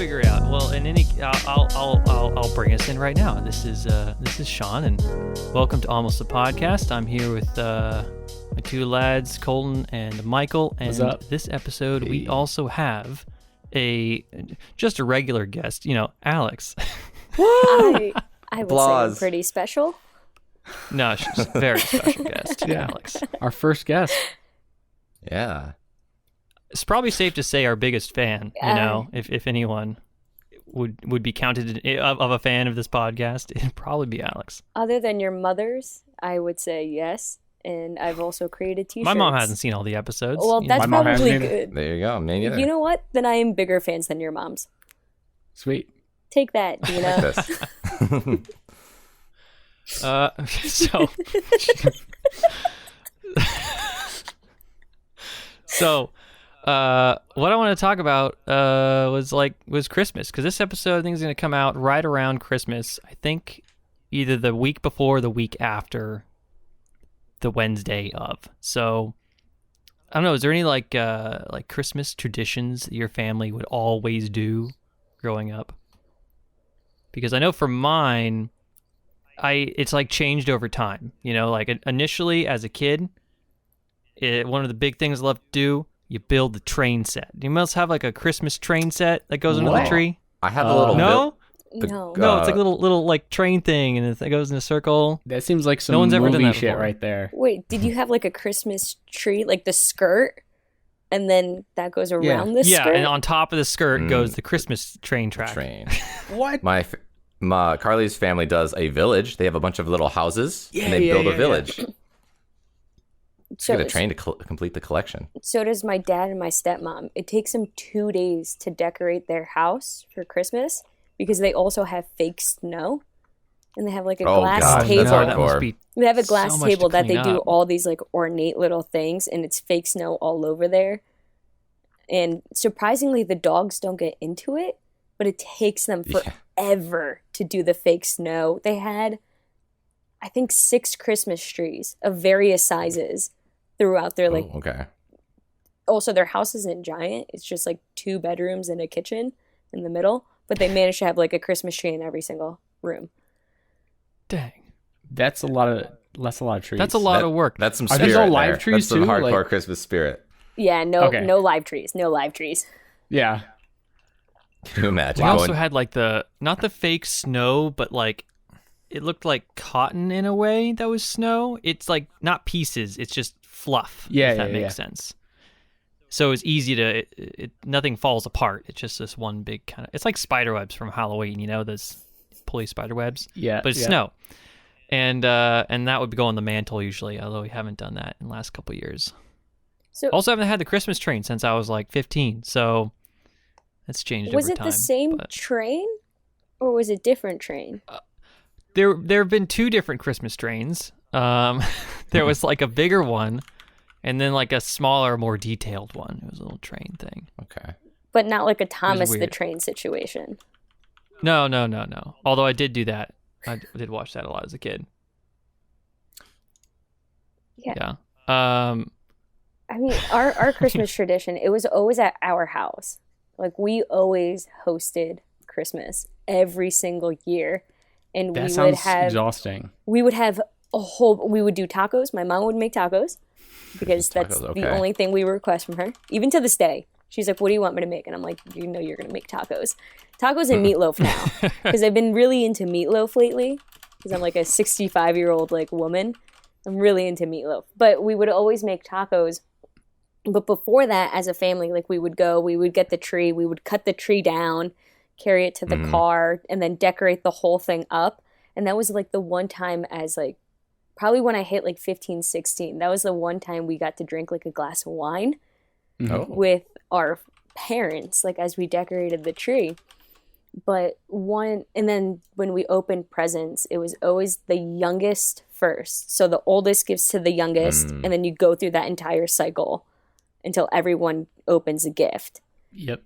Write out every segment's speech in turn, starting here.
figure it out. Well, I'll bring us in right now. This is Sean, and welcome to Almost a Podcast. I'm here with my two lads, Colton and Michael. And What's up? This episode, we also have just a regular guest. Alex. I would say Applause. I'm pretty special. No, she's a very special guest. Yeah. Alex. Our first guest. Yeah. It's probably safe to say our biggest fan. If anyone would be counted of a fan of this podcast, it'd probably be Alex. Other than your mother's, I would say yes. And I've also created t-shirts. My mom hasn't seen all the episodes. Well, that's My mom hasn't probably either. good. There you go. Me neither. You know what? Then I am bigger fans than your mom's. Sweet. Take that, Dina. So what I want to talk about was Christmas, because this episode I think is going to come out right around Christmas. I think either the week before or the week after the Wednesday of. So I don't know, is there any like Christmas traditions that your family would always do growing up? Because I know for mine, it's like changed over time. Like initially as a kid, one of the big things I love to do, you build the train set. You must have like a Christmas train set that goes under the tree. I have a little. No, No. no, it's like a little like train thing, and it goes in a circle. That seems like some No one's ever done movie that shit before. right there. Wait, did you have like a Christmas tree, like the skirt? And then that goes around the Yeah, skirt? and on top of the skirt goes the Christmas train track. Train. What? My Carly's family does a village. They have a bunch of little houses, and they build a village. So, Get a train to complete the collection. so does my dad and my stepmom. It takes them 2 days to decorate their house for Christmas because they also have fake snow. And they have like a glass God, table. that's That must hardcore. be They have a glass so much table to that they clean do up. all these like ornate little things, and it's fake snow all over there. And surprisingly, the dogs don't get into it, but it takes them forever to do the fake snow. They had, I think, 6 Christmas trees of various sizes throughout their like. Oh, okay. Also, their house isn't giant; it's just like 2 bedrooms and a kitchen in the middle. But they managed to have like a Christmas tree in every single room. Dang. That's a lot of trees. That's a lot of work. That's some Are spirit these all there. live trees That's some too? hardcore Like- Christmas spirit. Yeah, no, Okay. no live trees, no live trees. Yeah. Can you imagine? We going, also had like not the fake snow, but like it looked like cotton in a way that was snow. It's like not pieces, it's just fluff. Yeah, if that yeah, makes yeah. sense. So it's easy to nothing falls apart. It's just this one big kind of. It's like spider webs from Halloween, those pulley spider webs. Yeah. But it's yeah. snow, and that would go on the mantle usually. Although we haven't done that in the last couple of years. So Also, haven't had the Christmas train since I was like 15. So that's changed was over it time. the same but- train, or was it different train? There have been 2 different Christmas trains. There was like a bigger one, and then like a smaller, more detailed one. It was a little train thing. okay. But not like a Thomas the weird. Train situation. No. Although I did do that. I did watch that a lot as a kid. Yeah. Yeah. I mean, our Christmas tradition, it was always at our house. Like, we always hosted Christmas every single year. And That we would sounds have exhausting. we would do tacos. My mom would make tacos because that's Tacos, the okay. only thing we request from her. Even to this day, she's like, "What do you want me to make?" And I'm like, "You know, you're gonna make tacos and meatloaf now." Because I've been really into meatloaf lately. Because I'm like a 65-year-old like woman, I'm really into meatloaf. But we would always make tacos. But before that, as a family, like we would get the tree, we would cut the tree down, carry it to the car, and then decorate the whole thing up. And that was like the one time as like, probably when I hit like 15, 16, that was the one time we got to drink like a glass of wine Oh. with our parents, like as we decorated the tree. And then when we opened presents, it was always the youngest first. So the oldest gives to the youngest, and then you go through that entire cycle until everyone opens a gift. Yep.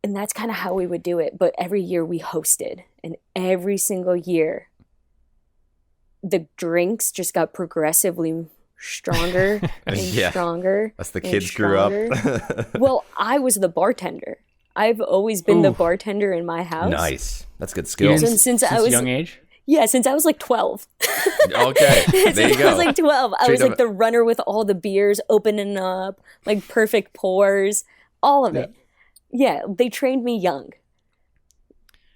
And that's kind of how we would do it. But every year we hosted, and every single year the drinks just got progressively stronger and Yeah. stronger. As the and kids grew up. stronger. Well, I was the bartender. I've always been the Ooh. bartender in my house. Nice. That's good You skills. didn't- Since I a was- young age. Yeah, since I was like 12. Okay. There you Since go. I was like 12. I Straight was like up- the runner with all the beers opening up, like perfect pours, all of it. Yeah, they trained me young.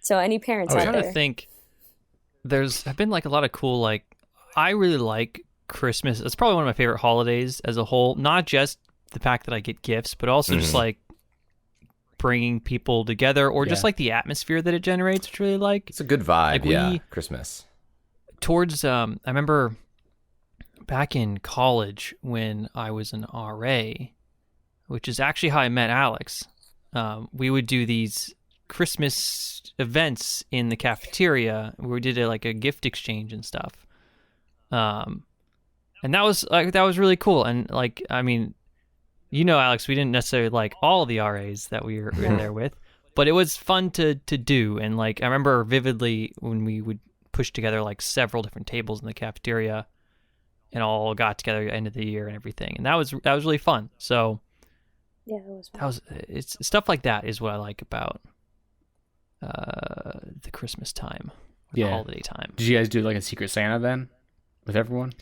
So any parents I'm out trying to there? think. There's have been like a lot of cool like. I really like Christmas. It's probably one of my favorite holidays as a whole. Not just the fact that I get gifts, but also just like bringing people together, or just Yeah. like the atmosphere that it generates, which I really like. It's a good vibe, Like Christmas. Towards I remember back in college when I was an RA, which is actually how I met Alex. We would do these Christmas events in the cafeteria where we did like a gift exchange and stuff. And that was really cool. And like, I mean, Alex, we didn't necessarily like all of the RAs that we were in there with, but it was fun to do. And like, I remember vividly when we would push together like several different tables in the cafeteria and all got together at the end of the year and everything. And that was really fun. So Yeah, it was fun. it's stuff like that is what I like about the Christmas time, the Yeah. holiday time. Did you guys do like a Secret Santa then with everyone?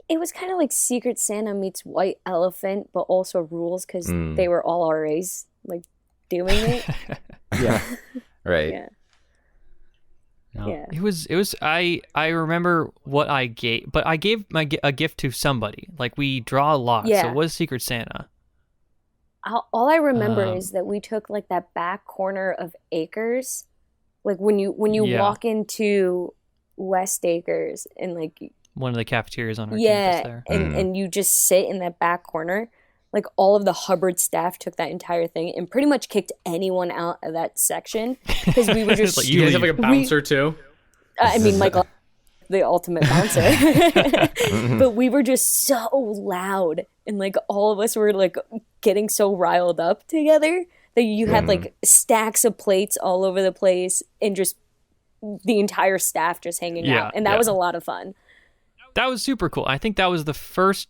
It was kind of like Secret Santa meets White Elephant, but also rules because they were all RAs like doing it. Yeah. Right. Yeah. No. Yeah. It was I remember what I gave, but I gave a gift to somebody. Like we draw a lot, so Yeah. it was Secret Santa. All I remember Um, is that we took like that back corner of Acres, like when you Yeah. walk into West Acres and like One of the cafeterias on our yeah, campus there. and you just sit in that back corner. Like all of the Hubbard staff took that entire thing and pretty much kicked anyone out of that section because we were just. Like, You guys have like a leave. bouncer too? I mean, Michael, the ultimate bouncer, but we were just so loud and like all of us were like getting so riled up together that you had like stacks of plates all over the place and just the entire staff just hanging Yeah, out, and that yeah. was a lot of fun. That was super cool. I think that was the first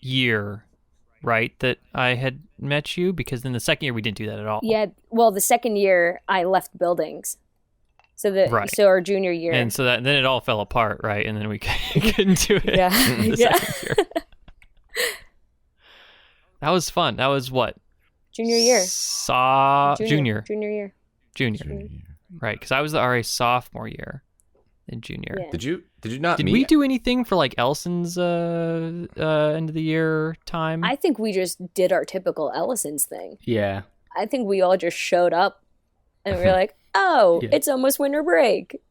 year, right, that I had met you, because then the second year we didn't do that at all. Yeah, well, the second year I left buildings, so Right. so our junior year, And so then it all fell apart, right? And then we couldn't do it. yeah, the yeah, second year. That was fun. That was what? junior year, Junior. year. Right, because I was the RA sophomore year in junior. Yeah. Did you not Did meet? we do anything for like Ellison's end of the year time? I think we just did our typical Ellison's thing. Yeah. I think we all just showed up and we were like, oh, Yeah. it's almost winter break.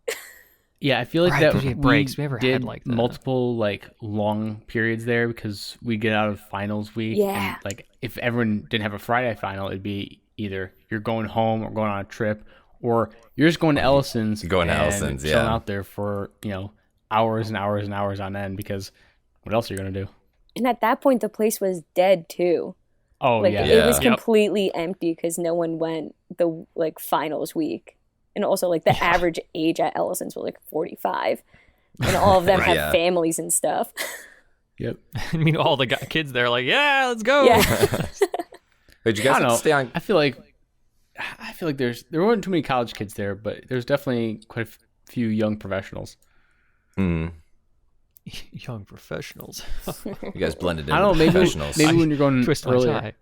Yeah, I feel like Right, that 'cause we had we breaks. We never had, did like, the- multiple like long periods there because we get out of finals week. Yeah. And, like if everyone didn't have a Friday final, it'd be either you're going home or going on a trip, or you're just going to Ellison's. You're going to and Ellison's, chilling yeah. out there for hours and hours and hours on end, because what else are you gonna do? And at that point, the place was dead too. Oh Like yeah. it was Yep. completely empty because no one went the like finals week. And also like the average age at Ellison's was like 45. And all of them Right, have yeah. families and stuff. Yep. I mean, all the kids there are like, yeah, let's go. Yeah. Did you I guys don't know. stay on? I feel like there weren't too many college kids there, but there's definitely quite a few young professionals. Mm, Young professionals. you guys blended in I don't know, with maybe professionals. maybe when you're going Twist my earlier. tie.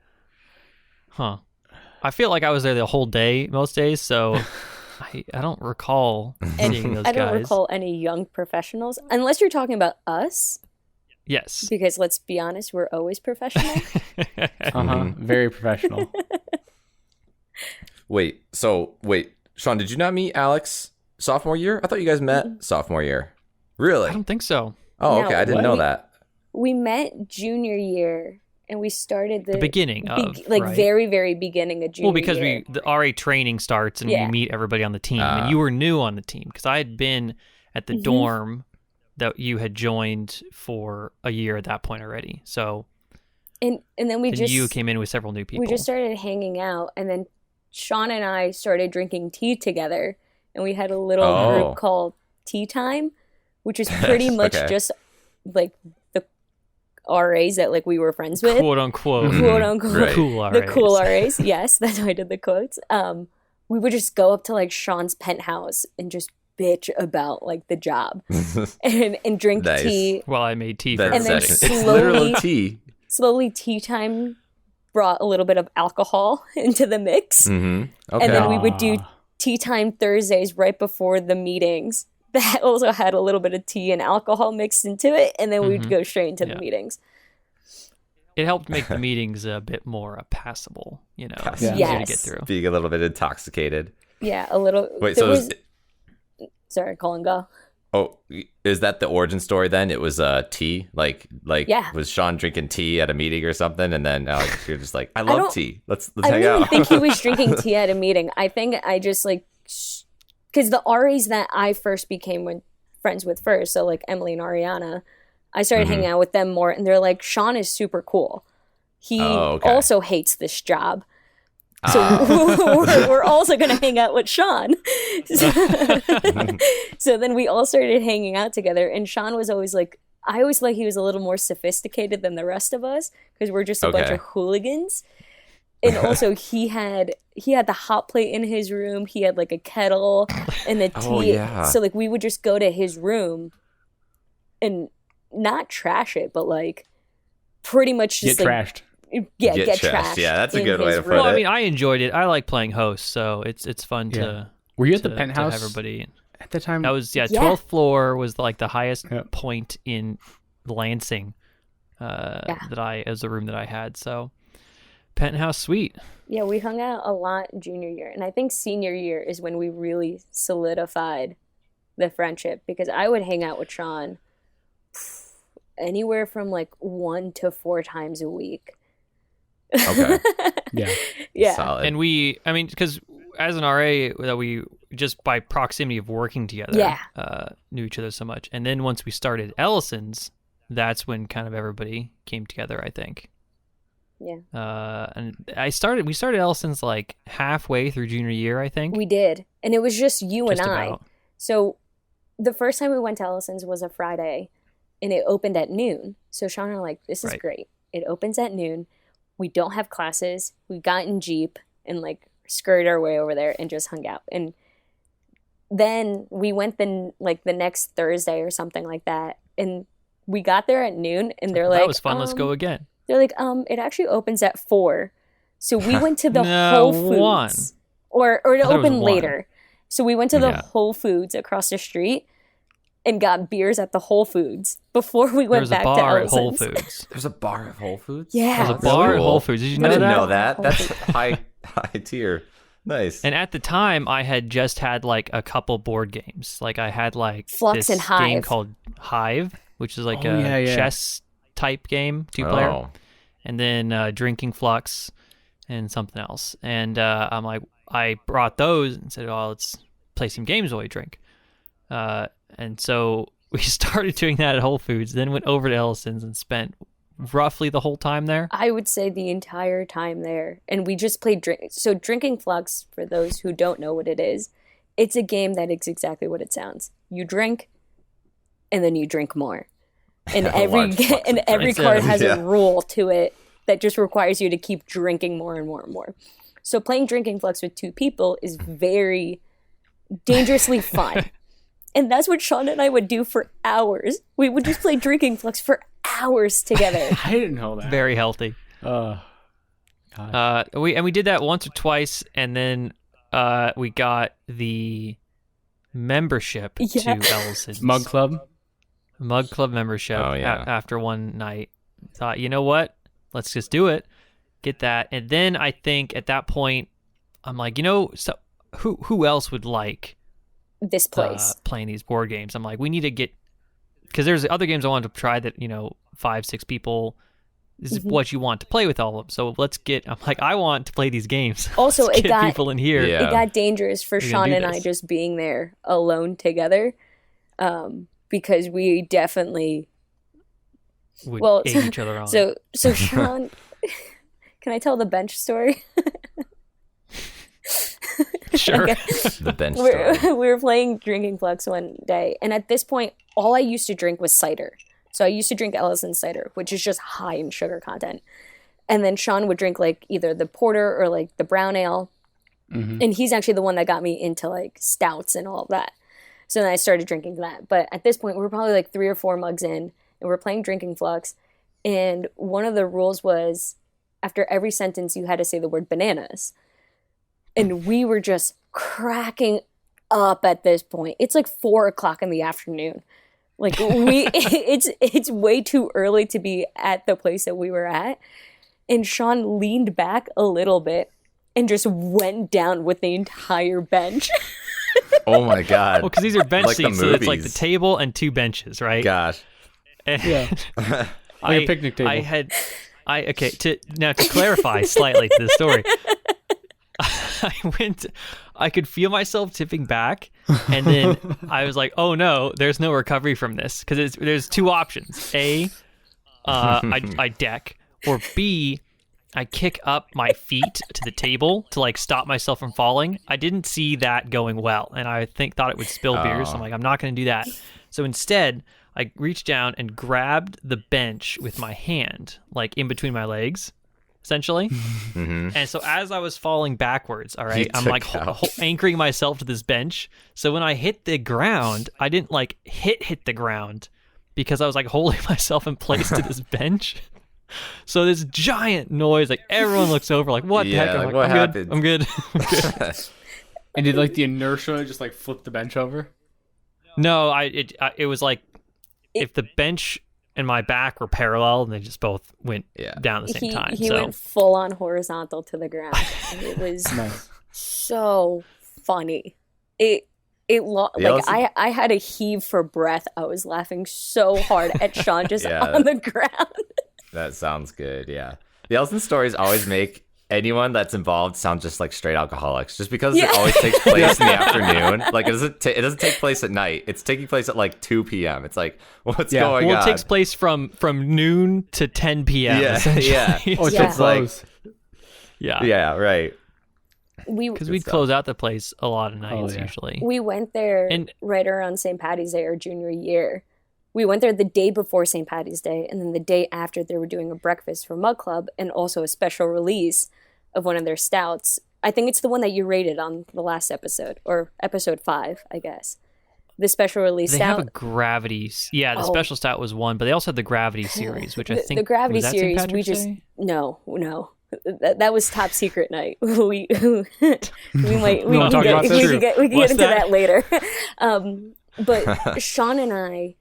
Huh. I feel like I was there the whole day most days, so I don't recall seeing those I don't guys. recall any young professionals, unless you're talking about us, Yes. because let's be honest, we're always professional. Very professional. Wait, Sean, did you not meet Alex sophomore year? I thought you guys met sophomore year. Really? I don't think so. Oh, No, okay. I didn't know that. We met junior year, and we started The beginning of, right? very, very beginning of junior Well, because year. the RA training starts and Yeah. we meet everybody on the team, and you were new on the team because I had been at the dorm that you had joined for a year at that point already. So and then we then just you came in with several new people. we just started hanging out, and then Sean and I started drinking tea together, and we had a little Oh. group called Tea Time, which is pretty much Okay. just like the RAs that like we were friends with, quote unquote, quote unquote, Right. cool RAs. the cool RAs. Yes, that's why I did the quotes. We would just go up to like Sean's penthouse and just bitch about like the job and drink Nice. tea. Well, I made tea for That's And then everybody. it's literal slowly- tea. Slowly, tea time brought a little bit of alcohol into the mix. Mm-hmm. Okay. And then we would do tea time Thursdays right before the meetings that also had a little bit of tea and alcohol mixed into it. And then we'd go straight into the Yeah. meetings. It helped make the meetings a bit more passable, you know, Passable. easier to Yes. get through. Being a little bit intoxicated. Yeah, a little. Wait, there so was, sorry, Colin, go. is that the origin story then? It was tea? Like Yeah. was Sean drinking tea at a meeting or something? And then Alex, you're just like, I don't- love tea. Let's I hang don't even out. think he was drinking tea at a meeting. I think I just like, because the RAs that I first became friends with first, so like Emily and Ariana, I started hanging out with them more, and they're like, Sean is super cool. He Oh, okay. also hates this job. So we're also going to hang out with Sean. So then we all started hanging out together. And Sean was always like, I always thought he was a little more sophisticated than the rest of us because we're just a bunch Okay. of hooligans. And also he had the hot plate in his room. He had like a kettle and the tea. Oh, yeah. So like we would just go to his room and not trash it, but like pretty much just Get like trashed. get Get trashed. trashed. Yeah, that's a in good way his to put room. Well, I it. mean, I enjoyed it. I like playing host, so it's fun Yeah. to. Were you at to, the penthouse To everybody. at the time? That was Yeah. 12th floor was like the highest Yep. point in Lansing. That as the room that I had. So penthouse suite. Yeah, we hung out a lot junior year. And I think senior year is when we really solidified the friendship because I would hang out with Sean anywhere from like 1 to 4 times a week. Okay. Yeah. Yeah. Solid. And because as an RA, that we just by proximity of working together, knew each other so much. And then once we started Ellison's, that's when kind of everybody came together, I think. Yeah. And we started Ellison's like halfway through junior year, I think. We did. And it was just you Just and I. about. So the first time we went to Ellison's was a Friday and it opened at noon. So Sean and I were like, this is Right. great. It opens at noon. We don't have classes. We got in Jeep and like scurried our way over there and just hung out. And then we went the next Thursday or something like that. And we got there at noon and they're like, that was fun. Let's go again. They're like, it actually opens at 4. So we went to the No, Whole Foods. 1. Or it thought it was opened 1. later. So we went to the Yeah. Whole Foods across the street and got beers at the Whole Foods before we There went was a back bar to at Whole Ellison's. Foods. There's a bar at Whole Foods? Yeah. There's a That's bar at cool. Whole Foods. Did you I know didn't that? know that. Whole That's Foods. high tier. Nice. And at the time, I had just had like a couple board games. Like I had like Flux this and Hive. game called Hive, which is like Oh, a yeah. chess type game, 2-player, Oh. and then Drinking Flux and something else. And I'm like, I brought those and said, "Oh, let's play some games while we drink." And so we started doing that at Whole Foods. Then went over to Ellison's and spent roughly the whole time there. I would say the entire time there. And we just played So Drinking Flux, for those who don't know what it is, it's a game that is exactly what it sounds. You drink, and then you drink more. And A large flux and of every drinks. card has Yeah. a rule to it that just requires you to keep drinking more and more and more. So playing Drinking Flux with 2 people is very dangerously fun. And that's what Sean and I would do for hours. We would just play Drinking Flux for hours together. I didn't know that. Very healthy. We did that once or twice, and then we got the membership Yeah. to Ellison's Mug Club. Mug Club membership. Oh, yeah. After one night, thought, you know what? Let's just do it. Get that, and then I think at that point, I'm like, so who else would like This place. playing these board games? I'm like, we need to get, because there's other games I wanted to try that 5-6 people is Mm-hmm. what you want to play with all of them. So let's get. I'm like, I want to play these games. Also, Let's it get got- people in here. Yeah. It got dangerous for We can Sean do and I this. just being there alone together, because we definitely. Would Well, egg each other on. So Sean, can I tell the bench story? Sure. The bench we story. were playing Drinking Flux one day, and at this point, all I used to drink was cider. So I used to drink Ellison cider, which is just high in sugar content. And then Sean would drink like either the porter or like the brown ale. And he's actually the one that got me into like stouts and all of that. So then I started drinking that. But at this point, we were probably like 3 or 4 mugs in, and we're playing Drinking Flux. And one of the rules was after every sentence, you had to say the word bananas. And we were just cracking up at this point. It's like 4 o'clock in the afternoon. Like it's way too early to be at the place that we were at. And Sean leaned back a little bit and just went down with the entire bench. Oh my God. Well, because these are bench Like the seats, so it's like the movies. table and 2 benches, right? Gosh. Yeah. Like a picnic table. Okay, to clarify slightly to the story. I could feel myself tipping back, and then I was like, oh no, there's no recovery from this, because there's 2 options. A, I deck, or B, I kick up my feet to the table to like stop myself from falling. I didn't see that going well, and I thought it would spill beer, so I'm like, I'm not going to do that. So instead, I reached down and grabbed the bench with my hand, like in between my legs, essentially. And so as I was falling backwards, all right, I'm like anchoring myself to this bench. So when I hit the ground, I didn't like hit the ground, because I was like holding myself in place to this bench. So this giant noise, like everyone looks over, like what the heck? I'm like, what happened? I'm good. And did like the inertia just like flip the bench over? No, it was like if the bench and my back were parallel, and they just both went down at the same time. He so went full on horizontal to the ground. And it was so funny. I had a heave for breath. I was laughing so hard at Sean just on the ground. That sounds good, yeah. The Ellison stories always make anyone that's involved sound just like straight alcoholics, just because it always takes place in the afternoon. Like it doesn't take place at night. It's taking place at like 2 p.m. It's like, what's going on? Well, it takes place from noon to 10 p.m. Yeah, Oh, it's Yeah. so close. Yeah, right. Because we'd close out the place a lot of nights usually. We went there right around St. Patty's Day, our junior year. We went there the day before St. Patty's Day, and then the day after they were doing a breakfast for Mug Club and also a special release of one of their stouts. I think it's the one that you rated on the last episode, or episode 5, I guess. The special release They stout. have a gravity. Yeah, the special stout was one, but they also had the gravity series, which I think the gravity was that St. series. Patrick's Day? No. That was top secret night. we can get into that later. But Sean and I,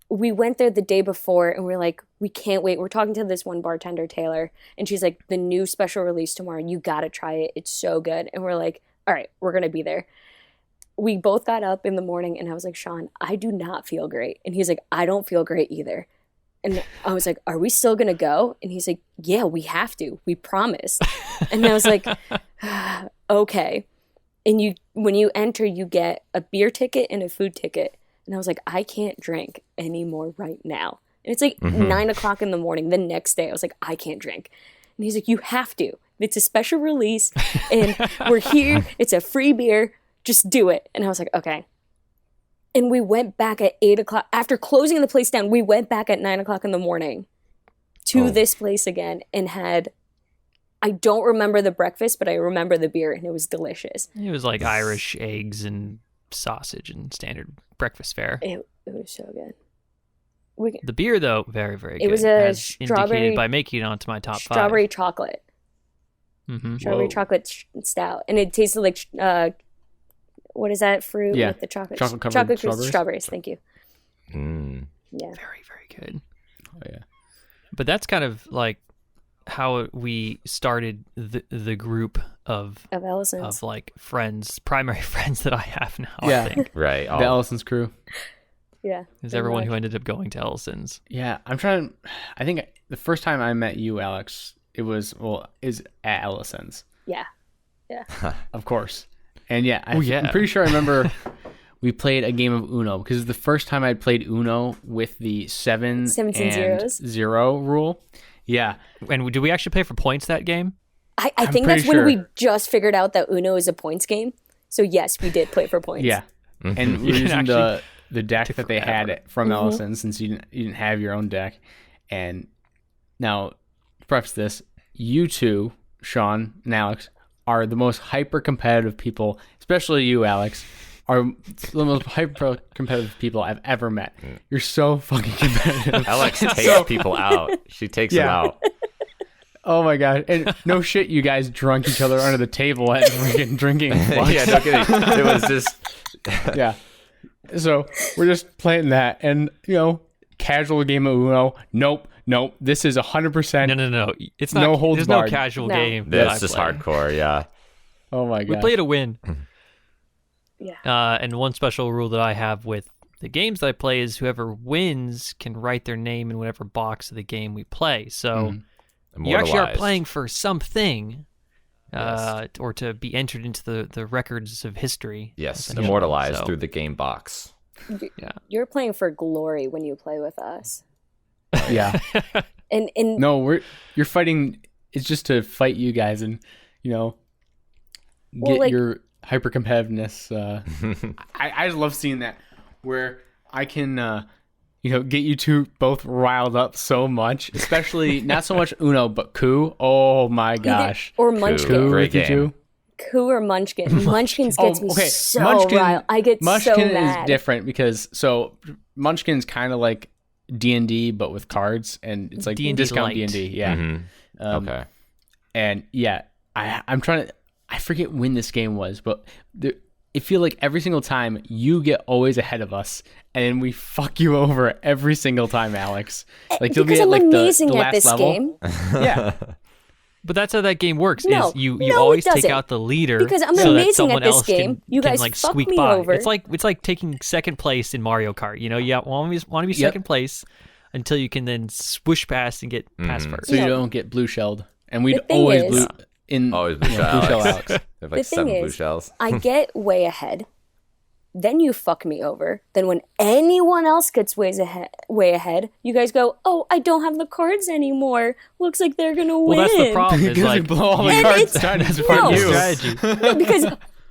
we went there the day before, and we're like, we can't wait. We're talking to this one bartender, Taylor, and she's like, the new special release tomorrow, you gotta try it. It's so good. And we're like, all right, we're gonna be there. We both got up in the morning, and I was like, Sean, I do not feel great. And he's like, I don't feel great either. And I was like, are we still gonna go? And he's like, yeah, we have to. We promised. And I was like, okay. And when you enter, you get a beer ticket and a food ticket. And I was like, I can't drink anymore right now. And it's like 9 o'clock in the morning. The next day, I was like, I can't drink. And he's like, you have to. It's a special release, and we're here. It's a free beer. Just do it. And I was like, okay. And we went back at 8 o'clock. After closing the place down, we went back at 9 o'clock in the morning to this place again and had, I don't remember the breakfast, but I remember the beer, and it was delicious. It was like Irish eggs and sausage and standard breakfast fare. It was so good. The beer, though, very, very good. It was a as strawberry, indicated by making it onto my top 5. Strawberry chocolate. Mm-hmm. Strawberry chocolate stout. And it tasted like, what is that fruit with the chocolate? Chocolate-covered strawberries. Thank you. Yeah. Very, very good. Oh, yeah. But that's kind of like how we started the group of Ellisons. of like friends, primary friends that I have now. Yeah. I think Right. The Ellison's crew. Yeah. is everyone who ended up going to Ellison's. Yeah, I think the first time I met you, Alex, is at Ellison's. Yeah. Of course. And yeah, I'm yeah. pretty sure I remember we played a game of Uno, because it's the first time I'd played Uno with the 7 and zeros. 0 rule. Yeah. And do we actually play for points that game? I think that's when we just figured out that Uno is a points game. So yes, we did play for points. Yeah. And we're using the deck that they forever. had from Ellison, since you didn't have your own deck. And now, to preface this, you two, Sean and Alex, are the most hyper competitive people, especially you, Alex, are the most hyper competitive people I've ever met. You're so fucking competitive. Alex takes people out. She takes them out. Oh my god! And no shit, you guys drunk each other under the table and freaking drinking. Yeah, no kidding. It was just Yeah. So we're just playing that, and casual game of Uno. Nope. This is 100%. No. It's not. No holds there's barred. no casual No. game. that I That's just play. hardcore. Yeah. Oh my god. We play to win. Yeah. And one special rule that I have with the games that I play is whoever wins can write their name in whatever box of the game we play. So you actually are Immortalized. playing for something, Yes. or to be entered into the records of history. Yes, essentially. immortalized So, through the game box. You're playing for glory when you play with us. Yeah. And No, you're fighting. It's just to fight you guys and get like- your hyper competitiveness. I just love seeing that where I can get you two both riled up so much, especially not so much Uno but Coup. Oh my gosh, or Coup. Munchkin. Coup Great with you game. two. Coup or Munchkin. Munchkins gets me okay. so Munchkin- riled. I get Munchkin so is mad. different because Munchkin's kind of like D&D but with cards, and it's like D&D discount light. D&D. Yeah. Mhm. Okay. And yeah, I'm trying to. I forget when this game was, but I feel like every single time you get always ahead of us, and then we fuck you over every single time, Alex. Like you'll because be at I'm like amazing the at last this level. game. Yeah, but that's how that game works. No, is you no, it always take doesn't. out the leader Because I'm so that amazing at someone this else game. Can, You can, guys like fuck squeak me by. over. It's like taking second place in Mario Kart. You want to be second place until you can then swoosh past and get past first. so you No. don't get blue shelled, and we'd The thing always is- blue in Always blue blue shell shell Alex. Alex. They have like The thing 7 blue is- shells. I get way ahead. Then you fuck me over. Then when anyone else gets way ahead, you guys go, "Oh, I don't have the cards anymore. Looks like they're gonna win." Well, that's the problem. Is Because we like blow all the And cards it's- trying to no. support you. strategy. No, because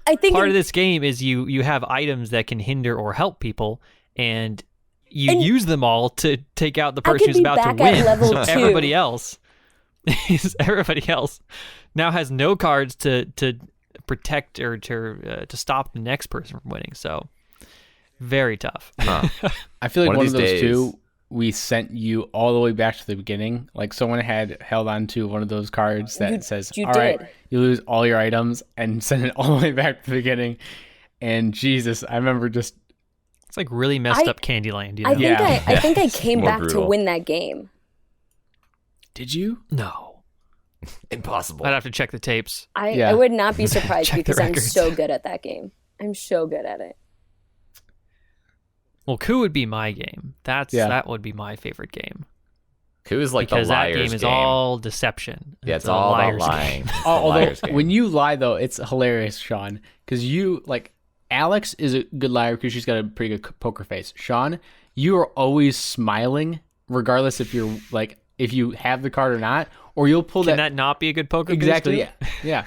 I think Part of this game is you have items that can hinder or help people, and you And use them all to take out the I person could who's be about to back at win. level So 2. everybody else now has no cards to protect or to stop the next person from winning. So very tough. I feel like One one of of these those days- two, we sent you all the way back to the beginning. Like someone had held on to one of those cards that says, you "All right, did. you lose all your items," and send it all the way back to the beginning. And Jesus, I remember just It's like really messed I- up Candyland. I think Yeah. I think I came More back brutal. to win that game. did you? No, Impossible. I'd have to check the tapes. Yeah. I would not be surprised Check the because I'm records. so good at that game. I'm so good at it. Well, Coup would be my game. That would be my favorite game Coup is like because the that liar's game is all deception. Yeah, it's a all about liar's lying. game. It's the Although liar's game. when you lie, though, it's hilarious, Sean, because you like Alex is a good liar because she's got a pretty good poker face. Sean, you are always smiling, regardless if you're like if you have the card or not, or you'll pull Can that that not be a good poker? exactly. face, Yeah, too? yeah.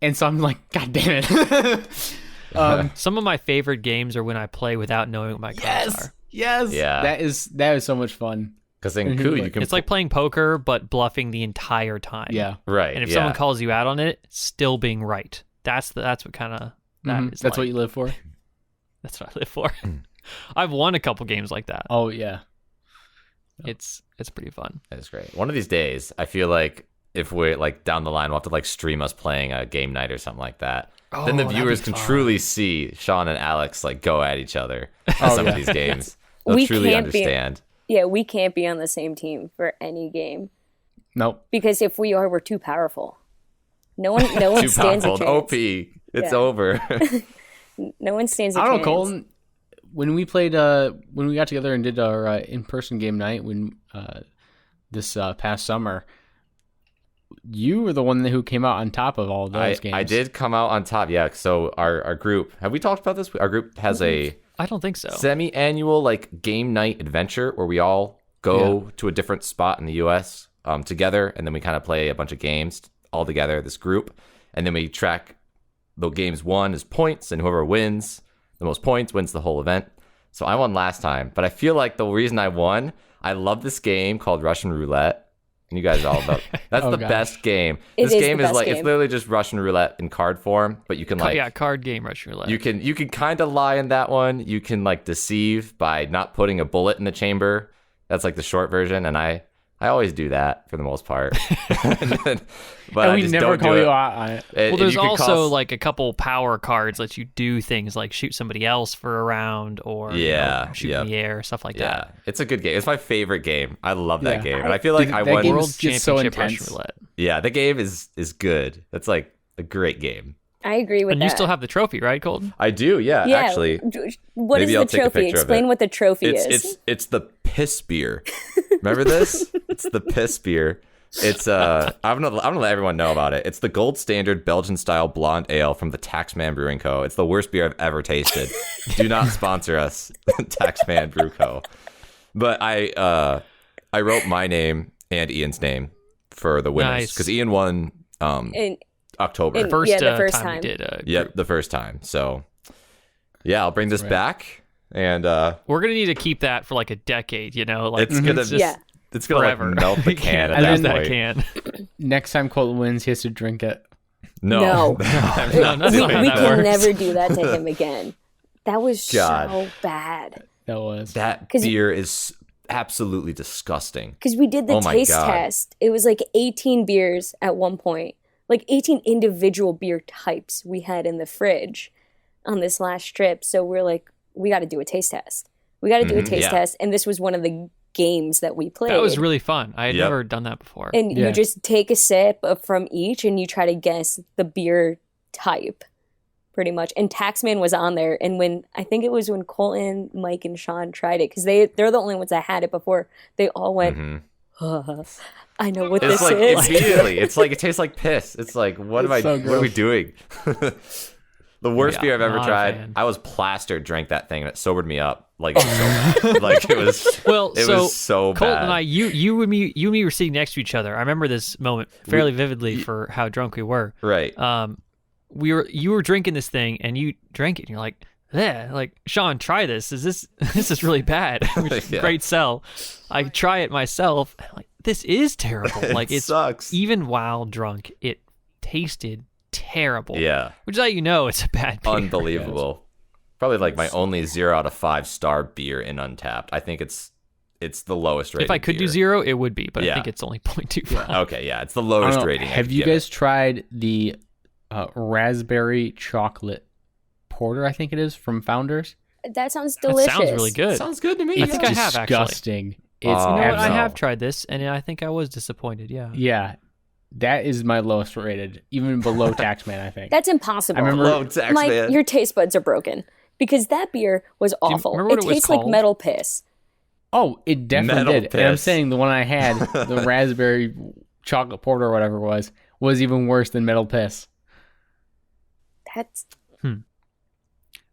And so I'm like, God damn it. Some of my favorite games are when I play without knowing what my cards are. Yes. Yeah. That is so much fun. Because in Mhm. Coup, you can. It's like playing poker, but bluffing the entire time. Yeah. right. And if yeah. someone calls you out on it, still being right. That's what kind of that Mhm. is. That's like. what you live for. That's what I live for. I've won a couple games like that. Oh yeah. It's pretty fun. That's great. One of these days, I feel like if we're like down the line, we'll have to like stream us playing a game night or something like that. Then the that'd viewers be can fun. truly see Sean and Alex like go at each other in Oh, some of yeah. these games. They'll We truly can't be- understand. Yeah, we can't be on the same team for any game Nope. because if we are, we're too powerful. No one Too stands a powerful. chance. OP. It's Yeah. over. No one stands a I don't chance. know, Colton. When we played, when we got together and did our in-person game night, when this past summer, you were the one who came out on top of all those games. I did come out on top. Yeah. So our group, have we talked about this? Our group has a I don't think so. semi-annual like game night adventure where we all go to a different spot in the U.S. Together, and then we kind of play a bunch of games all together, this group, and then we track the games won as points, and whoever wins the most points wins the whole event. So I won last time, but I feel like the reason I won, I love this game called Russian Roulette. And you guys all know that's the best game. This game is like it's literally just Russian roulette in card form, but you can card game Russian roulette. You can kind of lie in that one. You can like deceive by not putting a bullet in the chamber. That's like the short version, and I always do that for the most part. But we never call you out on it. Well, there's also like a couple power cards that you do things like shoot somebody else for a round or shoot in the air, stuff like that. Yeah, it's a good game. It's my favorite game. I love that game. And I feel like I won World Championship Russian Roulette. Yeah, the game is good. That's like a great game. I agree with that. And you still have the trophy, right, Colton? I do, actually. What is the trophy? Explain what the trophy is. It's the piss beer. Remember this? It's the piss beer. It's I'm gonna let everyone know about it. It's the gold standard Belgian style blonde ale from the Taxman Brewing Co. It's the worst beer I've ever tasted. Do not sponsor us, Taxman Brew Co. But I wrote my name and Ian's name for the winners because Ian won October. The first time. We did. The first time. So I'll bring this back, and we're gonna need to keep that for like a decade. You know, like it's gonna it's gonna like melt the can at that point. Next time Colton wins, he has to drink it. No. We can never do that to him again. That was so bad. That beer is absolutely disgusting. Because we did the taste test. It was like 18 beers at one point. Like 18 individual beer types we had in the fridge on this last trip. So we're like, we got to do a taste test. We got to do a taste test. And this was one of the games that we played. That was really fun. I had never done that before. And you just take a sip from each and you try to guess the beer type, pretty much. And Taxman was on there. And I think it was when Colton, Mike, and Sean tried it, because they're the only ones that had it before, they all went, I know what this is. Immediately. It's like, it tastes like piss. It's like, what are we doing? The worst beer I've ever tried. I was plastered, drank that thing, and it sobered me up. Like, so bad. Like it was. It was so bad. Colton and I, you and me were sitting next to each other. I remember this moment fairly vividly for how drunk we were. Right. You were drinking this thing, and you drank it, and you're like, yeah, like, Sean, try this. This is really bad. Great sell. I try it myself. And I'm like, this is terrible. Like, it sucks. Even while drunk, it tasted terrible. Yeah. Which is how you know it's a bad beer. Unbelievable. Probably like my only 0 out of 5 star beer in Untapped. I think it's the lowest rated. If I could beer. do 0, it would be, but I think it's only 0.25. Okay, it's the lowest rating. Have you guys tried the raspberry chocolate porter, I think it is, from Founders? That sounds delicious. That sounds really good. Sounds good to me. I think I have, actually. Disgusting. You know what? I have tried this, and I think I was disappointed, Yeah. That is my lowest rated, even below Taxman, I think. That's impossible. I remember, Mike, your taste buds are broken, because that beer was awful. It tastes like metal piss. Oh, it definitely did. Piss. And I'm saying the one I had, the raspberry chocolate porter or whatever it was even worse than metal piss. That's...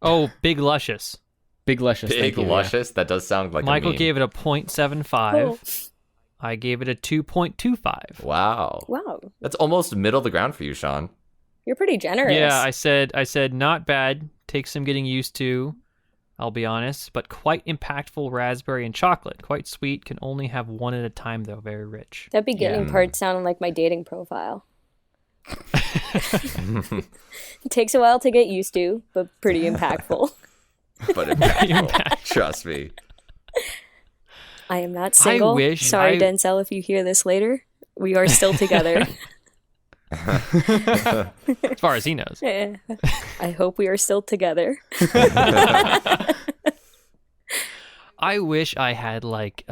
Oh, Big Luscious. Big Luscious. Big Luscious? That does sound like Michael a meme. gave it a 0.75. I gave it a 2.25. Wow. That's almost middle of the ground for you, Sean. You're pretty generous. Yeah, I said not bad. Takes some getting used to, I'll be honest, but quite impactful raspberry and chocolate. Quite sweet. Can only have one at a time, though. Very rich. That beginning part sounded like my dating profile. It takes a while to get used to, but pretty impactful. But impactful. Trust me. I am not single. Sorry, Denzel, if you hear this later. We are still together. As far as he knows. I hope we are still together. I wish I had like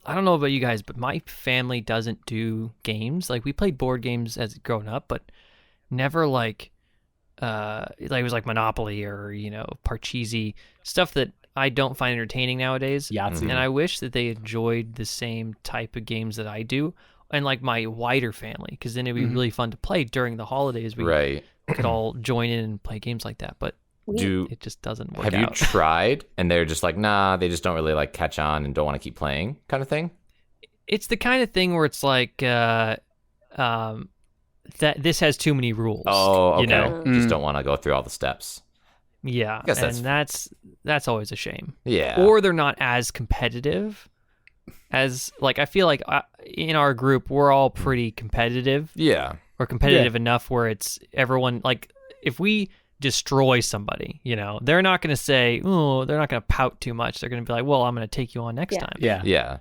I don't know about you guys, but my family doesn't do games. Like, we played board games as growing up, but never like it was like Monopoly or, Parcheesi, stuff that I don't find entertaining nowadays. Yahtzee. And I wish that they enjoyed the same type of games that I do, and like my wider family, because then it'd be really fun to play during the holidays. We could all join in and play games like that, but it just doesn't work out. Have you tried and they're just like, nah, they just don't really like catch on and don't want to keep playing kind of thing? It's the kind of thing where it's like that this has too many rules. Oh, okay. Just don't want to go through all the steps. Yeah, guess and that's always a shame. Yeah. Or they're not as competitive as like I feel like in our group we're all pretty competitive. Yeah. Or competitive enough where it's everyone like if we destroy somebody, they're not going to say, oh, they're not going to pout too much. They're going to be like, well, I'm going to take you on next time. Yeah. Yeah.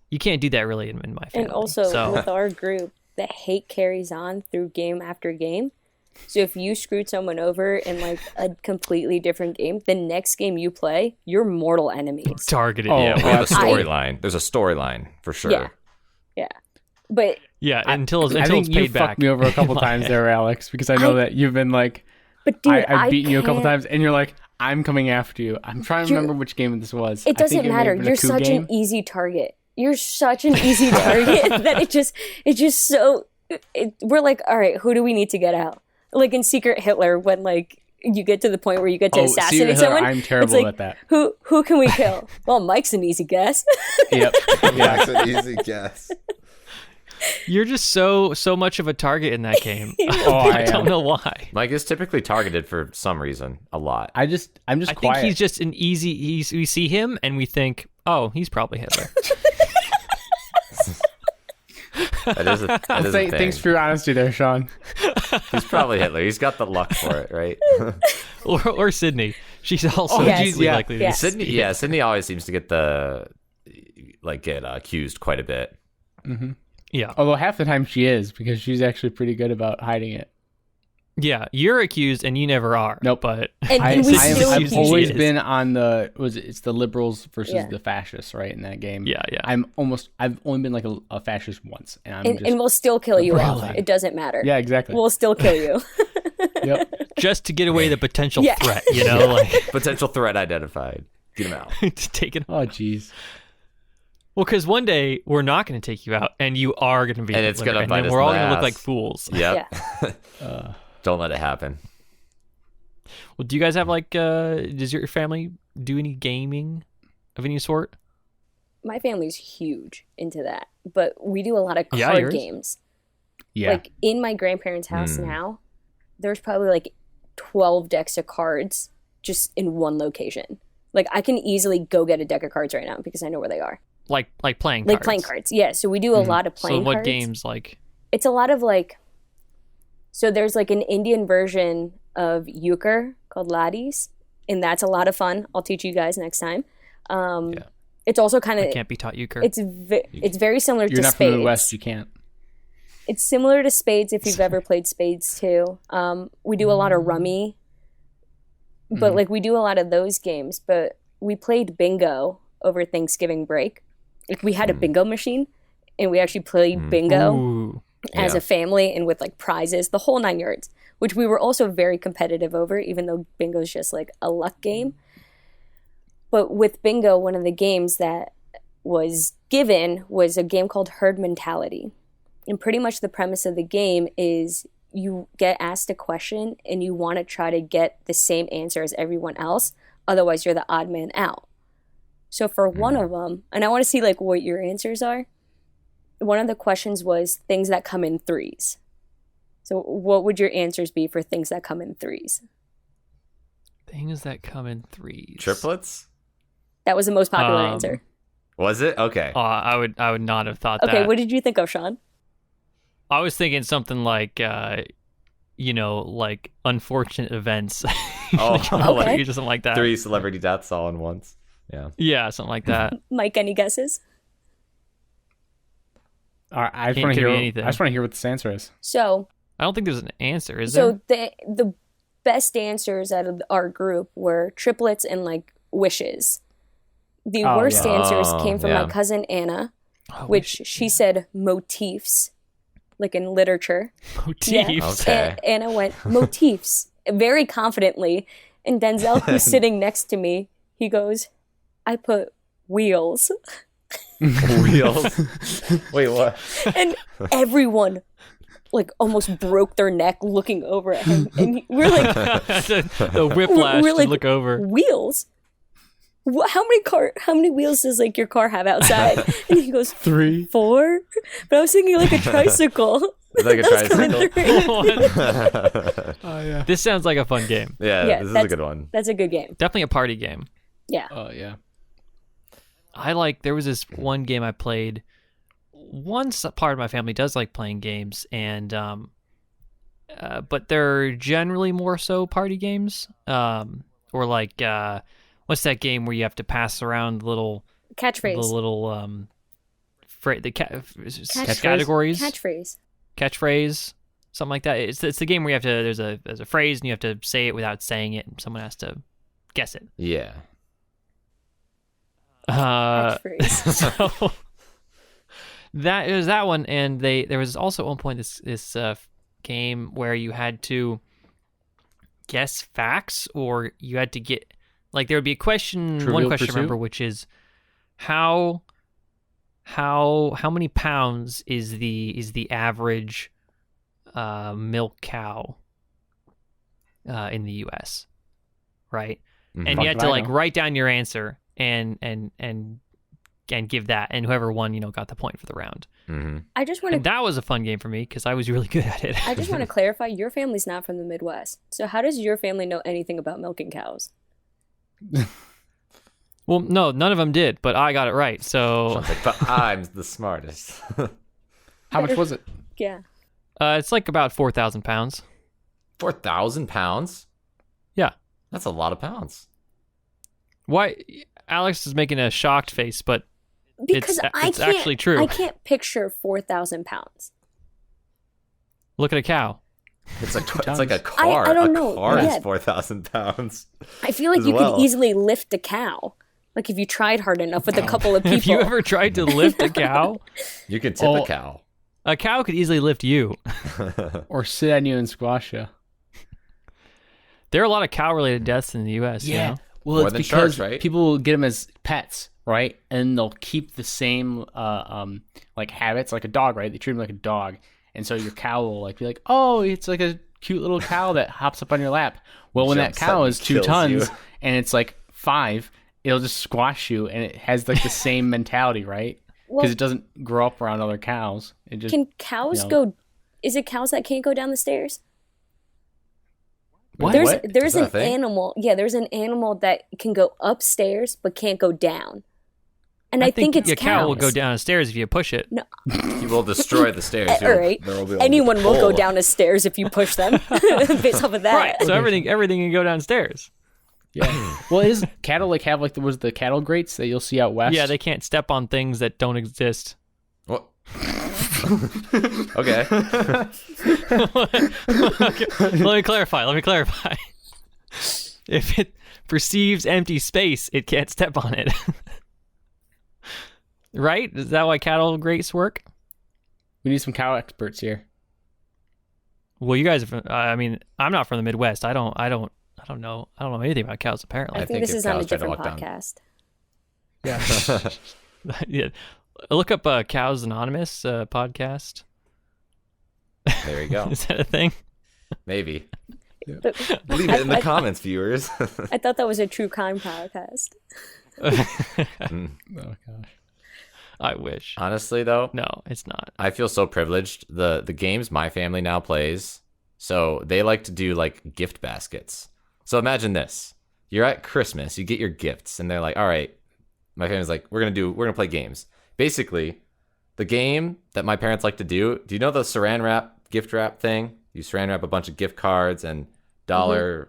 You can't do that really in my family. And also with our group, the hate carries on through game after game. So if you screwed someone over in like a completely different game, the next game you play, you're mortal enemies. Targeted. Yeah, we have a I- storyline. There's a storyline for sure. Yeah. But Yeah, until I it's think you paid back. fucked me over a couple times there, Alex, because I know that you've been like, dude, I've beaten you a couple can't- times, and you're like, I'm coming after you. I'm trying to remember which game this was. It doesn't matter. You're such an easy target. You're such an easy target that it's just so. We're like, all right, who do we need to get out? Like in Secret Hitler, when like you get to the point where you get to assassinate someone. I'm terrible it's like, at that. Who can we kill? Well, Mike's an easy guess. Yep. That's an easy guess. You're just so much of a target in that game. I don't am. know why. Mike is typically targeted for some reason a lot. I'm just I quiet. think he's just an easy. We see him and we think, oh, he's probably Hitler. That is a thing. Thanks for your honesty there, Sean. He's probably Hitler. He's got the luck for it, right? or Sydney. She's also yes. easily Yeah. likely to Yes. be. Sydney always seems to get accused quite a bit. Yeah. Although half the time she is, because she's actually pretty good about hiding it. Yeah, you're accused and you never are. Nope. But And we still I've accuse always you. been on it's the liberals versus Yeah. the fascists, right? In that game. Yeah. I've only been like a fascist once, and and we'll still kill you off. Really? It doesn't matter. yeah, exactly. We'll still kill you. Yep. just to get away the potential Yeah. threat, like Potential threat identified. Get him out. to take it. Oh, jeez. Well, because one day we're not going to take you out, and you are going to be, And it's Hitler, gonna and bite then us we're in all the going to look ass. like fools. Yep. Yeah. Don't let it happen. Well, do you guys have like? Does your family do any gaming of any sort? My family's huge into that, but we do a lot of Yeah, card yours? games. Yeah. Like in my grandparents' house now, there's probably like 12 decks of cards just in one location. Like I can easily go get a deck of cards right now because I know where they are. Like playing Like cards. playing cards. Yeah, so we do a lot of playing So what cards. games like? It's a lot of like, so there's like an Indian version of euchre called laddies, and that's a lot of fun. I'll teach you guys next time. It's also kind I of, can't be taught euchre. it's very similar You're to not spades. from the West, you can't. It's similar to spades if you've ever played spades too. We do a lot of rummy, but like we do a lot of those games. But we played bingo over Thanksgiving break. Like we had a bingo machine, and we actually played bingo Ooh. as a family and with like prizes, the whole 9 yards, which we were also very competitive over, even though bingo is just like a luck game. But with bingo, one of the games that was given was a game called Herd Mentality. And pretty much the premise of the game is you get asked a question and you want to try to get the same answer as everyone else. Otherwise, you're the odd man out. So for one of them, and I want to see like what your answers are. One of the questions was things that come in threes. So what would your answers be for things that come in threes? Things that come in threes. Triplets? That was the most popular answer. Was it? Okay. I would not have thought Okay, that. what did you think of, Sean? I was thinking something like, like unfortunate events. Okay. Just something like that. 3 celebrity deaths all in once. Yeah. Yeah, something like that. Mike, any guesses? All right, I just Can't want to give hear. me anything. I just want to hear what this answer is. So I don't think there's an answer, is there? the best answers out of our group were triplets and like wishes. The Oh, worst yeah. answers came from yeah. my cousin Anna, Oh, which she said motifs, like in literature. motifs. Okay. And Anna went motifs very confidently, and Denzel, who's sitting next to me, he goes, "I put wheels," Wheels. Wait, what? and everyone like almost broke their neck looking over at him, and we're like, the whiplash We're to like, look over. "Wheels? How many wheels does like your car have outside?" And he goes, 3. 4. But I was thinking like a tricycle. It's like a tricycle. Oh yeah. This sounds like a fun game. Yeah, this is a good one. That's a good game. Definitely a party game. Yeah. Oh yeah. There was this one game I played. One part of my family does like playing games, and but they're generally more so party games. Or like what's that game where you have to pass around little Catchphrase. the little Catchphrase. categories, Catchphrase. something like that. It's the game where you have to there's a phrase and you have to say it without saying it, and someone has to guess it. Yeah. Catchphrase. So that is that one, and there was also at one point this game where you had to guess facts, or you had to get like there would be a question. Trivial One question, Pursuit? remember, which is how many pounds is the average milk cow in the U.S. right? Mhm. And Fuck you had if to I like know. write down your answer and give that, and whoever won, got the point for the round. Mhm. I just want And to. that was a fun game for me because I was really good at it. I just want to clarify. Your family's not from the Midwest, so how does your family know anything about milking cows? Well, no, none of them did, but I got it right. So Sean's like, but I'm the smartest. How much was it? Yeah. it's like about 4,000 pounds. 4,000 pounds? Yeah. That's a lot of pounds. Why? Alex is making a shocked face, but Because it's actually true. I can't picture 4,000 pounds. Look at a cow. It's like Two it's like a tons. car. I don't a know. car Yeah. is 4,000 pounds. I feel like As you well. could easily lift a cow. Like if you tried hard enough with a couple of people. Have you ever tried to lift a cow? You can tip Oh. a cow. A cow could easily lift you. Or sit on you and squash you? There are a lot of cow-related deaths in the U.S. you know? Well, More it's than because sharks, right? people get them as pets, right? And they'll keep the same like habits, like a dog, right? They treat them like a dog, and so your cow will like be like, oh, it's like a cute little cow that hops up on your lap. Well, when that Jumps up cow and is 2 kills tons you. and it's like 5, it'll just squash you, and it has like the same mentality, right? Well, Because it doesn't grow up around other cows. It just can cows you know. go? Is it cows that can't go down the stairs? What? There's What? there's Is that a an thing? animal. Yeah, there's an animal that can go upstairs but can't go down. And I think it's your cow will cows. go downstairs if you push it. You will destroy the stairs. All right. There will be a Anyone will go hole. down the stairs if you push them. Based off of that. Right. So everything can go downstairs. Yeah. Well, is cattle like have like the cattle grates that you'll see out west? Yeah, they can't step on things that don't exist. What? Okay. Let me clarify. If it perceives empty space, it can't step on it. Right? Is that why cattle grates work? We need some cow experts here. Well, you guys are from, I mean, I'm not from the Midwest. I don't know anything about cows apparently. I I think think this if is on a cows tried to different walk down- podcast. Yeah. Yeah. Look up Cows Anonymous podcast. There you go. Is that a thing? Maybe. But Leave it in the comments, viewers. I thought that was a true crime podcast. Oh gosh. I wish. Honestly, though, No, it's not. I feel so privileged. The games my family now plays, so they like to do like gift baskets. So imagine this: you're at Christmas, you get your gifts, and they're like, "All right." My family's like, "We're gonna play games." Basically, the game that my parents like to do. Do you know the Saran wrap gift wrap thing? You Saran wrap a bunch of gift cards and dollar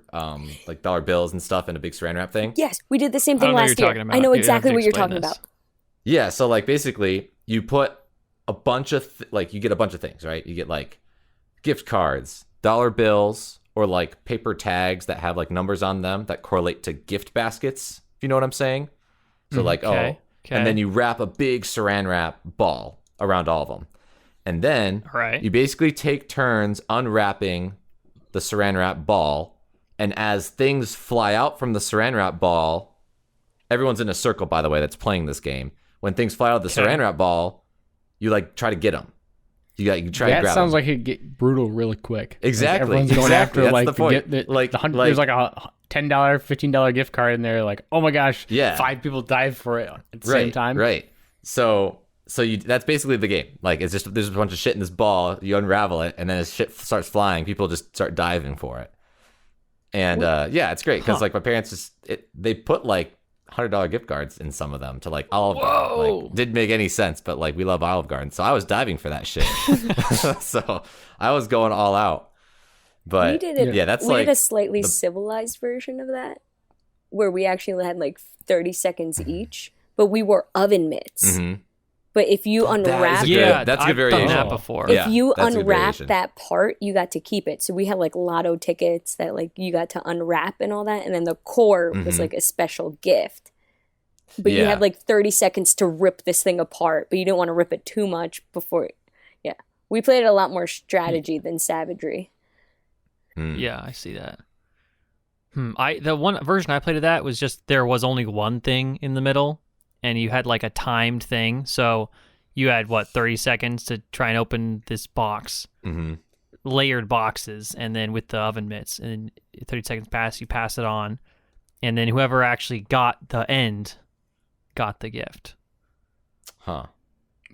bills and stuff in a big Saran wrap thing. Yes, we did the same I thing don't know what last you're year. talking about. I know You have exactly to what you're explain talking this. about. Yeah, so like basically you put a bunch of you get a bunch of things, right? You get like gift cards, dollar bills, or like paper tags that have like numbers on them that correlate to gift baskets. If you know what I'm saying? So like Okay. and then you wrap a big Saran wrap ball around all of them. And then All right. you basically take turns unwrapping the Saran wrap ball, and as things fly out from the Saran wrap ball, everyone's in a circle, by the way, that's playing this game. When things fly out of the Okay. Saran wrap ball, you like try to get them. You try to That grab sounds them. like it'd get brutal really quick. Exactly, Like everyone's going exactly. after That's like the point. there's like a $10, $15 gift card, and they're like, oh my gosh, Yeah. 5 people died for it at the right, same time. Right. So So that's basically the game. Like, it's just there's a bunch of shit in this ball. You unravel it, and then as shit starts flying, people just start diving for it. And yeah, it's great because like my parents they put like $100 gift cards in some of them to like Olive Garden. Like, didn't make any sense, but like we love Olive Garden, so I was diving for that shit. So I was going all out. But we did like a slightly civilized version of that, where we actually had like 30 seconds each, but we were oven mitts. Mm-hmm. But if you unwrap, that's a good variation. I've done that before. If you that's a good unwrap variation. that part, you got to keep it. So we had like lotto tickets that like you got to unwrap and all that, and then the core was like a special gift. But you had like 30 seconds to rip this thing apart, but you didn't want to rip it too much before. Yeah, we played a lot more strategy than savagery. Yeah, I see that. The one version I played of that was just there was only one thing in the middle, and you had like a timed thing. So you had 30 seconds to try and open this box, layered boxes, and then with the oven mitts, and 30 seconds pass, you pass it on, and then whoever actually got the end got the gift. Huh.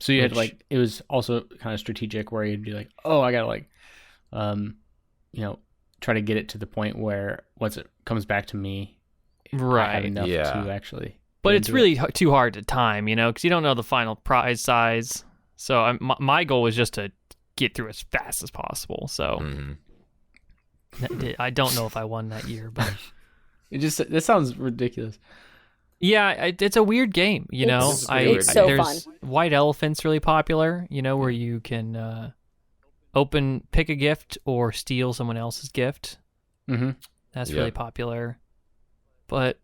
So you had like, it was also kind of strategic where you'd be like, oh, I gotta like, try to get it to the point where once it comes back to me, I have Right. enough Yeah. to actually. But get it's into really too hard to time, because you don't know the final prize size. So my goal was just to get through as fast as possible. So I don't know if I won that year, but This sounds ridiculous. yeah, it's a weird game. It's so there's fun. White Elephant's really popular. Where you can pick a gift or steal someone else's gift. Mm-hmm. That's really popular. But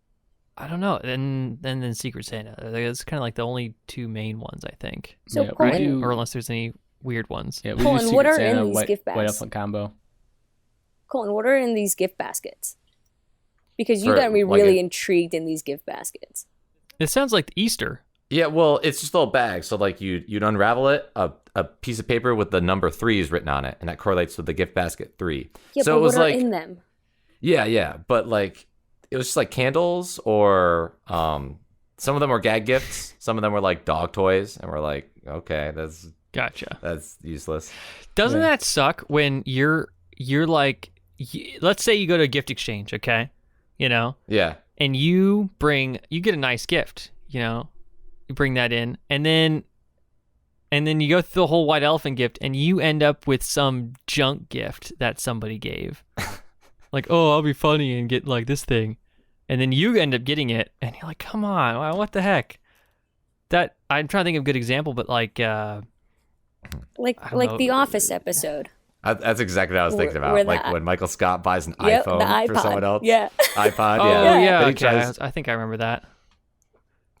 I don't know. And then Secret Santa. It's kind of like the only two main ones, I think. So Yeah, Colin, Or unless there's any weird ones. Yeah, we Colin, do what Secret are in Santa, these white, gift white bags? elephant combo. what are in these gift baskets? Because you For, got me like, really intrigued in these gift baskets. It sounds like Easter. Yeah, well, it's just a little bag. So like you'd unravel it, a piece of paper with the number 3 is written on it, and that correlates with the gift basket 3. Yeah, so but it was what are like in them? yeah, but like it was just like candles or some of them were gag gifts, some of them were like dog toys, and we're like, okay, Gotcha. that's useless. Doesn't that suck when you're like, let's say you go to a gift exchange, okay? Yeah. And you get a nice gift, you bring that in, and then you go through the whole white elephant gift, and you end up with some junk gift that somebody gave. Like, oh, I'll be funny and get like this thing. And then you end up getting it, and you're like, come on, what the heck? That, I'm trying to think of a good example, but like Like know. the Office episode. That's exactly what I was thinking about. Where Like that- when Michael Scott buys an Yep, iPhone the iPod. for someone else. Yeah. iPod, oh yeah. yeah, But he okay. tries- I think I remember that.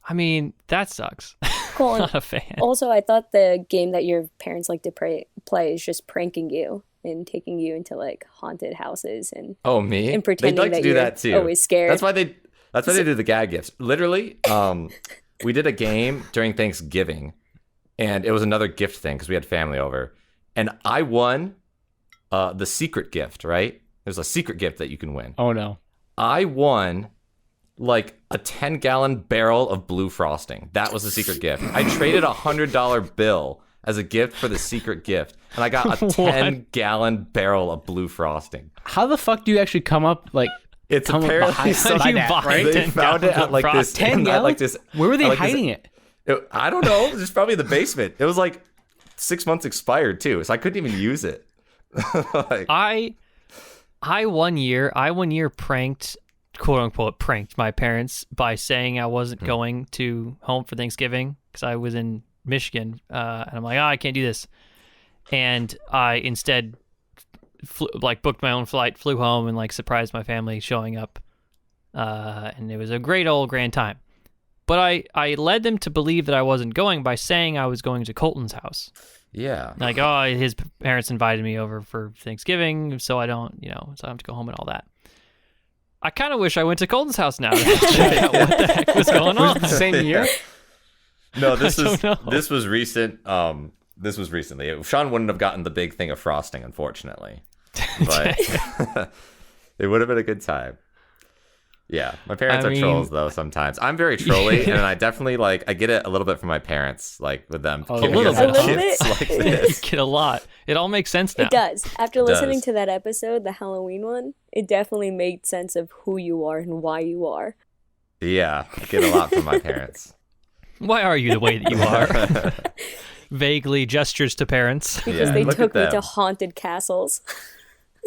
I mean, that sucks. Colin, Not a fan. also, I thought the game that your parents like to play is just pranking you and taking you into like haunted houses and Oh, me? And pretending They'd like that to do you're that too. always scared. That's why they do the gag gifts. Literally, we did a game during Thanksgiving, and it was another gift thing because we had family over, and I won the secret gift. Right? There's a secret gift that you can win. Oh no. I won like a 10-gallon barrel of blue frosting. That was the secret gift. I traded a $100 bill as a gift for the secret gift, and I got a 10-gallon barrel of blue frosting. How the fuck do you actually come up like? It's come apparently behind some, you that, buy right? they 10 found it gallons at like of this 10 at, gallons? like this. Where were they at, like, this- hiding it? I don't know. It was probably in the basement. It was like 6 months expired too, so I couldn't even use it. Like, I one year pranked, quote unquote, pranked my parents by saying I wasn't going to home for Thanksgiving because I was in Michigan, and I'm like, I can't do this, and I instead booked my own flight, flew home, and like surprised my family showing up, and it was a great old grand time. But I led them to believe that I wasn't going by saying I was going to Colton's house. yeah. Like, oh, his parents invited me over for Thanksgiving, so I don't, so I have to go home and all that. I kind of wish I went to Colton's house now to check out what the heck was going on. The same year? No, this I is don't know. this was recent. This was recently. Sean wouldn't have gotten the big thing of frosting, unfortunately, but it would have been a good time. Yeah, my parents I are mean- trolls though. Sometimes I'm very trolly, and I definitely I get it a little bit from my parents, like with them Oh, giving a us little bit. gifts like this. Get a lot. It all makes sense now. It does. After listening does. to that episode, the Halloween one, it definitely made sense of who you are and why you are. Yeah, I get a lot from my parents. Why are you the way that you are? Vaguely gestures to parents. Because Yeah, they look took at me to them. haunted castles.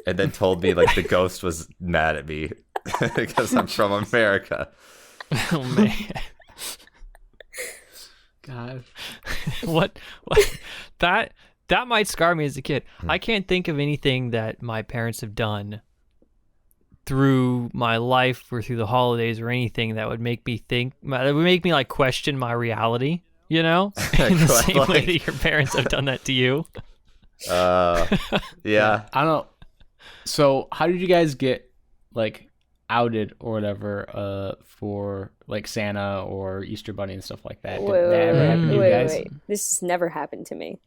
And then told me like the ghost was mad at me because I'm from America. Oh man. God. what that might scar me as a kid. I can't think of anything that my parents have done through my life or through the holidays or anything that would make me like question my reality, you know? In the same way Like- that your parents have done that to you. Yeah. I don't know. So, how did you guys get like outed or whatever for like Santa or Easter Bunny and stuff like that? Did that ever happen to you guys? Wait. This has never happened to me.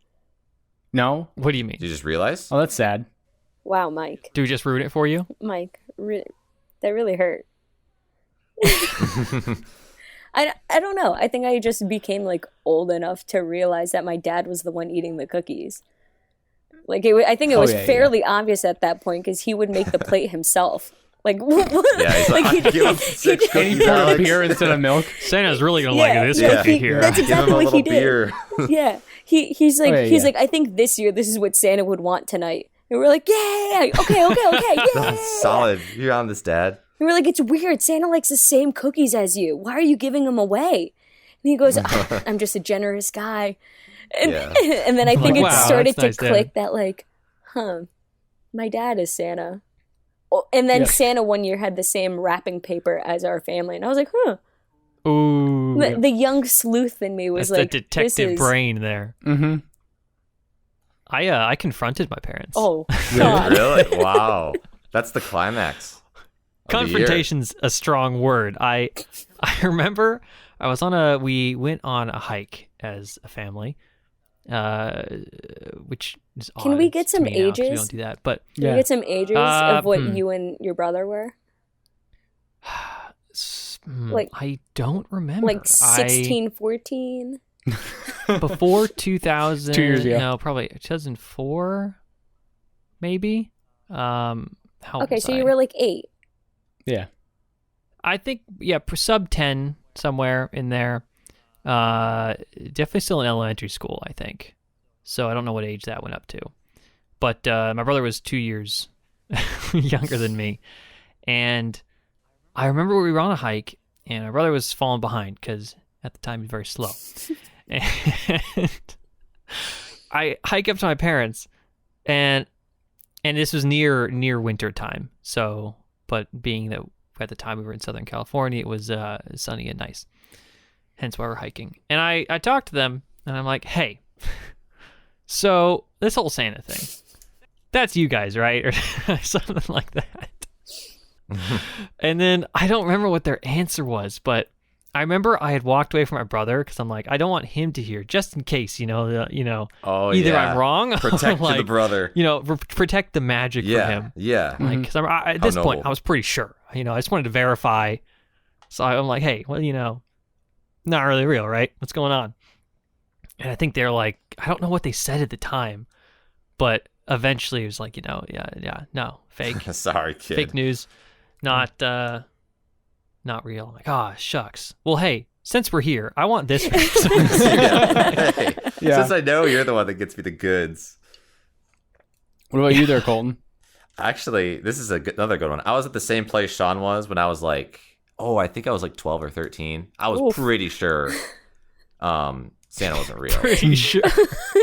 No? What do you mean? Did you just realize? Oh, that's sad. Wow, Mike. Do we just ruin it for you? Mike, that really hurt. I don't know. I think I just became like old enough to realize that my dad was the one eating the cookies. Like I think it Oh, was yeah, fairly obvious at that point because he would make the plate himself. Like, Yeah, he's like, he give him did- 6 he did- And cookies, he poured Alex. beer instead of milk. Santa's really gonna Yeah, like this yeah, cookie he- here. that's Give him exactly a what little he did. beer. Yeah, he's like Oh, yeah, he's yeah. like I think this year this is what Santa would want tonight, and we're like, yeah, okay, yeah. That's solid. You're on this, Dad. And we're like, it's weird. Santa likes the same cookies as you. Why are you giving them away? And he goes, I'm just a generous guy. And, Yeah. and then I think it Wow, started that's to nice, click that like, my dad is Santa. Oh, and then Yeah. Santa one year had the same wrapping paper as our family. And I was like, Ooh. The young sleuth in me was That's like, the detective this is, brain there. Mm-hmm. I confronted my parents. Oh, God. Really? Wow. That's the climax. of the year. Confrontation's a strong word. I remember we went on a hike as a family, which is Can we odd get to some me now 'cause we ages? don't do that, but Can we Yeah. get some ages of what hmm. you and your brother were? Like- I don't remember. Like 16, 14? Before 2000. 2 years ago. No, probably 2004, maybe. How Okay, was so I? you were like 8. Yeah. I think, yeah, sub 10 somewhere in there. Definitely still in elementary school, I think. So I don't know what age that went up to. But my brother was 2 years younger than me. And I remember we were on a hike, and my brother was falling behind because at the time he was very slow. And I hike up to my parents, and this was near winter time. So, but being that at the time we were in Southern California, it was sunny and nice. Hence why we're hiking. And I talked to them, and I'm like, hey, so this whole Santa thing, that's you guys, right? Or something like that. And then I don't remember what their answer was, but I remember I had walked away from my brother because I'm like, I don't want him to hear, just in case, Oh, either yeah. I'm wrong, Protect or like, the brother. protect the magic Yeah. from him. Yeah. Like, because at this point, noble. I was pretty sure. I just wanted to verify. So I'm like, hey, well, not really real, right? What's going on? And I think they're like, I don't know what they said at the time, but eventually it was like, no, fake, Sorry, kid. fake news, not real. I'm like, oh, shucks. Well, hey, since we're here, I want this. Yeah. Hey, Yeah. Since I know you're the one that gets me the goods. What about you there, Colton? Actually, this is another good one. I was at the same place Sean was when I was like, I think I was like 12 or 13. I was Oof. pretty sure Santa wasn't real. Pretty sure.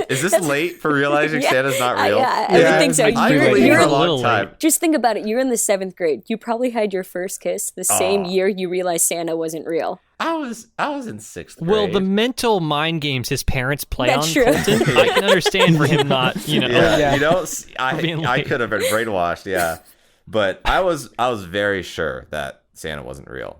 Is this late for realizing Yeah. Santa's not real? Yeah, I would think so. it's I've too been late. waiting You're for a a little long time. Just think about it. You're in the 7th grade. You probably had your first kiss the same Aw. year you realized Santa wasn't real. I was in 6th grade. Well, the mental mind games his parents play That's on true. Colton, I can understand for him not, yeah, Yeah. being I late. could have been brainwashed, yeah. But I was very sure that Santa wasn't real.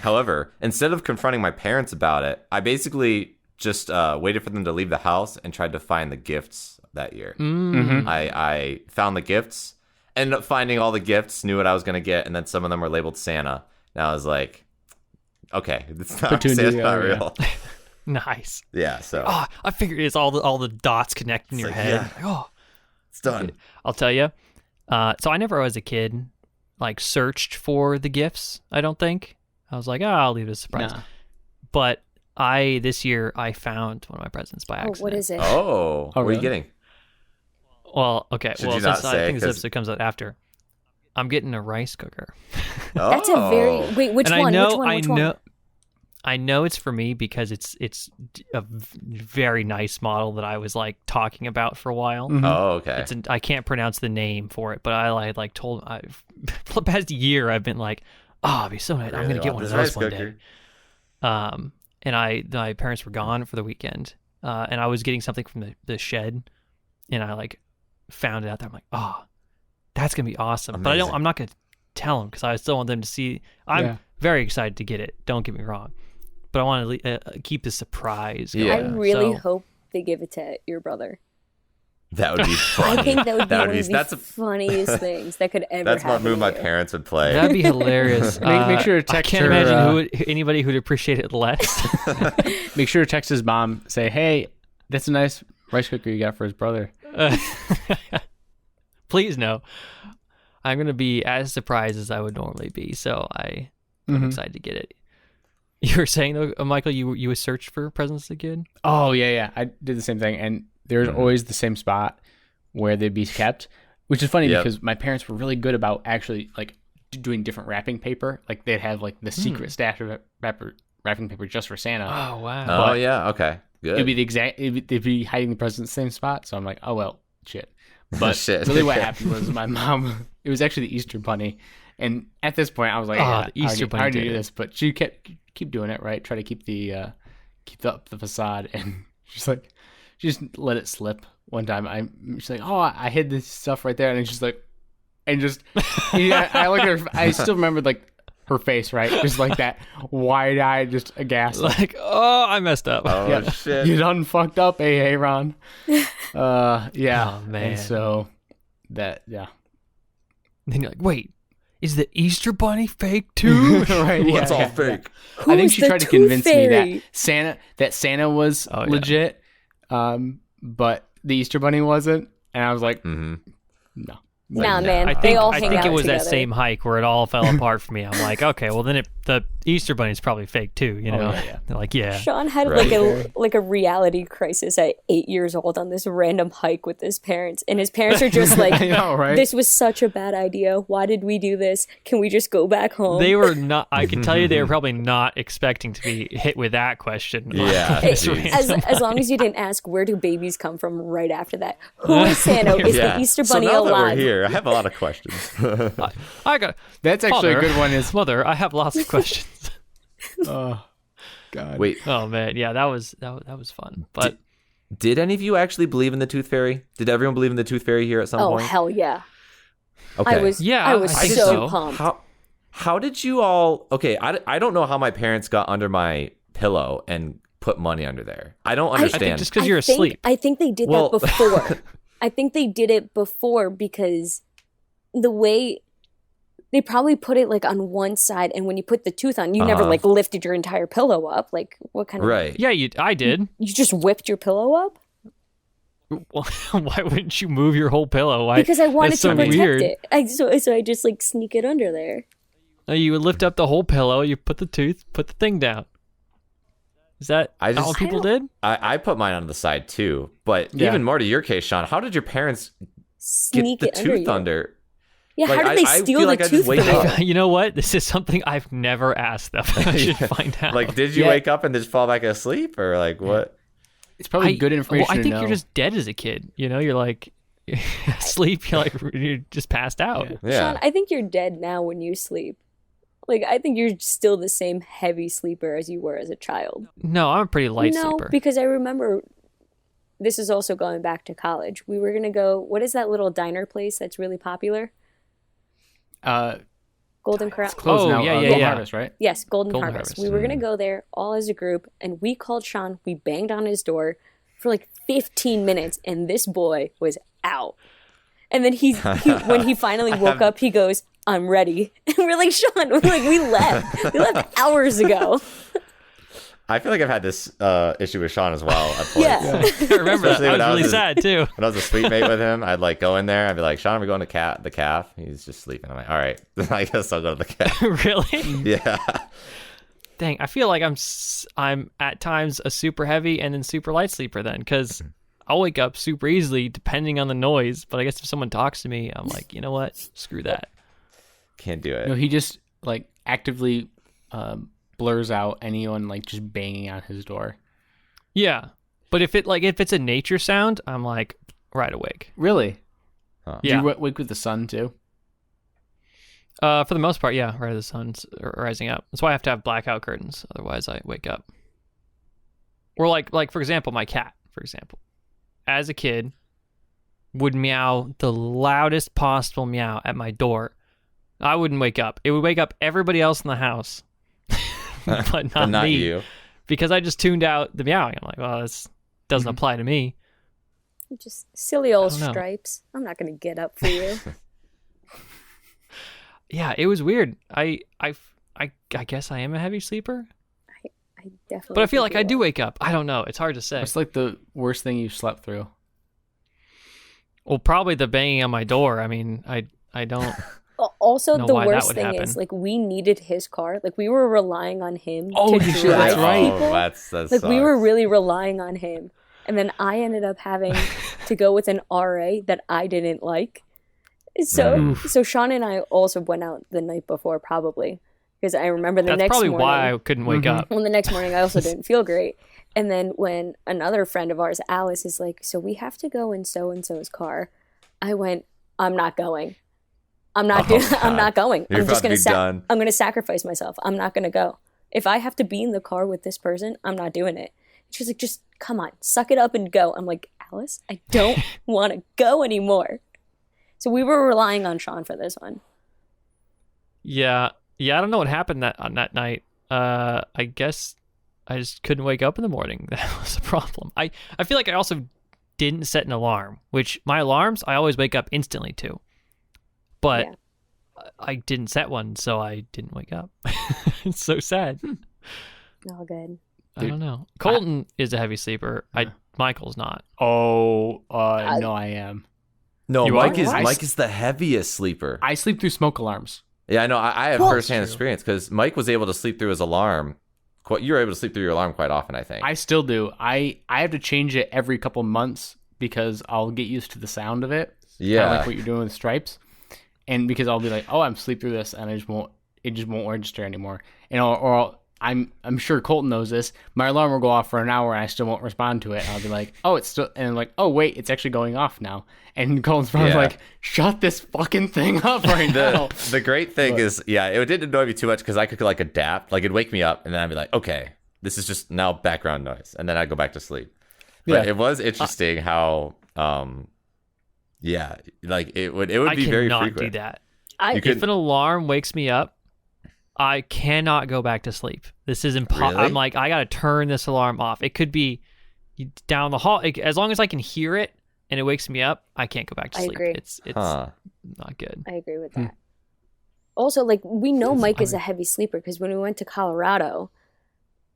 However, instead of confronting my parents about it, I basically just waited for them to leave the house and tried to find the gifts that year. Mm-hmm. I found the gifts, ended up finding all the gifts, knew what I was going to get, and then some of them were labeled Santa. And I was like, okay, it's not, Put two and Santa's two not together, real. Nice. Yeah, so Oh, I figured it's all the dots connect in your like, head. yeah. Like, oh, it's done. I'll tell you. So I never, as a kid, like searched for the gifts. I don't think I was like, oh, I'll leave it a surprise. Nah. But this year I found one of my presents by accident. what is it? Oh, what are really? you getting? Well, okay. Should well, you not since I say, think this 'cause- episode comes out after, I'm getting a rice cooker. That's a very Oh. wait. Which and one? I Which one? I know it's for me because it's a very nice model that I was like talking about for a while. Mhm. Oh, okay. I can't pronounce the name for it, but I like told for the past year I've been like, oh, it'd be so nice. I'm Really gonna get want one of this those rice one cooker. day. And my parents were gone for the weekend, and I was getting something from the shed, and I like found it out there. I'm like, oh, that's gonna be awesome. But Amazing. I'm not gonna tell them because I still want them to see. I'm Yeah. very excited to get it. Don't get me wrong, but I want to keep the surprise. Yeah. I going. really So- hope they give it to your brother. That would be funny. I think that would be one of the that's funniest things that could ever that's happen. what move to my you. parents would play. That'd be hilarious. Make sure to I text can't her, imagine anybody who'd appreciate it less. Make sure to text his mom. Say, hey, that's a nice rice cooker you got for his brother. Please no. I'm gonna be as surprised as I would normally be, so I'm Mhm. excited to get it. You were saying though, Michael, you would search for presents as a kid? Oh yeah. I did the same thing, and there's always the same spot where they'd be kept, which is funny Yep. because my parents were really good about actually like doing different wrapping paper. Like they'd have like the secret stash of wrapping paper just for Santa. Oh wow. Oh but- yeah, okay, good. It'd be the exact. They'd be hiding the presents in the same spot. So I'm like, oh well, shit. But Shit. really, what happened was my mom. It was actually the Easter Bunny, and at this point, I was like, Oh, yeah, the Easter I Bunny already did knew it. this, but she keep doing it right. Try to keep the facade, and she's like, she just let it slip one time. She's like, oh, I hid this stuff right there, and then she's like, and just yeah, I look at her. I still remember like her face, right? Just like that wide eyed, just aghast. Like, oh, I messed up. oh Yeah. shit. You done fucked up, Ron. Yeah. Oh, man. And so that, yeah. Then you're like, wait, is the Easter Bunny fake too? Right. Well, it's yeah, all yeah. fake. I think Who's she the tried to Tooth convince me Fairy? that Santa was Oh, yeah. legit, but the Easter Bunny wasn't. And I was like, Mm-hmm. no. Nah, no. man. I they think all I hang think out it was together. that same hike where it all fell apart for me. I'm like, okay, well then the Easter Bunny's probably fake too, you know? yeah, yeah. They're like, yeah. Sean had Right. like a reality crisis at 8 years old on this random hike with his parents, and his parents are just like, I know, right? "This was such a bad idea. Why did we do this? Can we just go back home?" They were not. I can tell you, they were probably not expecting to be hit with that question. Yeah, This geez. random- as long as you didn't ask, where do babies come from? Right after that, who is Santa? Is Yeah. the Easter Bunny so now that alive? we're here, I have a lot of questions. I got. That's actually Mother, a good one. Is Mother, I have lots of questions. oh god. Wait, Oh man, yeah, that was fun. But did any of you actually believe in the Tooth Fairy? Did everyone believe in the Tooth Fairy here at some Oh point? hell yeah! Okay. I was Yeah, I was I think so so. pumped. How did you all? Okay, I don't know how my parents got under my pillow and put money under there. I don't I think understand. just because you're asleep. I think they did Well- that before. I think they did it before because the way they probably put it like on one side, and when you put the tooth on, you never Uh-huh. like lifted your entire pillow up. Like what kind of Right. Yeah, I did. You just whipped your pillow up Well, why wouldn't you move your whole pillow? Why? because I wanted that's to so protect weird. it. So I just like sneak it under there. You would lift up the whole pillow. You put the tooth, put the thing down. Is that I how just- people I did? I put mine on the side too. But Yeah. even more to your case, Sean, how did your parents get Sneak the it under tooth you. under? Yeah, Like, how did they I steal feel the like I tooth just wake from up. you? You know what? This is something I've never asked them. I should find out. Like, did you Yeah. wake up and just fall back asleep, or like what? It's probably good information. Well, I think to know. you're just dead as a kid. You know, you're like asleep. You're like you're just passed out. Yeah. Yeah. Sean, I think you're dead now when you sleep. Like I think you're still the same heavy sleeper as you were as a child. No, I'm a pretty light no, sleeper. because I remember this is also going back to college. We were gonna go. What is that little diner place that's really popular? Golden Crown. It's closed Oh, now. yeah, yeah, Golden yeah. Harvest, right? Yes, Golden Golden Harvest. Harvest. We were gonna go there all as a group, and we called Sean. We banged on his door for like 15 minutes, and this boy was out. And then he when he finally woke up, he goes, I'm ready. And we're like, Sean, we left. We left hours ago. I feel like I've had this issue with Sean as well at points. Yeah. I remember that. Especially I when was I was really a- sad too. When I was a suite mate with him, I'd like go in there. I'd be like, Sean, are we going to the calf? He's just sleeping. I'm like, all right, I guess I'll go to the calf. Really? Yeah. Dang, I feel like I'm at times a super heavy and then super light sleeper then, because I'll wake up super easily depending on the noise. But I guess if someone talks to me, I'm like, you know what? Screw that. Can't do it. No, he just like actively blurs out anyone like just banging on his door. Yeah, but if it's a nature sound, I'm like right awake. Really? Huh. Do Yeah. you wake with the sun too? For the most part, yeah, right as the sun's rising up. That's why I have to have blackout curtains. Otherwise, I wake up. Or like for example, my cat, for example, as a kid, would meow the loudest possible meow at my door. I wouldn't wake up. It would wake up everybody else in the house, but not me, you. because I just tuned out the meowing. I'm like, well, this doesn't apply to me. Just silly old I don't know. Stripes. I'm not going to get up for you. Yeah, it was weird. I guess I am a heavy sleeper, I definitely. but I feel think like I you do are. wake up. I don't know. It's hard to say. What's like the worst thing you've slept through? Well, probably the banging on my door. I mean, I don't. Also, know the why that worst would thing happen. is like we needed his car. Like we were relying on him Oh, to you drive should- that's right. people. That's Like we were really relying on him, and then I ended up having to go with an RA that I didn't like. So Sean and I also went out the night before, probably because I remember the That's next probably morning. why I couldn't wake up. Well, the next morning I also didn't feel great. And then when another friend of ours, Alice, is like, so we have to go in so and so's car. I went, I'm not going. I'm not doing. I'm God. not going. You're I'm just about to gonna. be done. I'm gonna sacrifice myself. I'm not gonna go. If I have to be in the car with this person, I'm not doing it. She's like, just come on, suck it up and go. I'm like, Alice, I don't want to go anymore. So we were relying on Sean for this one. Yeah. I don't know what happened on that night. I guess I just couldn't wake up in the morning. That was the problem. I feel like I also didn't set an alarm, which my alarms I always wake up instantly to. But Yeah. I didn't set one, so I didn't wake up. It's so sad. All good. I don't know. Colton is a heavy sleeper. Michael's not. Oh, no, I am. No, You Mike are? is the heaviest sleeper. I sleep through smoke alarms. Yeah, I know. I have Well- firsthand experience because Mike was able to sleep through his alarm. You were able to sleep through your alarm quite often, I think. I still do. I have to change it every couple months because I'll get used to the sound of it. Yeah. Kinda like what you're doing with Stripes, and because I'll be like, oh, I'm sleep through this, and it just won't register anymore. And I'm sure Colton knows this. My alarm will go off for an hour, and I still won't respond to it. And I'll be like, oh, it's still, and I'm like, oh wait, it's actually going off now. And Colton's probably Yeah. like, shut this fucking thing up right now. The great thing is, yeah, it didn't annoy me too much because I could like adapt. Like it'd wake me up, and then I'd be like, okay, this is just now background noise, and then I'd go back to sleep. But Yeah. it was interesting how, yeah, like it would I be very cannot frequent. do that. I You could- If an alarm wakes me up, I cannot go back to sleep. This is impossible. Really? I'm like, I gotta turn this alarm off. It could be down the hall. As long as I can hear it and it wakes me up, I can't go back to I sleep. agree. It's Huh. not good. I agree with that. Also, like we know Mike is a funny. heavy sleeper because when we went to Colorado,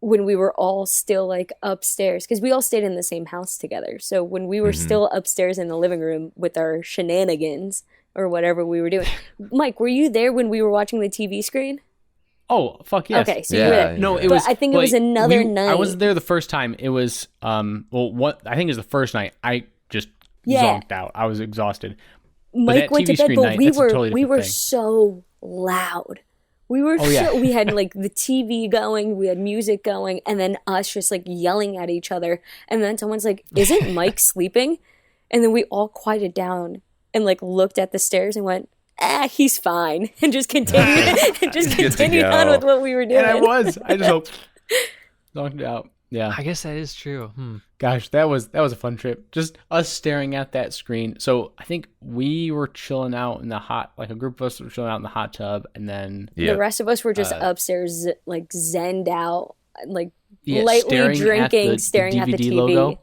when we were all still like upstairs, because we all stayed in the same house together. So when we were still upstairs in the living room with our shenanigans or whatever we were doing, Mike, were you there when we were watching the TV screen? Oh, fuck yes. Okay, so Yeah, you were there. No, yeah. it But was. I think it was another night. I wasn't there the first time. It was what I think it was the first night. I just Yeah. zonked out. I was exhausted. Mike that went to TV bed, screen but night, we that's a were totally we different were thing. so loud. We were Oh, yeah. we had like the TV going, we had music going, and then us just like yelling at each other. And then someone's like, "Isn't Mike sleeping?" And then we all quieted down and like looked at the stairs and went, he's fine," and just continued and just Good to continued on go. with what we were doing. And I was. I just hope zonked out. Yeah. I guess that is true. Gosh, that was a fun trip. Just us staring at that screen. So I think we were chilling out in the hot, like a group of us were chilling out in the hot tub, and then Yeah. The rest of us were just upstairs, like zenned out, like yeah, lightly staring drinking, at the staring at the DVD TV. logo.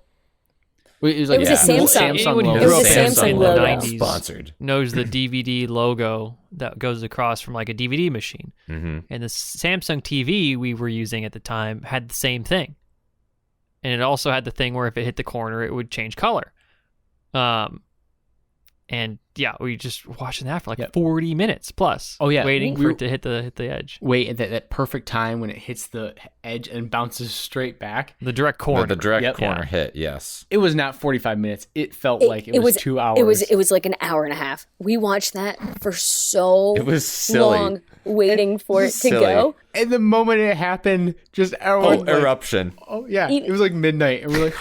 Wait, It was a Samsung. Anyone who logo. It was a grew up Samsung in the logo. 90s Sponsored. knows the DVD logo that goes across from like a DVD machine. Mm-hmm. And the Samsung TV we were using at the time had the same thing. And it also had the thing where if it hit the corner, it would change color. And yeah, we just watching that for like 40 minutes plus. Oh, yeah. Waiting for it to hit the edge. Wait at that perfect time when it hits the edge and bounces straight back. The direct corner. The direct corner Yeah. hit, yes. It was not 45 minutes. It felt like it was 2 hours. It was like an hour and a half. We watched that for so It was silly. long, waiting for it to Silly. go. And the moment it happened, just everyone like, eruption. oh yeah, Even- it was like midnight, and we're like,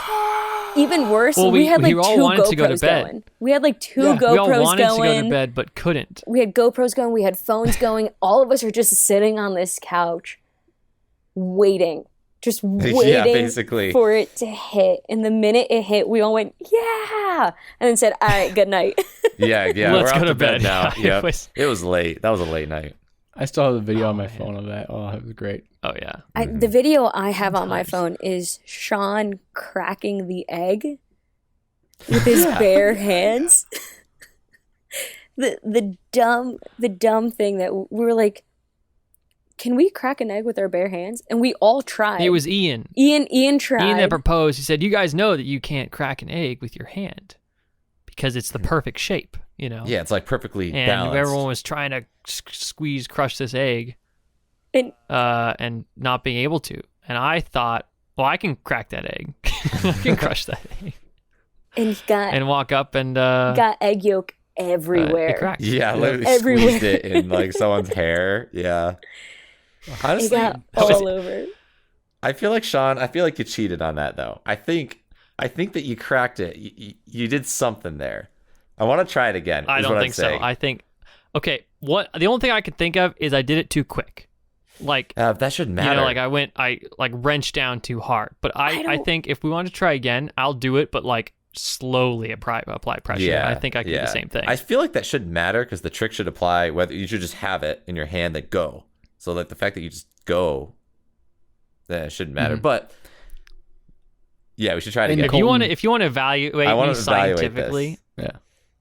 Even worse, Well, we had like we all two wanted to go to GoPros bed. going. We had like two Yeah. We all GoPros wanted going. to go to bed, but couldn't. We had GoPros going. We had phones going. All of us are just sitting on this couch, waiting, just waiting basically. for it to hit. And the minute it hit, we all went, "Yeah!" and then said, "All right, good night." Yeah, Let's we're go off to bed. now. Yeah, Yep. It was late. That was a late night. I still have the video on my phone of that. Oh, it was great. Oh yeah. The video I have on my phone is Sean cracking the egg with his bare hands. the dumb thing that we were like, can we crack an egg with our bare hands? And we all tried. It was Ian. Ian tried. Ian that proposed. He said, "You guys know that you can't crack an egg with your hand because it's the perfect shape, you know." Yeah, it's like perfectly And balanced. everyone was trying to crush this egg, and not being able to. And I thought, well, I can crack that egg. I can crush that egg. And he got And walk up and got egg yolk it everywhere. cracked. Yeah, literally Everywhere. squeezed it in like someone's hair. Yeah. It Honestly, got all over. I feel like Sean. I feel like you cheated on that though. I think that you cracked it. You did something there. I want to try it again. I is don't what I'm think so. saying. I think, okay, the only thing I could think of is I did it too quick. Like, that shouldn't matter. you know, like I wrenched down too hard. But I think if we want to try again, I'll do it, but like slowly apply pressure. Yeah, I think I can do the same thing. I feel like that shouldn't matter because the trick should apply whether you should just have it in your hand that go. So like the fact that you just go, that shouldn't matter. Mm-hmm. But yeah, we should try it again. if you want to evaluate I want me to evaluate scientifically, Yeah.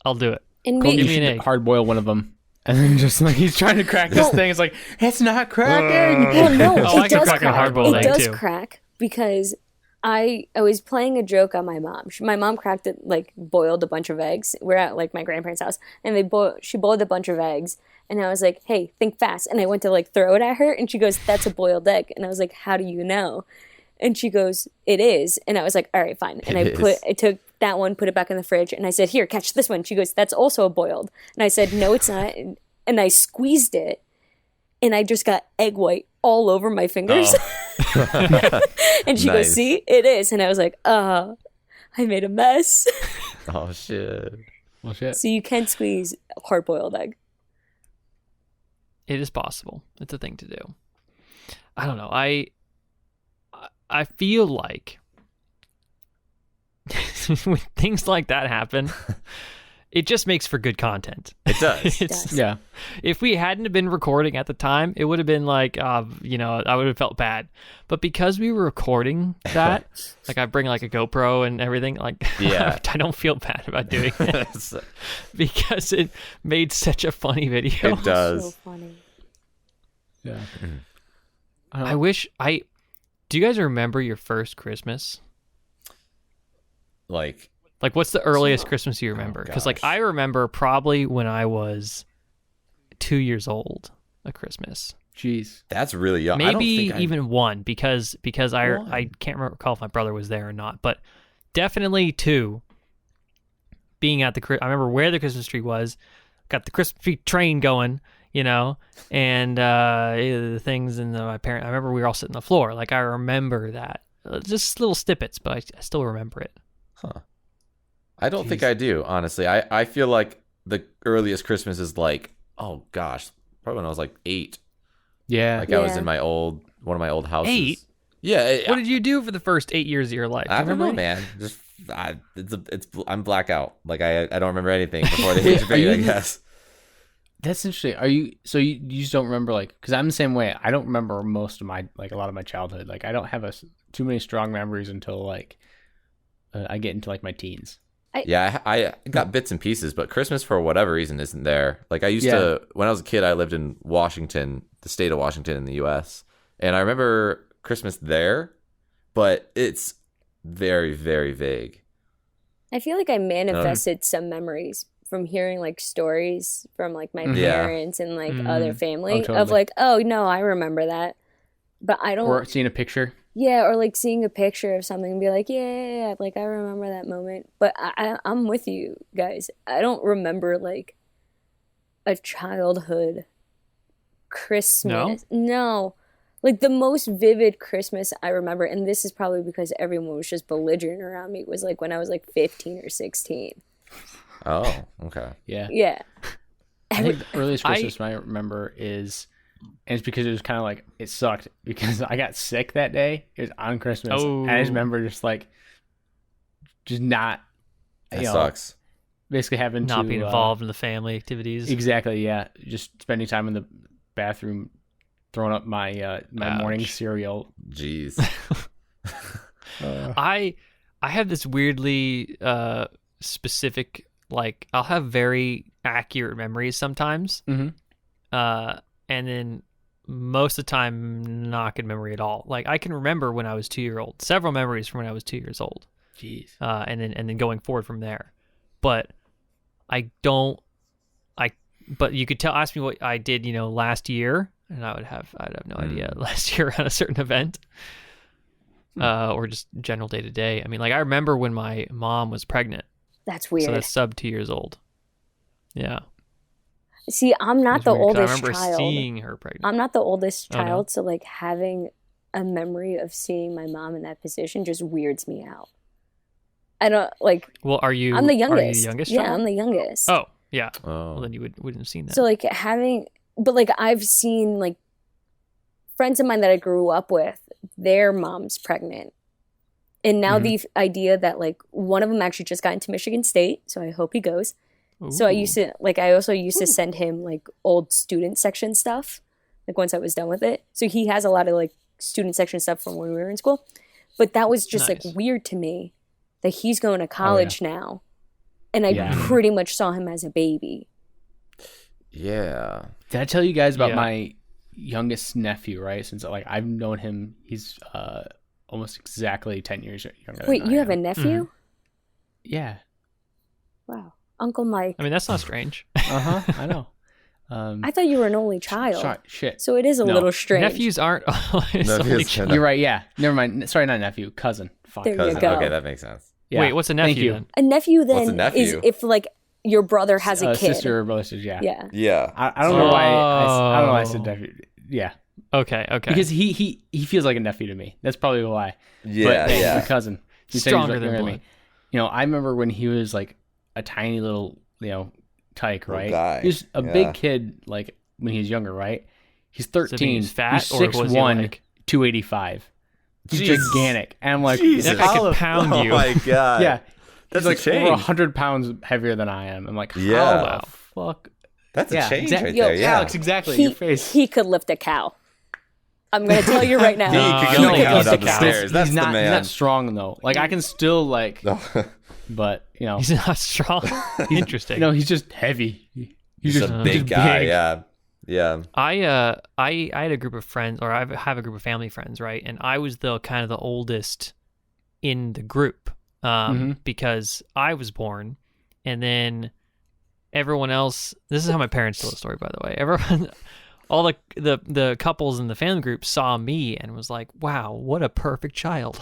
I'll do it. And Give maybe me an egg. Hard boil one of them, and then just like he's trying to crack this thing. It's like it's not cracking. well, no, Oh, I it can does crack a crack. hard-boiled It egg, does too. crack because I was playing a joke on my mom. My mom cracked it, like boiled a bunch of eggs. We're at like my grandparents' house, and she boiled a bunch of eggs. And I was like, "Hey, think fast!" And I went to like throw it at her, and she goes, "That's a boiled egg." And I was like, "How do you know?" And she goes, "It is." And I was like, "All right, fine." And I took that one, put it back in the fridge, and I said, "Here, catch this one." She goes, "That's also a boiled." And I said, "No, it's not." And I squeezed it, and I just got egg white all over my fingers. And she goes, Nice. "See, it is." And I was like, I made a mess." Oh shit. Well, shit. So you can squeeze a hard-boiled egg. It is possible. It's a thing to do. I don't know. I feel like when things like that happen, it just makes for good content. It does. does. Yeah. If we hadn't have been recording at the time, it would have been like, I would have felt bad. But because we were recording that, like I bring like a GoPro and everything, like Yeah. I don't feel bad about doing it because it made such a funny video. It does. So funny. Yeah. I wish do you guys remember your first Christmas? Like Like, what's the earliest Christmas you remember? Because, like, gosh. I remember probably when I was 2 years old, a Christmas. Jeez. that's really young. I don't Maybe think even one, because I One. can't recall if my brother was there or not, but definitely two. Being at I remember where the Christmas tree was, got the Christmas tree train going, you know, and the things and my parent. I remember we were all sitting on the floor. Like, I remember that, just little snippets, but I still remember it. I don't think I do, honestly. I feel like the earliest Christmas is like, oh gosh, probably when I was like 8. Yeah. Like I was Yeah. in one of my old houses. 8? Yeah. What did you do for the first 8 years of your life? Do you I don't know, remember? man. Just I'm blackout. Like I don't remember anything before the age of 8, I guess. That's interesting. Are you so you just don't remember, like, because I'm the same way. I don't remember most of my, like, a lot of my childhood. Like, I don't have too many strong memories until like I get into like my teens. Yeah, I got bits and pieces, but Christmas for whatever reason isn't there. Like I used to, when I was a kid, I lived in Washington, the state of Washington in the U.S., and I remember Christmas there, but it's very, very vague. I feel like I manifested some memories from hearing like stories from like my parents and like other family totally. of like, oh no, I remember that, but I don't. Or seeing a picture. Yeah, or like seeing a picture of something and be like, yeah, like I remember that moment. But I'm with you guys. I don't remember like a childhood Christmas. No. Like the most vivid Christmas I remember, and this is probably because everyone was just belligerent around me, was like when I was like 15 or 16. Oh, okay. Yeah. Yeah. I think the earliest Christmas I remember is, and it's because it was kind of like, it sucked because I got sick that day. It was on Christmas. Oh. And I just remember just not, That sucks. basically having Not to being involved in the family activities. Exactly. Yeah. Just spending time in the bathroom, throwing up my morning cereal. Jeez. I have this weirdly specific, like I'll have very accurate memories sometimes, and then most of the time not good memory at all. Like I can remember when I was 2 years old, several memories from when I was 2 years old. Jeez. And then going forward from there, but but you could ask me what I did, last year, and I'd have no idea last year on a certain event, or just general day to day. I mean, like I remember when my mom was pregnant. That's weird. So that's sub 2 years old. Yeah. See, I'm not the oldest I remember child. seeing her pregnant. I'm not the oldest Oh, no? child, so like having a memory of seeing my mom in that position just weirds me out. I don't like. Well, I'm the youngest. Are you the youngest Yeah, child? I'm the youngest. Oh, yeah. Oh. Well, then you wouldn't have seen that. So like but like I've seen like friends of mine that I grew up with, their mom's pregnant. And now the idea that like one of them actually just got into Michigan State, so I hope he goes. So I also used to send him like old student section stuff, like once I was done with it. So he has a lot of like student section stuff from when we were in school. But that was just Nice. like weird to me that he's going to college now. And I pretty much saw him as a baby. Yeah. Did I tell you guys about my youngest nephew, right? Since like I've known him, he's almost exactly 10 years younger Wait, than I you have a am. nephew? Yeah. Wow. Uncle Mike. I mean, that's not strange. I know. I thought you were an only child. Sorry, shit. So it is a No. little strange. Nephews aren't always Nephews only can- child. You're right, yeah. Never mind. Sorry, not nephew. Cousin. Fuck. There you Cousin. go. Okay, that makes sense. Yeah. Wait, what's a Thank nephew you. then? A nephew What's a then nephew? is if like your brother has a kid. Sister or brother, sister, yeah. Yeah. Yeah. I don't know why I don't know why I said nephew. Yeah. Okay. Because he feels like a nephew to me. That's probably why. Yeah, But yeah. my cousin. He said Stronger he's than younger blood. me. I remember when he was like a tiny little, tyke, Little right? guy, He was a yeah. big kid, like when he was younger, right? He's 13. So he's fat, he's or was he 6'1", like- 285. He's Jesus. gigantic. And I'm like, Jesus. That guy how could the- pound Oh you. my god. yeah. That's He's a like over change. 100 pounds heavier than I am. I'm like, how Yeah. the fuck? That's a Yeah, change exactly. right Yo, there. Yeah. Alex, exactly. Your face. He could lift a cow. I'm gonna tell you right now. He could No, go he down lift a the cow. stairs. That's he's not, the man. He's not strong though. Like I can still like, No. but He's not strong. Interesting. he's just heavy. He's just a big just guy. big. Yeah. Yeah. I had a group of friends, or I have a group of family friends, right? And I was the kind of the oldest in the group, because I was born, and then everyone else. This is how my parents tell the story, by the way. Everyone, all the couples in the family group saw me and was like, "Wow, what a perfect child!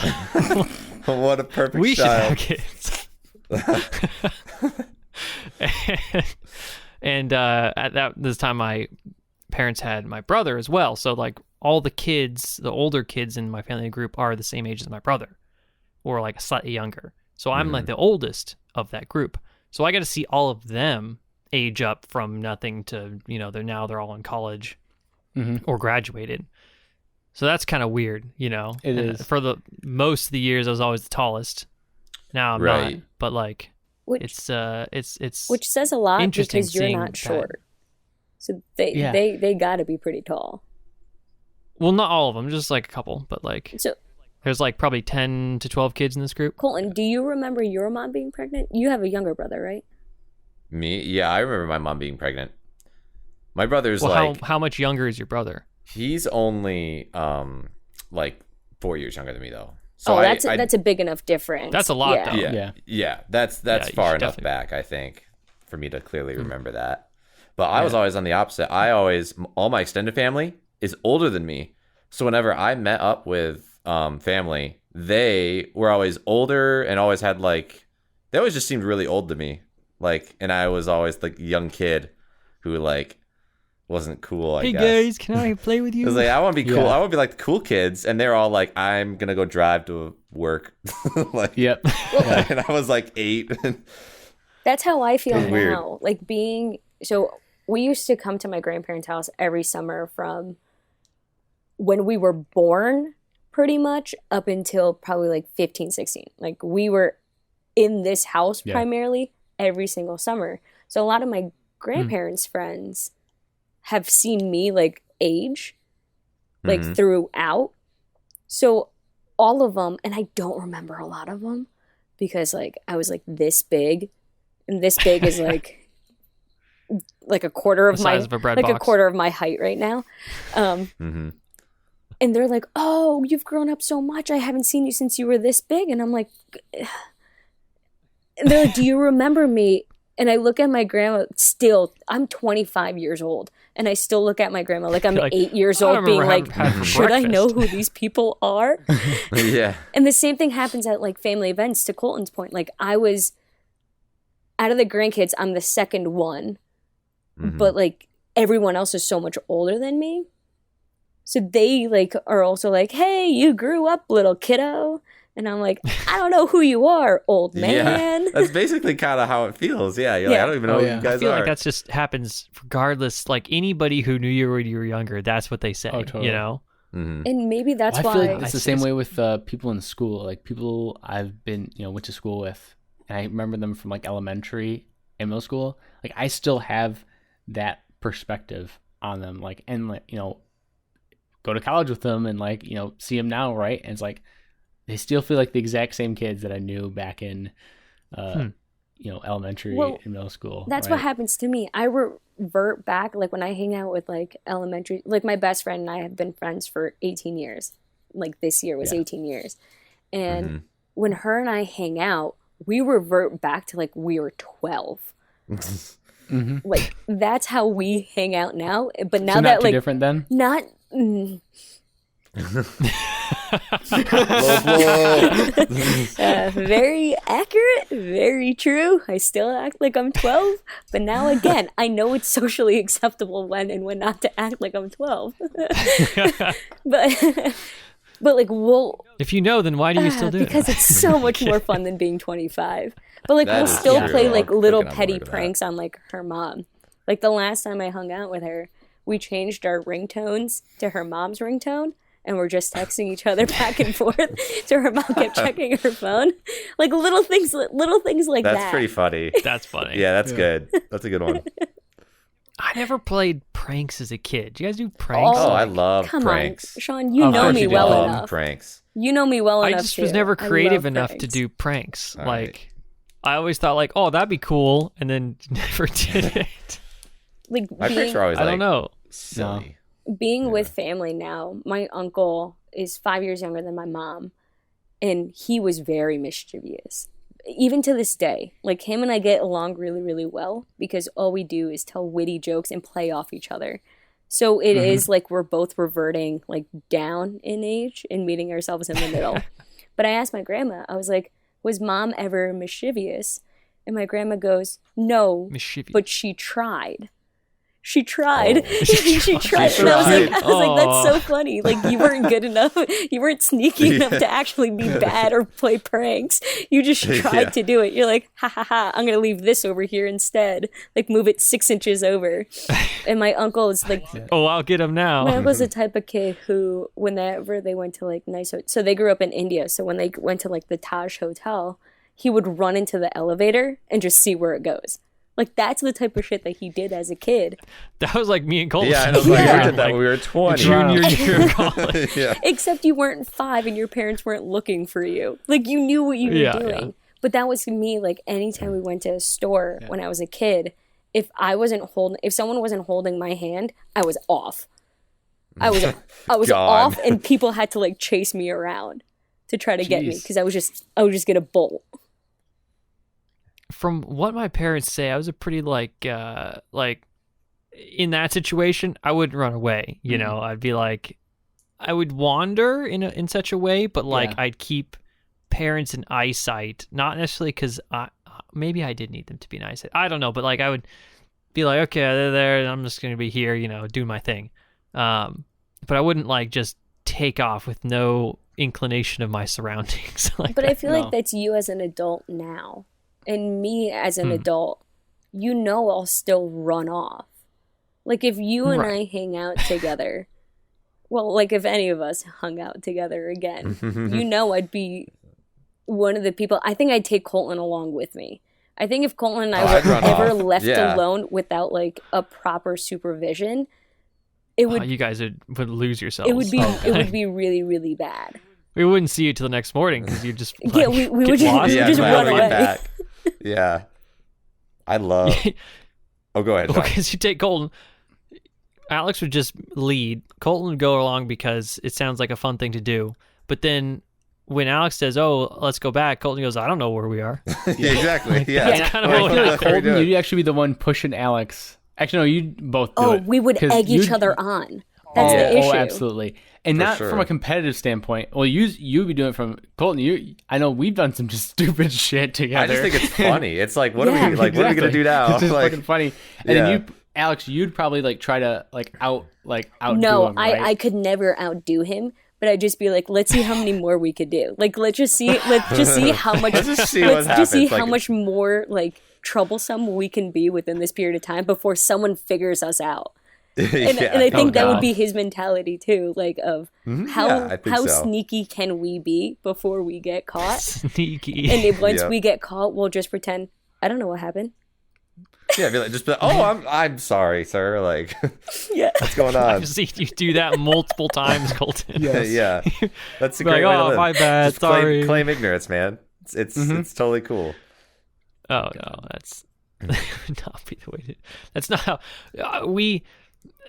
What a perfect We should have child. kids." And at this time, my parents had my brother as well. So like all the kids, the older kids in my family group are the same age as my brother, or like slightly younger. So I'm like the oldest of that group. So I got to see all of them age up from nothing to, they're all in college or graduated. So that's kind of weird, It And is. for the most of the years, I was always the tallest. Now I'm Right. not, but like Which it's which says a lot interesting because you're seeing not that. short. So they Yeah. they got to be pretty tall. Well, not all of them, just like a couple, but like So There's like probably 10 to 12 kids in this group. Colton, do you remember your mom being pregnant? You have a younger brother, right? Me? Yeah, I remember my mom being pregnant. My brother's Well, like... how much younger is your brother? He's only like 4 years younger than me, though. So that's a big enough difference. That's a lot, yeah. though. Yeah. That's you far should enough definitely- back, I think, for me to clearly remember that. But I was always on the opposite. All my extended family is older than me. So whenever I met up with family, they were always older and always had like, they always just seemed really old to me. Like, and I was always like a young kid who like wasn't cool, I guess. Hey guys, can I play with I you? was like, I want to be cool. Yeah. I want to be like the cool kids. And they're all like, I'm going to go drive to work. Like, Yep. and I was like 8. That's how I feel It's weird. now. Like so we used to come to my grandparents' house every summer from when we were born pretty much up until probably like 15, 16. Like we were in this house primarily every single summer. So a lot of my grandparents' friends have seen me like age like throughout. So all of them, and I don't remember a lot of them because like I was like this big, and this big is like a quarter of The my size of a bread like a box. quarter of my height right now. And they're like, "Oh, you've grown up so much. I haven't seen you since you were this big." And I'm like, and they're like, "Do you remember me?" And I look at my grandma still, I'm 25 years old. And I still look at my grandma like I'm You're like, 8 years "I old don't being remember like, having should I know breakfast." who these people are? Yeah. And the same thing happens at like family events, to Colton's point. Like I was, out of the grandkids, I'm the second one. But like everyone else is so much older than me. So they like are also like, "Hey, you grew up, little kiddo." And I'm like, "I don't know who you are, old man." Yeah. That's basically kind of how it feels. Yeah. You're like, I don't even know who you guys I feel are. like that's just happens regardless. Like anybody who knew you when you were younger, that's what they say. Oh, totally. You know? And maybe that's I why. feel like it's the same way with people in school. Like people I've been, went to school with, and I remember them from like elementary and middle school. Like I still have that perspective on them. Like, and like, go to college with them and like, see them now, right? And it's like they still feel like the exact same kids that I knew back in, elementary and middle school. That's right? what happens to me. I revert back, like when I hang out with like elementary, like my best friend and I have been friends for 18 years. Like this year was 18 years. And when her and I hang out, we revert back to like we were 12. Like that's how we hang out now. But now So not that too like different then? not very accurate, very true. I still act like I'm 12, but now again, I know it's socially acceptable when and when not to act like I'm 12. but like If you know, then why do you still do it? because it's so much more fun than being 25. But like That we'll is still true. play I'll like take little it on petty board with that. pranks on like her mom. Like the last time I hung out with her, we changed our ringtones to her mom's ringtone. And we're just texting each other back and forth. So her mom kept checking her phone. Like little things like that. That's pretty funny. That's funny. Yeah, that's good. That's a good one. I never played pranks as a kid. Do you guys do pranks? Oh, I love Come pranks. on, Sean, you Of know course me you do. well Love enough. pranks. You know me well I enough. just was too. never I creative love enough to pranks. do pranks. All Like, I always thought like, oh, that'd be cool, and then never did it. like My pranks are always I like don't know. silly. being with family now. My uncle is 5 years younger than my mom, and he was very mischievous. Even to this day, like him and I get along really, really well because all we do is tell witty jokes and play off each other. So it is like we're both reverting like down in age and meeting ourselves in the middle. But I asked my grandma, I was like, was mom ever mischievous? And my grandma goes, no, Mischievous. but she tried. She tried. Oh. She tried. She And I tried. was like, that's so Aw. funny. Like you weren't good enough. You weren't sneaky enough Yeah. to actually be bad or play pranks. You just tried Yeah. to do it. You're like, ha ha ha, I'm gonna leave this over here instead. Like move it 6 inches over. And my uncle is like Oh, I'll get him now. my uncle's the type of kid who, whenever they went to like nice, so they grew up in India. So when they went to like the Taj Hotel, he would run into the elevator and just see where it goes. Like, that's the type of shit that he did as a kid. That was like me and Colton. Yeah, I was like, we did that when we were 20. Junior year of college. Yeah. Except you weren't 5 and your parents weren't looking for you. Like, you knew what you were doing. Yeah. But that was me, like, anytime we went to a store when I was a kid, if someone wasn't holding my hand, I was off. I was Gone. off, and people had to, like, chase me around to try to get me, because I was just gonna bolt. From what my parents say, I was a pretty like in that situation, I wouldn't run away. You know, I'd be like, I would wander in such a way, but like I'd keep parents in eyesight, not necessarily because maybe I did need them to be in eyesight. I don't know, but like I would be like, okay, they're there, and I'm just gonna be here, you know, doing my thing. But I wouldn't like just take off with no inclination of my surroundings. Like But that. I feel like that's you as an adult now. And me as an adult, you know, I'll still run off. Like, if you and I hang out together, well, like, if any of us hung out together again, you know, I'd be one of the people. I think I'd take Colton along with me. I think if Colton and I were ever left alone without, like, a proper supervision, it would. You guys would lose yourselves. It would be really, really bad. We wouldn't see you till the next morning because you just Yeah, we would get lost. just glad run we away. get back. Yeah. I love. Oh, go ahead. John. Because you take Colton. Alex would just lead. Colton would go along because it sounds like a fun thing to do. But then when Alex says, "Oh, let's go back," Colton goes, "I don't know where we are." Yeah, exactly. Yeah. That's kind of I what feel like happened. Colton, you'd actually be the one pushing Alex. Actually, no, you both do it. We would 'Cause egg each you'd- other on. That's the issue. Oh, absolutely. And For not sure. from a competitive standpoint. Well, you'd be doing it from Colton. I know we've done some just stupid shit together. I just think it's funny. It's like, what Yeah. are we like? What are we gonna do now? It's just Like, fucking funny. And Yeah. then Alex, you'd probably like try to outdo No, him, right? I could never outdo him, but I'd just be like, let's see how many more we could do. Like, let's just see how much Let's just see what let's just see happens. how Like- much more like troublesome we can be within this period of time before someone figures us out. And, yeah. and I think that would God. be his mentality too, like of how Yeah, I think how so. sneaky can we be before we get caught? Sneaky. And if once Yep. we get caught, we'll just pretend I don't know what happened. Yeah, be like, just be like, oh, I'm sorry, sir. Like, Yeah. what's going on? I've seen you do that multiple times, Colton. Yeah, that's a Be great like, way to "Oh, live. my bad, Just sorry." claim ignorance, man. It's totally cool. Oh no, that's that would not be the way to. That's not how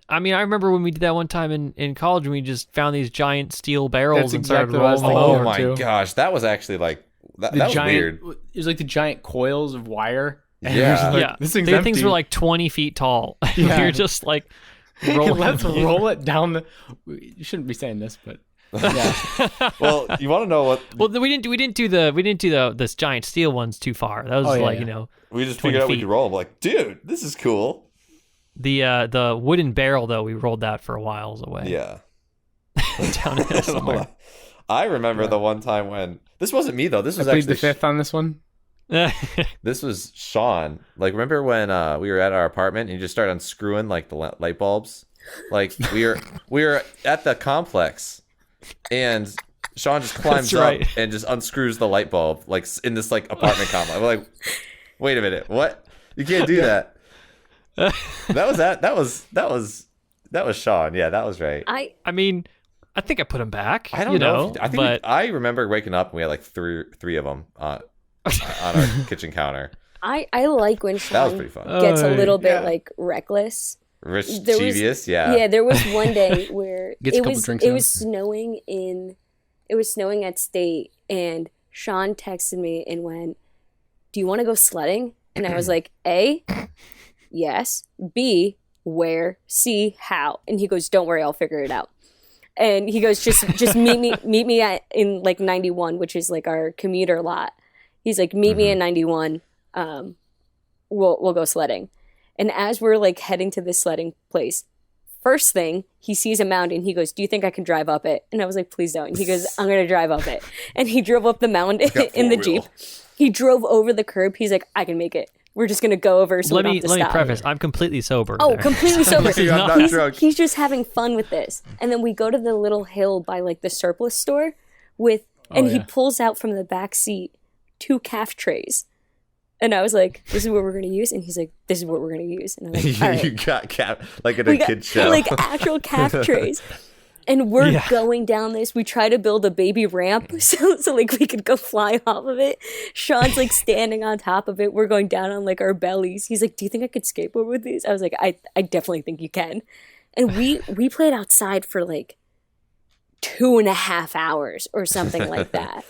I mean, I remember when we did that one time in college, when we just found these giant steel barrels That's and started exactly what I was rolling thinking. them Oh over. my too. gosh, that was actually like that was giant, weird. It was like the giant coils of wire. And Yeah. it was like, Yeah, this thing's these things empty. were like 20 feet tall. Yeah. You're just like rolling. Let's them. roll it down the. You shouldn't be saying this, but yeah. Well, you want to know what? Well, we didn't do this giant steel ones too far. That was Oh, yeah, like yeah. you know We just 20 figured out we feet. could roll. I'm like, dude, this is cool. the wooden barrel though. We rolled that for a while away. Yeah. down in there somewhere. I remember the one time when this wasn't me though. This I was plead actually the fifth on this one. this was Sean. Like, remember when we were at our apartment and you just started unscrewing like the light bulbs? Like we were at the complex, and Sean just climbs That's up right. and just unscrews the light bulb like in this like apartment complex. We're like, wait a minute, what? You can't do that. That was Sean. Yeah, that was right. I mean, I think I put them back. I don't you know. know I think but I remember waking up and we had like three of them on our kitchen counter. I like when That was Sean pretty fun. gets a little bit Yeah. like reckless. Rich, There was- mischievous, yeah. Yeah, there was one day where Gets a it couple was drinks it in. was snowing at State, and Sean texted me and went, "Do you want to go sledding?" And I was like, "A, yes. B, where? C, how?" And he goes, "Don't worry, I'll figure it out." And he goes, "Just meet me in like 91, which is like our commuter lot." He's like, "Meet me in 91. We'll go sledding." And as we're like heading to this sledding place, first thing, he sees a mound and he goes, "Do you think I can drive up it?" And I was like, "Please don't." And he goes, "I'm going to drive up it." And he drove up the mound in the Jeep. He drove over the curb. He's like, "I can make it. We're just going to go over so let we me don't have to stop." preface. I'm completely sober. Oh, there. completely sober. This is I'm not- not drunk. He's just having fun with this. And then we go to the little hill by like the surplus store and he yeah. pulls out from the back seat 2 calf trays. And I was like, this is what we're going to use. And he's like, this is what we're going to use. And I'm like, all right. You got calf like in a kid show. Like actual calf trays. And we're going down this. We try to build a baby ramp so like we could go fly off of it. Sean's like standing on top of it. We're going down on like our bellies. He's like, do you think I could skateboard with these? I was like, I definitely think you can. And we played outside for like 2.5 hours or something like that.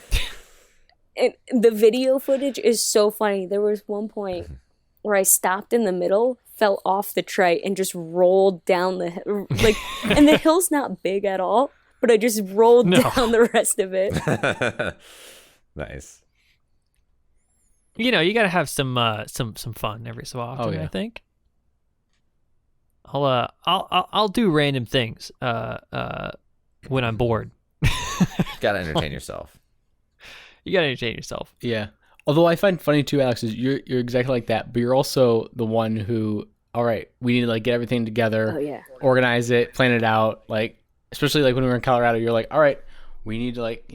And the video footage is so funny. There was one point where I stopped in the middle, fell off the tray, and just rolled down the hill. Like, and the hill's not big at all, but I just rolled down the rest of it. Nice. You know, you got to have some fun every so often. I think. I'll do random things when I'm bored. Gotta entertain yourself. You gotta entertain yourself. Yeah. Although I find funny too, Alex, is you're exactly like that, but you're also the one who, all right, we need to like get everything together, organize it, plan it out. Like, especially like when we were in Colorado, you're like, all right, we need to like,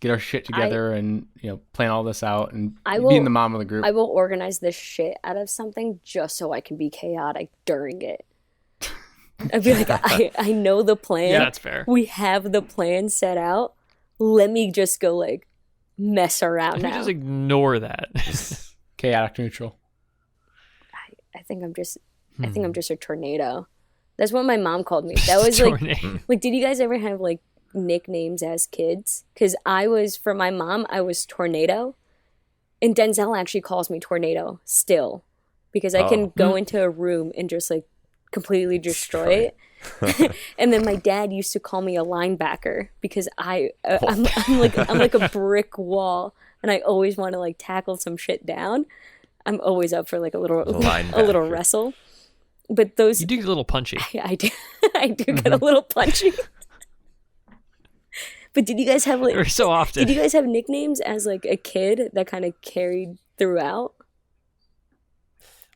get our shit together and, plan all this out and being the mom of the group. I will organize the shit out of something just so I can be chaotic during it. I'd be like, I know the plan. Yeah, that's fair. We have the plan set out. Let me just go like mess around now. Just ignore that. Chaotic neutral. I think I'm just a tornado. That's what my mom called me. That was like did you guys ever have like nicknames as kids? Because for my mom, I was Tornado. And Denzel actually calls me Tornado still. Because I can go into a room and just like completely destroy it. And then my dad used to call me a linebacker because I'm like a brick wall, and I always want to like tackle some shit down. I'm always up for like a little wrestle. But those you do get a little punchy. I do get a little punchy. But did you guys have like so often? Did you guys have nicknames as like a kid that kind of carried throughout?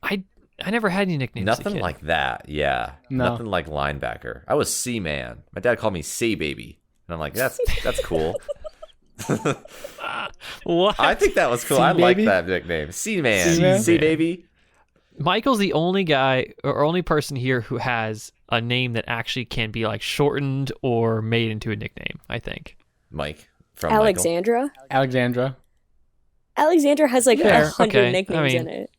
I never had any nicknames. Nothing like that. Yeah. No. Nothing like linebacker. I was C-Man. My dad called me C-Baby. And I'm like, that's cool. What? I think that was cool. I like that nickname. C-Man. C-Baby. Michael's the only guy or only person here who has a name that actually can be like shortened or made into a nickname, I think. Mike from Alexandra. Alexandra has like 100 nicknames in it.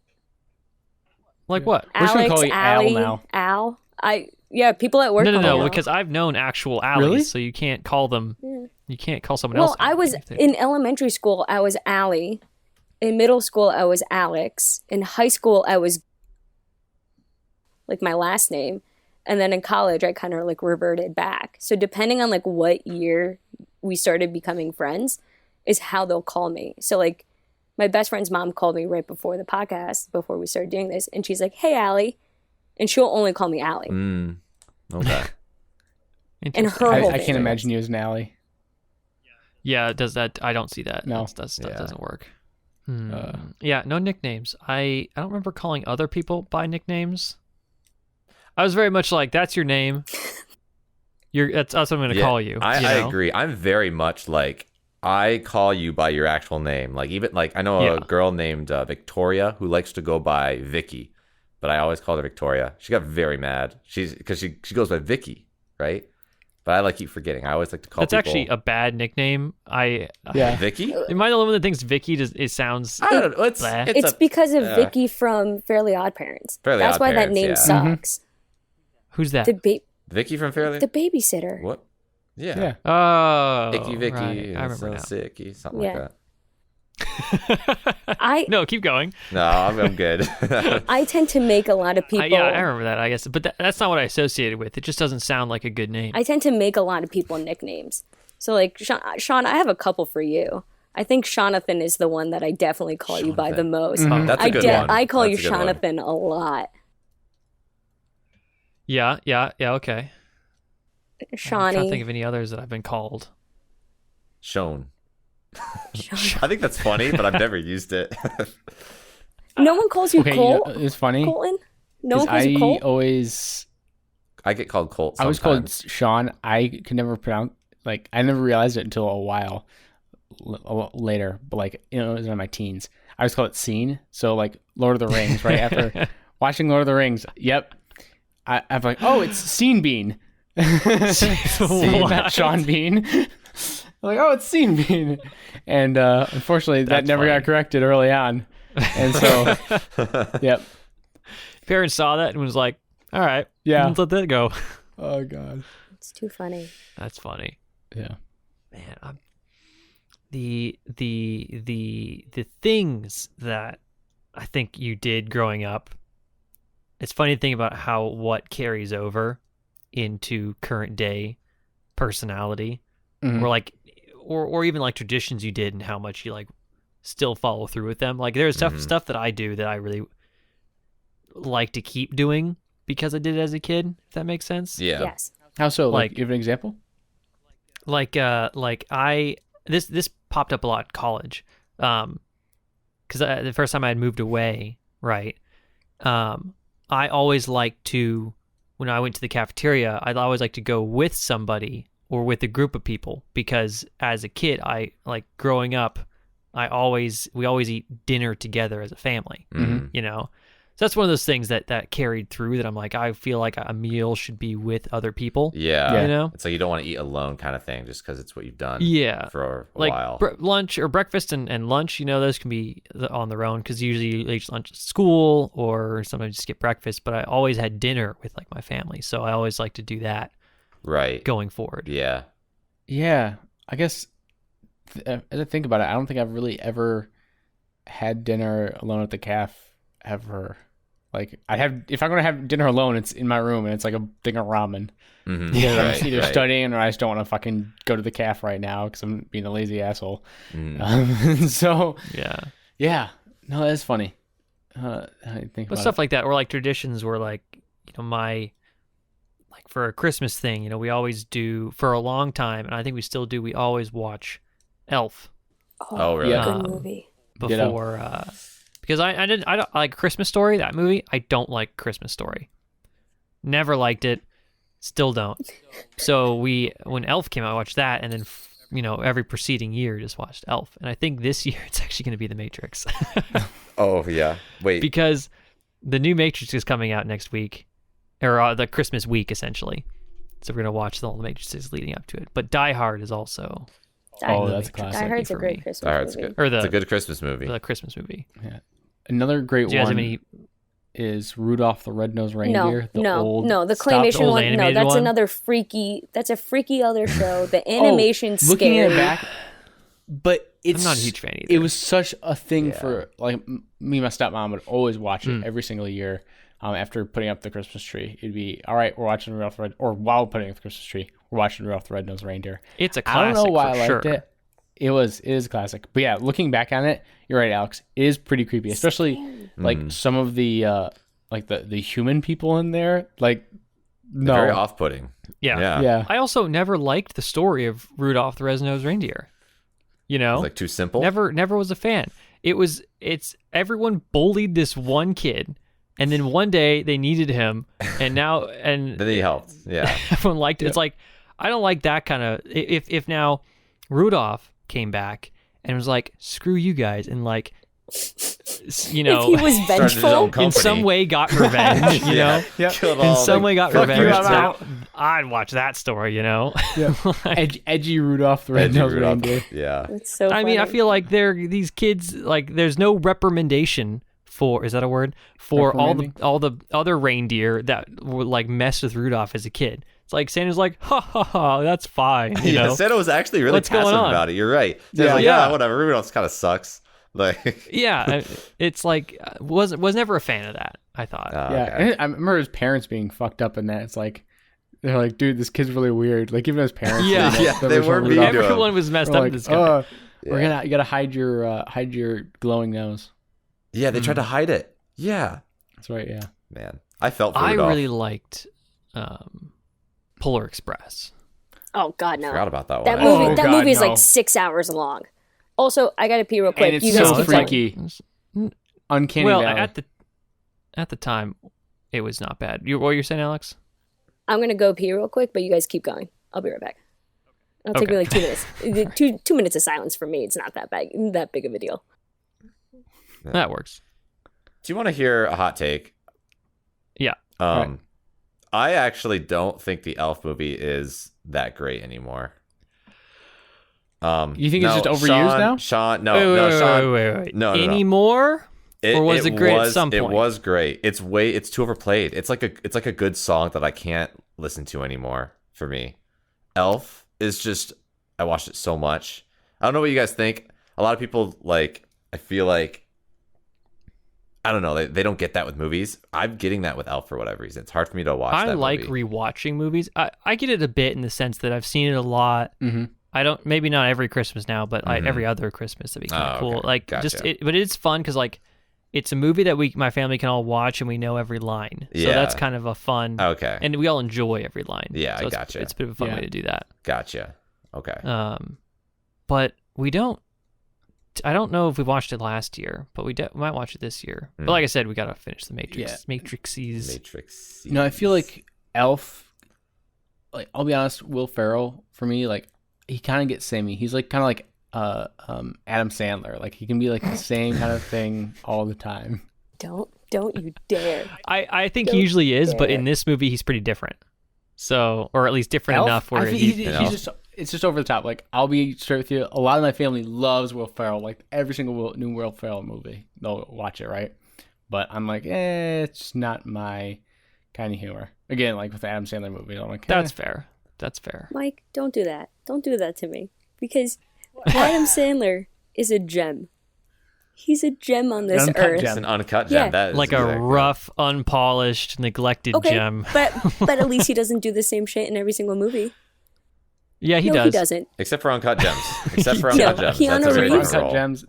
Like what? We're just gonna call you Allie, Al now. Al. People at work. No, because I've known actual Allies, really? So you can't call them. You can't call someone else. Well, I was in elementary school. I was Allie. In middle school, I was Alex. In high school, I was like my last name, and then in college, I kind of like reverted back. So depending on like what year we started becoming friends, is how they'll call me. So like. My best friend's mom called me right before the podcast, before we started doing this, and she's like, "Hey, Allie," and she'll only call me Allie. Okay. And her whole I can't imagine you as an Allie. Yeah, does that? I don't see that. No, that doesn't work. Yeah, no nicknames. I don't remember calling other people by nicknames. I was very much like, "That's your name. That's what I'm going to call you." I agree. I'm very much like. I call you by your actual name. Like even like I know a girl named Victoria who likes to go by Vicky, but I always called her Victoria. She got very mad. Because she goes by Vicky, right? But I keep forgetting. I always like to call. That's actually a bad nickname. Vicky. Am I the one that thinks Vicky it sounds? I don't know. It's because of Vicky from Fairly Odd Parents. That's why that name sucks. Who's that? Vicky from Fairly. The babysitter. What? Yeah. Oh, Icky Vicky, right. I remember now. Sicky, something like that. No, keep going. No, I'm good. I tend to make a lot of people. I remember that. I guess, but that's not what I associated with. It just doesn't sound like a good name. I tend to make a lot of people nicknames. So, like Sean, I have a couple for you. I think Jonathan is the one that I definitely call you by the most. Mm-hmm. That's a good one. I call you Jonathan a lot. Yeah. Okay. Shawnee. I'm trying to think of any others that I've been called. Shone. I think that's funny, but I've never used it. No one calls you Cole? It's funny. Colton? No one calls you Cole? I get called Colt sometimes. I was called Sean. I could never pronounce, I never realized it until a while later, but it was in my teens. I always call it scene. So like Lord of the Rings, right? After watching Lord of the Rings, yep. I'm like, oh, it's Scene Bean. Not Sean Bean. I'm like, oh, it's Scene Bean. And unfortunately, that never got corrected early on. And so, yep. Parents saw that and was like, all right, Yeah. let's let that go. Oh, God. It's too funny. That's funny. Yeah. Man, the things that I think you did growing up, it's funny to think about how what carries over into current day personality, or like, or even like traditions you did and how much you like still follow through with them. Like there's stuff that I do that I really like to keep doing because I did it as a kid, if that makes sense. Yeah. Yes. How so? Like, Like- give an example? This popped up a lot in college. Because the first time I had moved away, right? I always liked to, when I went to the cafeteria, I'd always like to go with somebody or with a group of people, because as a kid, I like growing up, we always eat dinner together as a family, you know? So that's one of those things that carried through, that I'm like, I feel like a meal should be with other people. Yeah. You know? It's like you don't want to eat alone kind of thing just because it's what you've done Yeah. for a Like while. lunch or breakfast and lunch, you know, those can be on their own, because usually you eat lunch at school or sometimes just get breakfast. But I always had dinner with like my family, so I always like to do that Right. going forward. Yeah. Yeah. I guess, as I think about it, I don't think I've really ever had dinner alone at the caf ever. Like, if I'm going to have dinner alone, it's in my room and it's like a thing of ramen. Mm-hmm. Because I'm Right, either right. studying or I just don't want to fucking go to the caf right now because I'm being a lazy asshole. Mm. So, Yeah. no, that's funny. I think But about stuff like that, or like traditions where like, you know, like for a Christmas thing, you know, we always do for a long time, and I think we still do, we always watch Elf Oh, really? Yeah. Good movie. Ditto. before, because I don't like Christmas Story, that movie. I don't like Christmas Story. Never liked it. Still don't. So when Elf came out, I watched that, and then, you know, every preceding year just watched Elf. And I think this year it's actually going to be The Matrix. Oh, yeah. Wait. Because the new Matrix is coming out next week, or the Christmas week, essentially. So we're going to watch all the Matrices leading up to it. But Die Hard is also Oh, the that's a Matrix classic. Die Hard's a for great me. Christmas Die Hard's movie. good. Or It's a good Christmas movie. the Christmas movie. Another great Do you guys have one any? is Rudolph the Red-Nosed Reindeer. No, the stop- claymation old one. No, animated that's one? another freaky. That's a freaky other show. The animation looking at scary. it back, but it's I'm not a huge fan either. It was such a thing Yeah. for like me and my stepmom would always watch it every single year. After putting up the Christmas tree, it'd be all right. We're watching Rudolph the Red, or while putting up the Christmas tree, we're watching Rudolph the Red-Nosed Reindeer. It's a I classic. don't know why for I liked sure. it. It is a classic, but yeah, looking back on it, you're right, Alex. It is pretty creepy, especially like some of the like the human people in there. Like, no, Very off-putting. Yeah. yeah, I also never liked the story of Rudolph the Red-Nosed Reindeer. You know, It's like too simple. never was a fan. It's everyone bullied this one kid, and then one day they needed him, and Then he helped. Yeah. everyone liked it. It's like, I don't like that kind of. If now Rudolph came back and was like, screw you guys, and like, you know, If he was Started his own vengeful, in company. some way got revenge, you know, Killed in all some the- way got fuck you, revenge. I'm that- out. I'd watch that story, you know. edgy Rudolph the Edgy Red-Nosed Rudolph. Reindeer. Yeah. it's so. I mean, I funny. feel like these kids, like, there's no reprimandation for, is that a word, for Reprimanding? all the other reindeer that would like mess with Rudolph as a kid. It's like Santa's like, ha ha ha, that's fine. You Yeah, know? Santa was actually really What's going passive on? about it. You're right. Santa's Yeah. like, Yeah. whatever. Rudolph kind of sucks. Like, Yeah, it's like was never a fan of that. I thought. oh, Yeah, okay. and I remember his parents being fucked up in that. It's like they're like, dude, this kid's really weird. Like even his parents. Yeah. in Yeah, the they original were Rudolph, mean to him. Everyone was messed were up like, with this guy. we're you gotta hide your glowing nose. Yeah, they tried to hide it. Yeah. That's right. Yeah. Man. I felt for I Rudolph. really liked Polar Express. Oh God, no. forgot about that That one. movie. Oh, that God, movie is no. like 6 hours long. Also, I gotta pee real quick. And it's you guys so keep going. freaky. Uncanny Well, Valley. at the time, it was not bad. What were you saying, Alex? I'm gonna go pee real quick, but you guys keep going. I'll be right back. It'll take Okay. me like 2 minutes. 2 minutes of silence for me. It's not that big of a deal. That works. Do you want to hear a hot take? Yeah. Right. I actually don't think the Elf movie is that great anymore. You think it's just overused now? Sean, no, Wait, no, wait, Sean, wait. no. Anymore? Or was it great at some point? It was great. It's too overplayed. It's like a good song that I can't listen to anymore for me. Elf is just, I watched it so much. I don't know what you guys think. A lot of people I feel like, I don't know, they don't get that with movies. I'm getting that with Elf for whatever reason. It's hard for me to watch that like movie. rewatching movies. I get it a bit in the sense that I've seen it a lot. Mm-hmm. I don't, maybe not every Christmas now, but every other Christmas that'd be kind of cool. Okay. Like Gotcha. but it's fun because it's a movie that my family can all watch and we know every line. So Yeah. that's kind of a fun. Okay. And we all enjoy every line. Yeah, so I gotcha. It's a bit of a fun way to do that. Gotcha. Okay. But we don't. I don't know if we watched it last year, but we might watch it this year. But like I said, we gotta finish the Matrix. Yeah. Matrices. Matrix. I feel like Elf. Like, I'll be honest, Will Ferrell for me, like, he kind of gets samey. He's like kind of like Adam Sandler. Like, he can be like the same kind of thing all the time. Don't you dare. I think Don't he usually is, but dare. in this movie, he's pretty different. So, or at least different Elf, enough where I think he's just. It's just over the top. Like, I'll be straight with you. A lot of my family loves Will Ferrell. Like, every single new Will Ferrell movie, they'll watch it, right? But I'm like, it's not my kind of humor. Again, like with the Adam Sandler movie, I'm like, That's fair. That's fair. Mike, don't do that. Don't do that to me. Because Adam Sandler is a gem. He's a gem on this Uncut earth. gem. It's an uncut gem. Yeah. That is Like exactly a right. rough, unpolished, neglected Okay, gem. but at least he doesn't do the same shit in every single movie. Yeah, he no, does. he doesn't. Except for uncut gems. Except for No, uncut gems. Keanu That's a very Reeves- different Uncut role. Gems.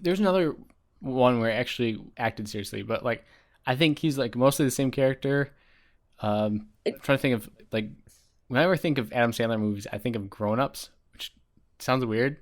There's another one where he actually acted seriously, but like I think he's like mostly the same character. I'm trying to think of like whenever I think of Adam Sandler movies, I think of Grown Ups, which sounds weird,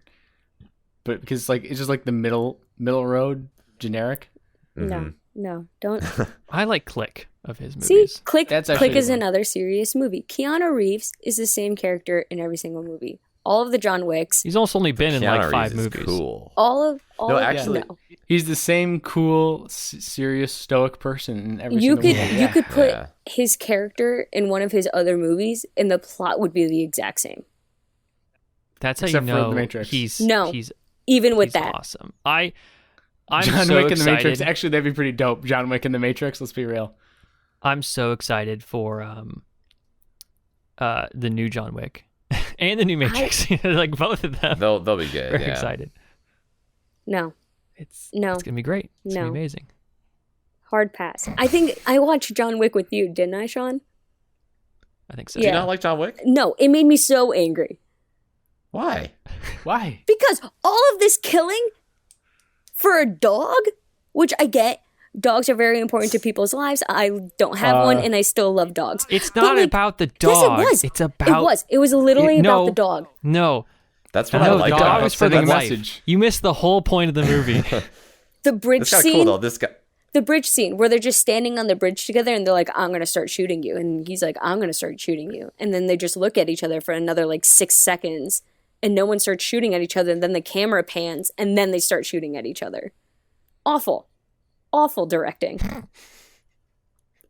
but because like it's just like the middle road generic. Mm-hmm. No, don't. I like Click of his See, movies. Click That's actually is a good one. another serious movie. Keanu Reeves is the same character in every single movie. All of the John Wicks. He's also only been in like Keanu 5 Reeves is movies. Cool. All No, of actually- no. He's the same cool, serious, stoic person in every You single could movie. you could put Yeah. his character in one of his other movies, and the plot would be the exact same. That's how Except you for know The Matrix. he's No. he's Even with he's that, awesome. I'm John so Wick excited. in the Matrix. Actually, that'd be pretty dope. John Wick in the Matrix. Let's be real. I'm so excited for the new John Wick and the new Matrix. Like both of them. They'll be good. Very yeah. excited. no, It's No. gonna be great. It's gonna No. be amazing. hard pass. I think I watched John Wick with you, didn't I, Sean? I think so. Do you Yeah. not like John Wick? No, it made me so angry Why? Why? because all of this killing for a dog, which I get. Dogs are very important to people's lives. I don't have one, and I still love dogs. It's But, not like, about the yes, dog. it was. It's about It was literally No. about the dog. no. That's what I No, like. the about dog it. is for the Sending a life. message. You missed the whole point of the movie. The bridge It's kind of scene. cool though. This guy. The bridge scene where they're just standing on the bridge together and they're like, I'm going to start shooting you. And he's like, I'm going to start shooting you. And then they just look at each other for another like 6 seconds and no one starts shooting at each other. And then the camera pans and then they start shooting at each other. Awful. Awful directing.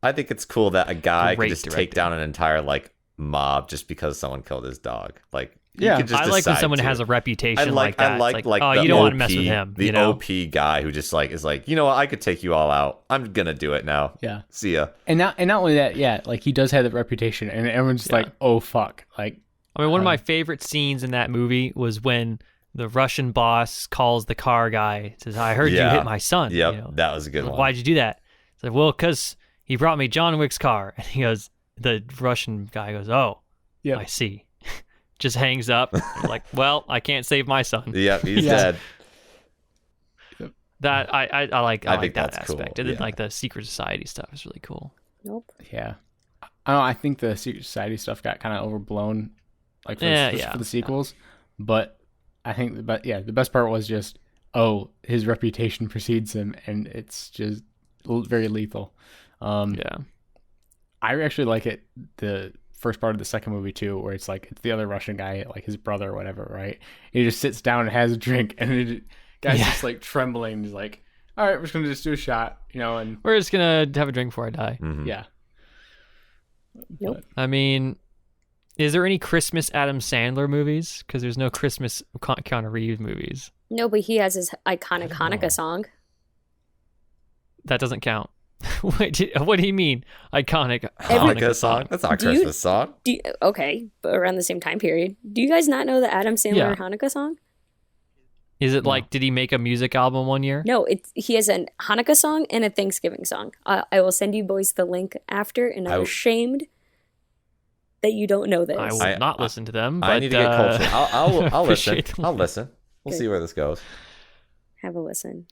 I think it's cool that a guy Great could just take directing. down an entire like mob just because someone killed his dog. Like, you Yeah. could just I like when decide someone to. has a reputation I like that. It's like oh, the you don't OP, want to mess with him. The you know? OP guy who just like is like, you know what, I could take you all out. I'm gonna do it now. Yeah. See ya. And not only that, yeah, like he does have the reputation, and everyone's just Yeah. like, oh fuck, like I mean, one of my favorite scenes in that movie was when the Russian boss calls the car guy, says, I heard you Yeah. hit my son. Yep, You know? that was a good one. Why'd you do that? It's like, well, because he brought me John Wick's car. And he goes, the Russian guy goes, oh, Yep. I see. Just hangs up. Like, well, I can't save my son. Yep, he's Yeah. dead. That I like I like think that that's cool, aspect. And then, yeah. like the secret society stuff is really cool. Nope. yeah. I don't know. I think the Secret Society stuff got kind of overblown, like for, for the sequels. But I think, the best part was just, oh, his reputation precedes him, and it's just very lethal. Yeah. I actually like it. The first part of the second movie too, where it's like it's the other Russian guy, like his brother or whatever, right? He just sits down and has a drink, and the guy's Yeah. just like trembling. He's like, all right, we're just gonna just do a shot, and We're just gonna have a drink before I die. Mhm. yeah. Nope. I mean, is there any Christmas Adam Sandler movies? Because there's no Christmas Keanu Reeves movies. No, but he has his iconic Hanukkah song. That doesn't count. What do you mean? Iconic Hanukkah song? That's not a Do you- Christmas song. Okay, but around the same time period. Do you guys not know the Adam Sandler Yeah. Hanukkah song? Is it like, did he make a music album one year? No, he has a Hanukkah song and a Thanksgiving song. I will send you boys the link after, and I'm ashamed that you don't know this. I will not listen to them. But, I need to get culture. I'll listen. appreciate the I'll link. listen. We'll see where this goes. Have a listen.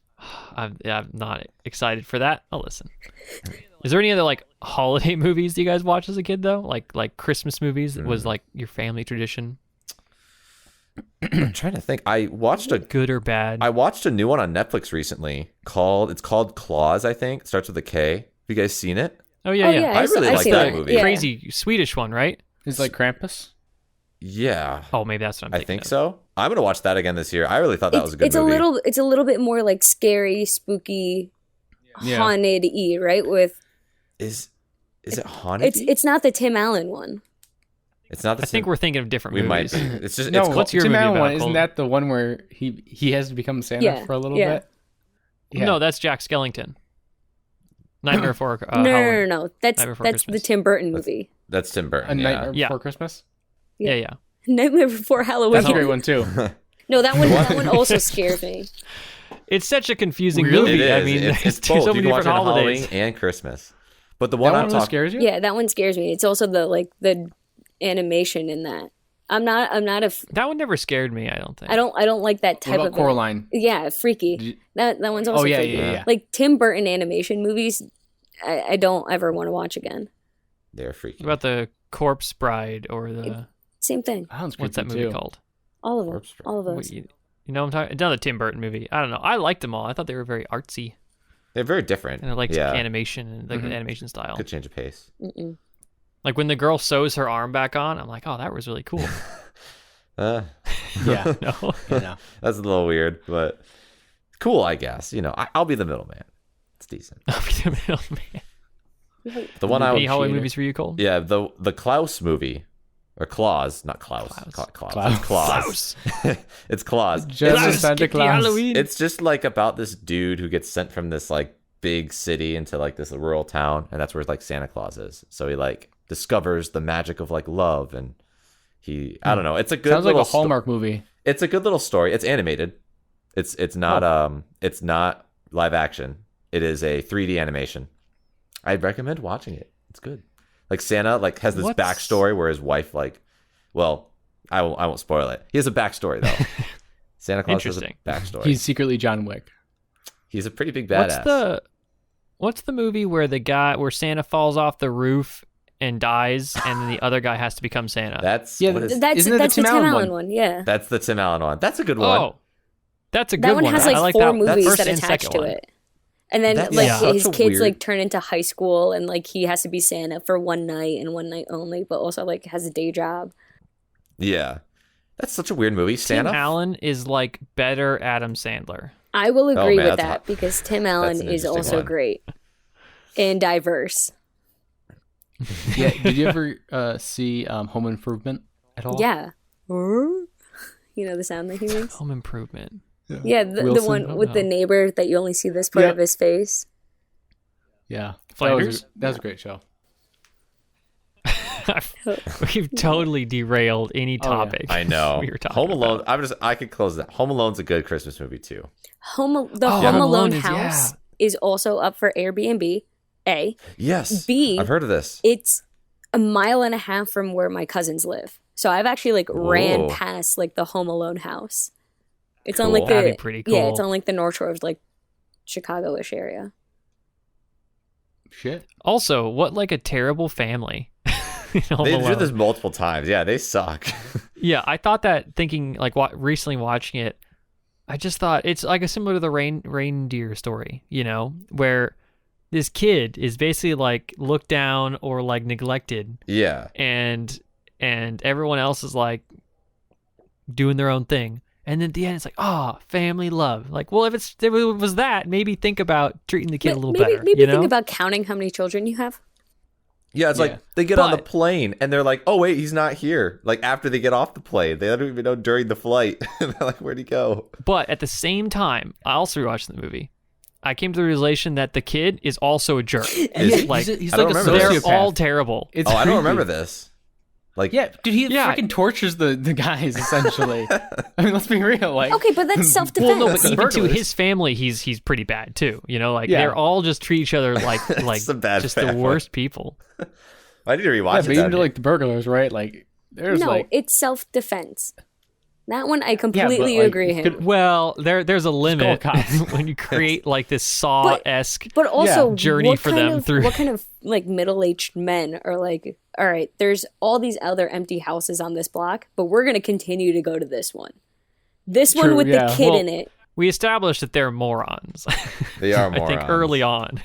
I'm not excited for that. I'll listen. Is there any other like holiday movies that you guys watched as a kid though? Like Christmas movies that was like your family tradition? I'm trying to think. I watched a Good or bad? new one on Netflix recently called Claus, I think. It starts with a K. Have you guys seen it? Oh yeah, Oh, yeah. yeah. I really I've like seen that it. movie. Yeah. Crazy Swedish one, right? It's like Krampus. Yeah. Oh, maybe that's what I'm I thinking think of. so. I'm gonna watch that again this year. I really thought that was a good movie. It's a little bit more like scary, spooky, Yeah. haunted-y, right? With Is it haunted? it's not the Tim Allen one. It's not the I think we're thinking of different we movies. might be. It's just No, it's called, what's your Tim movie Allen about, one? Isn't Cole? that the one where he has to become Santa Yeah, for a little yeah. bit? Yeah. No, that's Jack Skellington. Nightmare Before No, Halloween. no. That's Nightmare Before the Christmas. Tim Burton movie. that's Tim A Burton. Nightmare Yeah. Before Christmas. Yeah. Nightmare Before Halloween. That's a great one too. No, that one also scares me. It's such a confusing Really? movie. It is. I mean, it's there's both. so You many can watch different it on holidays. Halloween and Christmas. But the That one one I'm really talking scares you? Yeah, that one scares me. It's also the animation in that. I'm not a That one never scared me. I don't think. I don't like that What type about of Coraline? Yeah, freaky. Did you- That one's also Oh yeah, freaky. yeah, yeah. Like Tim Burton animation movies, I don't ever want to watch again. they're freaky. What about the Corpse Bride or the Same thing. That one's what's that creepy, movie too. called? All of them. Corpse Bride. All of What, those. you know what I'm talking? Another Tim Burton movie. I don't know. I liked them all. I thought they were very artsy, They're very different. and I liked yeah. animation and like the Mhm. animation style. Good change of pace. Mm-mm. Like when the girl sews her arm back on, I'm like, oh, that was really cool. Uh, Yeah. No. You know. that's a little weird, but cool, I guess. I'll be the middleman. It's decent. I'll be the middleman. The one I Any would, Halloween movies for you, Cole? yeah, the Klaus movie, or Claus, not Klaus. Klaus. Klaus. It's Claus. it's Claus. Just It's Santa Skip the Claus. Halloween. It's just like about this dude who gets sent from this like big city into like this rural town, and that's where like Santa Claus is. So he like discovers the magic of like love, and I don't know. It's a good Sounds like little a Hallmark movie. It's a good little story. It's animated. It's not live action. It is a 3D animation. I'd recommend watching it. It's good. Like Santa like has this What's- backstory where his wife like, well, I won't spoil it. He has a backstory though. Santa Claus has a Interesting. backstory. He's secretly John Wick. He's a pretty big badass. What's the movie where Santa falls off the roof and dies, and then the other guy has to become Santa? That's Yeah, what is, That's Isn't it the the Tim Tim Allen Allen one? one. Yeah. that's the Tim Allen one. That's a good one. Oh, that's a good That one one. has I like like four that. movies first that and attach second to one. it. And then That's like such his a kids weird- like turn into high school and like he has to be Santa for one night and one night only, but also like has a day job. Yeah. That's such a weird movie. Tim Santa. Allen is like better Adam Sandler. I will agree man, with that's that hot. because Tim Allen an is interesting also one. great and diverse. Yeah. Did you ever see Home Improvement at all? Yeah. You know the sound that he makes? Home Improvement. Yeah, the Wilson? one with the neighbor that you only see this part Yep. of his face. Yeah. Flanders? That was a great show. We've totally derailed any Oh, yeah. topic. I know. we were talking Home Alone. about. I could close that. Home Alone's a good Christmas movie too. Home Home Alone Alone is- house is also up for Airbnb. A. Yes. B. I've heard of this. It's a mile and a half from where my cousins live. So I've actually like ran Whoa. past like the Home Alone house. It's on Cool. like the That'd be pretty Yeah, cool. it's on like the North Shore of like Chicago-ish area. Shit. Also, what like a terrible family. in Home They do Alone. this multiple times. Yeah, they suck. Yeah, I thought that thinking like recently watching it, I just thought it's like a similar to the reindeer story, you know, where this kid is basically like looked down or like neglected, Yeah. and everyone else is like doing their own thing, And then at the end, it's like, oh, family love. Like, well, if it was that, maybe think about treating the kid a little better. Maybe you know? think about counting how many children you have. Yeah, it's Yeah. like they get on the But- plane and they're like, "Oh wait, he's not here." Like after they get off the plane, they don't even know during the flight. They're like, "Where'd he go?" But at the same time, I also rewatched the movie. I came to the realization that the kid is also a jerk. Is- like, he's I don't like a remember they're this. sociopath. all terrible. It's Oh, I don't creepy. remember this. Like, Yeah, dude, he Yeah. freaking tortures the guys essentially. I mean, let's be real. Like, Okay, but that's self-defense. Well, no, but even to Burglars. his family, he's pretty bad too. You know, like Yeah. they're all just treat each other like a bad just family. the worst people. I need to rewatch yeah, it. but even down to here. like the burglars, right? Like, there's No, like, it's self-defense. That one I yeah, completely but, like, agree you him. could- Well, there's a limit cops. when you create like this Saw-esque. But also, journey what for kind them of, through- what kind of like middle-aged men are like, all right, there's all these other empty houses on this block, but we're gonna continue to go to this one. This one True, with yeah. the kid Well, in it. We established that they're morons. They are I think morons. early on.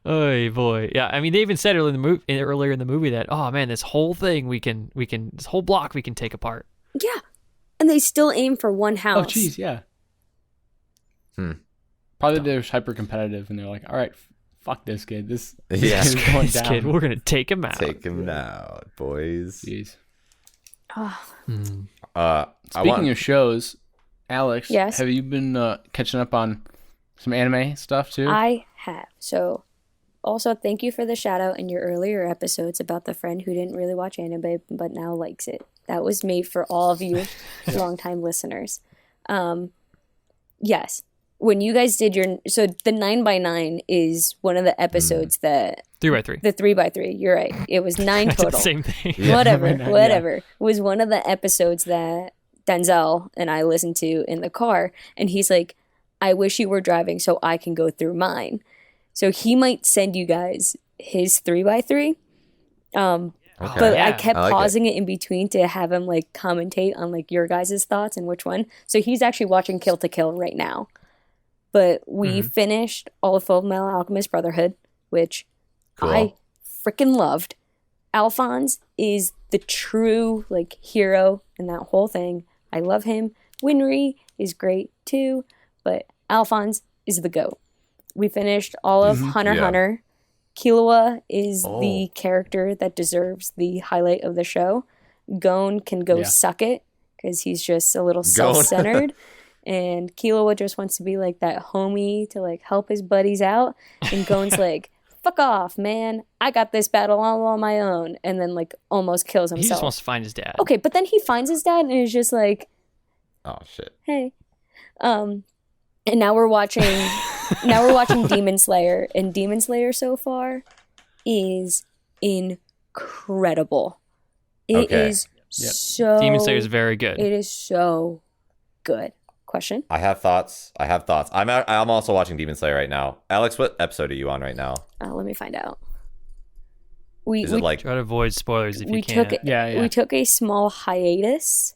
Oh boy, yeah. I mean, they even said earlier in the movie that, oh man, this whole thing this whole block we can take apart. Yeah, and they still aim for one house. oh, geez, yeah. Hmm. Probably they're hyper competitive and they're like, all right, fuck this kid. This Yeah. kid is going This down. kid, we're gonna take him out. Take him out, boys. Jeez. Hmm. Speaking of shows, Alex, Yes? have you been catching up on some anime stuff too? I have. So, also, thank you for the shout out in your earlier episodes about the friend who didn't really watch anime but now likes it. That was made for all of you longtime listeners. Yes. When you guys did so the 9x9 is one of the episodes that 3x3. the 3x3. You're right. It was 9 I did total. the same thing. Whatever, Right now, whatever. Was one of the episodes that Denzel and I listened to in the car, and he's like, I wish you were driving so I can go through mine. So he might send you guys his 3x3. Okay. But I Yeah, kept I like pausing it in between to have him like commentate on like your guys' thoughts and which one. So he's actually watching Kill to Kill right now. But we finished all of Fullmetal Alchemist Brotherhood, which Cool. I freaking loved. Alphonse is the true like hero in that whole thing. I love him. Winry is great too, but Alphonse is the GOAT. We finished all of Hunter x Yeah. Hunter. Killua is Oh. the character that deserves the highlight of the show. Gon can go Yeah. suck it because he's just a little self-centered. And Killua just wants to be like that homie to like help his buddies out. And Gon's like, fuck off, man. I got this battle all on my own. And then like almost kills He himself. just wants to find his dad. Okay, but then he finds his dad and is just like, Oh shit. hey. And now we're watching Demon Slayer, and Demon Slayer so far is incredible. It Okay. is Yep. so Demon Slayer is very good. It is so good. Question? I have thoughts. I'm also watching Demon Slayer right now. Alex, what episode are you on right now? Let me find out. We Is we, it like Try to avoid spoilers if we you can. took Yeah. we took a small hiatus